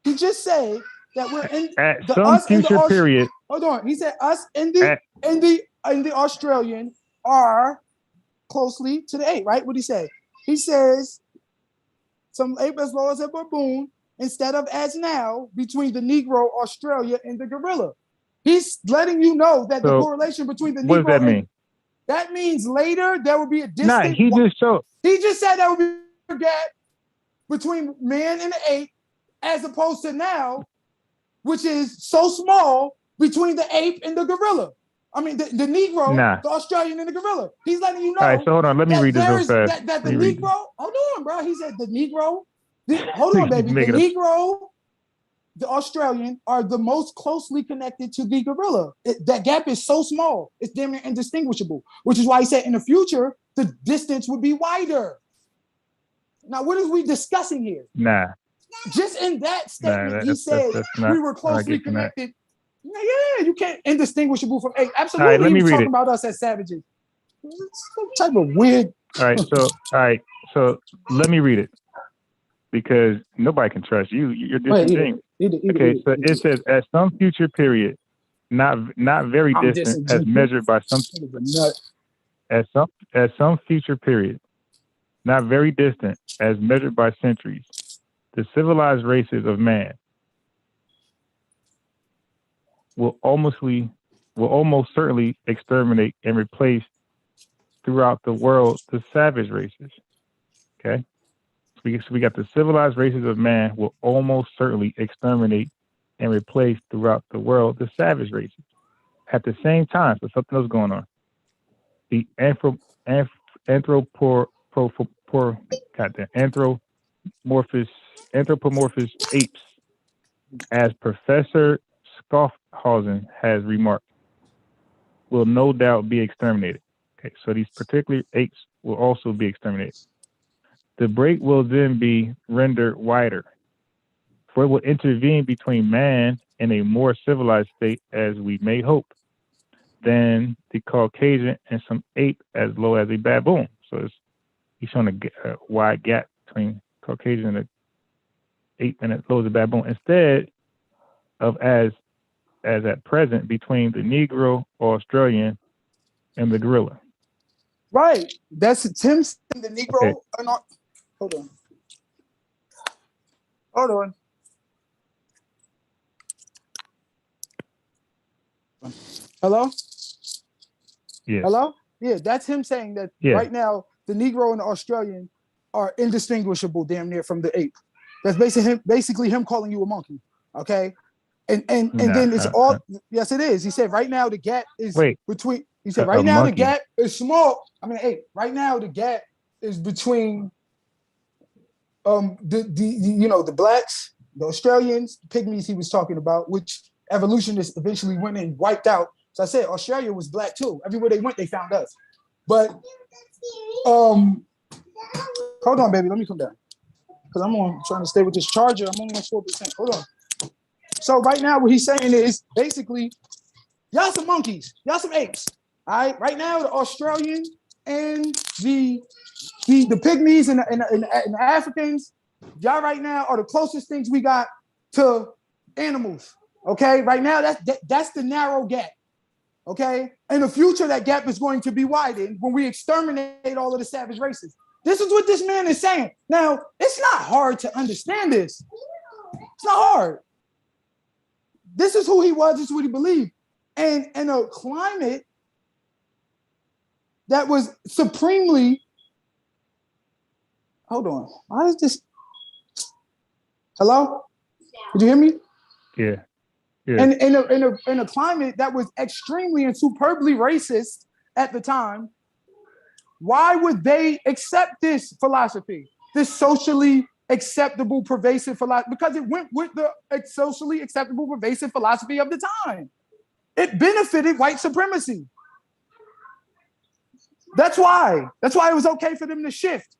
Speaker 3: He just said that we're in
Speaker 5: at some future period.
Speaker 3: Hold on. He said us in the Australian are closely to the ape, right? What did he say? He says some ape as low as a baboon instead of as now between the Negro, Australia, and the gorilla. He's letting you know that the correlation between the Negro.
Speaker 5: What does that mean?
Speaker 3: That means later there will be a distant.
Speaker 5: Nah, he
Speaker 3: just said there will be a gap between man and the ape, as opposed to now, which is so small between the ape and the gorilla. I mean, the Negro, the Australian, and the gorilla. He's letting you know.
Speaker 5: All right, so hold on. Let me read this real fast.
Speaker 3: That the Negro. Hold on, bro. He said the Negro. Hold on, baby. The Negro, the Australian are the most closely connected to the gorilla. That gap is so small, it's damn near indistinguishable, which is why he said in the future, the distance would be wider. Now, what are we discussing here?
Speaker 5: Nah.
Speaker 3: Just in that statement, he said we were closely connected. Yeah, you can't indistinguishable from ape. Absolutely,
Speaker 5: right, let me
Speaker 3: he was
Speaker 5: read
Speaker 3: talking
Speaker 5: it.
Speaker 3: about us as savages. Some type of weird.
Speaker 5: All right, so let me read it because nobody can trust you. You're disingenuous. Okay, so it says at some future period, not very distant, as measured by some. At some future period, not very distant, as measured by centuries, the civilized races of man will almost certainly exterminate and replace throughout the world the savage races. Okay, so we got the civilized races of man will almost certainly exterminate and replace throughout the world the savage races. At the same time, so something else going on. The anthropomorphous apes, as Professor Schaffhausen has remarked, will no doubt be exterminated. Okay, so these particular apes will also be exterminated. The break will then be rendered wider, for it will intervene between man and a more civilized state, as we may hope, than the Caucasian and some ape as low as a baboon. So he's showing a wide gap between Caucasian and an ape and as low as a baboon, instead of as at present between the Negro, Australian, and the gorilla.
Speaker 3: Right. That's Tim saying the Negro.
Speaker 5: Okay.
Speaker 3: Hold on. Hold on. Hello?
Speaker 5: Yes.
Speaker 3: Hello? Yeah, that's him saying that
Speaker 5: Yeah.
Speaker 3: right now the Negro and the Australian are indistinguishable damn near from the ape. That's basically him calling you a monkey. Okay. And then it's all yes, it is. He said right now the gap is between he said right now the gap is small. I mean, hey, right now the gap is between the blacks, the Australians, the pygmies he was talking about, which evolutionists eventually went and wiped out. So I said Australia was black too. Everywhere they went, they found us. But hold on, baby, let me come down. Because I'm trying to stay with this charger. I'm only on 4%. Hold on. So right now, what he's saying is basically, y'all some monkeys, y'all some apes. All right. Right now, the Australian and the pygmies and the Africans, y'all right now are the closest things we got to animals. Okay. Right now, that's the narrow gap. Okay. In the future, that gap is going to be widened when we exterminate all of the savage races. This is what this man is saying. Now, it's not hard to understand this. It's not hard. This is who he was. This is what he believed. And in a climate that was supremely. Hold on. Why is this? Hello? Did you hear me?
Speaker 5: Yeah. Yeah.
Speaker 3: And in a climate that was extremely and superbly racist at the time, why would they accept this philosophy, this socially acceptable, pervasive philosophy? Because it went with the socially acceptable, pervasive philosophy of the time. It benefited white supremacy. That's why it was okay for them to shift.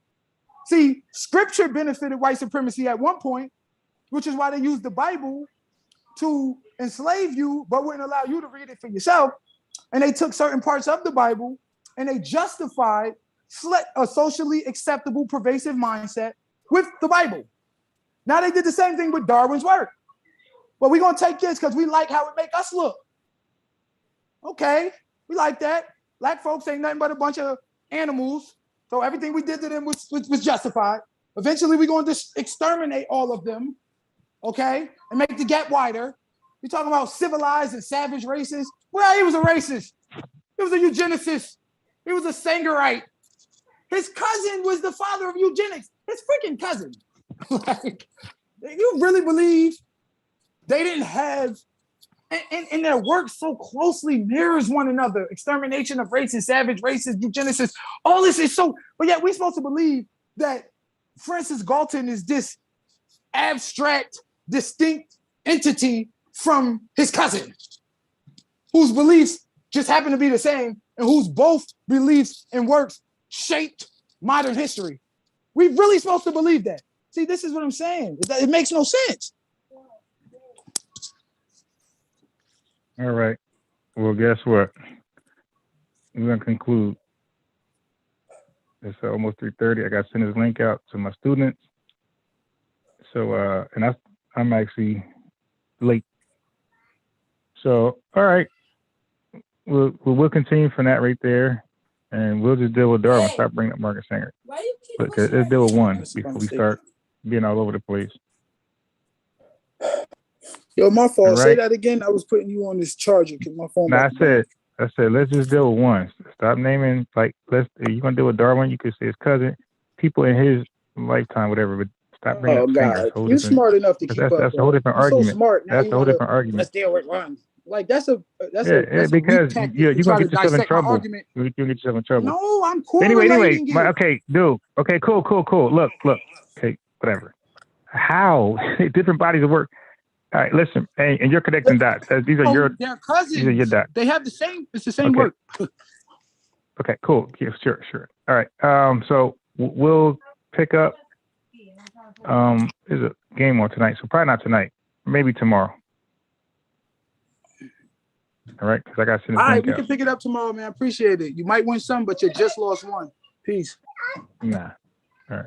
Speaker 3: See, scripture benefited white supremacy at one point, which is why they used the Bible to enslave you, but wouldn't allow you to read it for yourself. And they took certain parts of the Bible and they justified a socially acceptable, pervasive mindset with the Bible. Now they did the same thing with Darwin's work. Well, we're going to take this because we like how it make us look. Okay, we like that. Black folks ain't nothing but a bunch of animals. So everything we did to them was justified. Eventually, we're going to exterminate all of them, okay, and make the gap wider. You're talking about civilized and savage races. Well, he was a racist. He was a eugenicist. He was a Sangerite. His cousin was the father of eugenics. His freaking cousin. Like, you really believe they didn't have, and their work so closely mirrors one another. Extermination of races, savage races, eugenicists, all this is so, but yet we're supposed to believe that Francis Galton is this abstract, distinct entity from his cousin, whose beliefs just happen to be the same and whose both beliefs and works shaped modern history. We're really supposed to believe that. See, this is what I'm saying. It makes no sense.
Speaker 5: All right. Well, guess what? We're going to conclude. It's almost 3:30. I got to send this link out to my students. So, and I'm actually late. So, all right. We'll continue from that right there. And we'll just deal with Darwin. Stop bringing up Marcus Singer. But let's deal with one before we start being all over the place.
Speaker 3: Yo, my fault.
Speaker 5: Right.
Speaker 3: Say that again. I was putting you on this charger because my phone.
Speaker 5: I said, let's just deal with one. Stop naming, like, if you're going to deal with Darwin, you could say his cousin, people in his lifetime, whatever, but stop bringing up Singer.
Speaker 3: You're smart enough to keep up.
Speaker 5: That's a whole different argument.
Speaker 3: So smart. Now
Speaker 5: that's a whole different argument.
Speaker 3: Let's deal with one. Like, that's a
Speaker 5: because you're going to get yourself in trouble. You'll get yourself in trouble.
Speaker 3: No, I'm cool.
Speaker 5: Anyway, okay, dude. Okay, cool. Look. Okay, whatever. How? Different bodies of work. All right, listen, and you're connecting dots. These are
Speaker 3: they're cousins.
Speaker 5: These are your dots.
Speaker 3: They have the same. It's the same work.
Speaker 5: Okay, cool. Yeah, sure. All right. So we'll pick up. There's a game on tonight, so probably not tonight. Maybe tomorrow. All right, because I got to send this link out.
Speaker 3: All right, we can pick it up tomorrow, man. I appreciate it. You might win some, but you just lost one. Peace.
Speaker 5: Nah.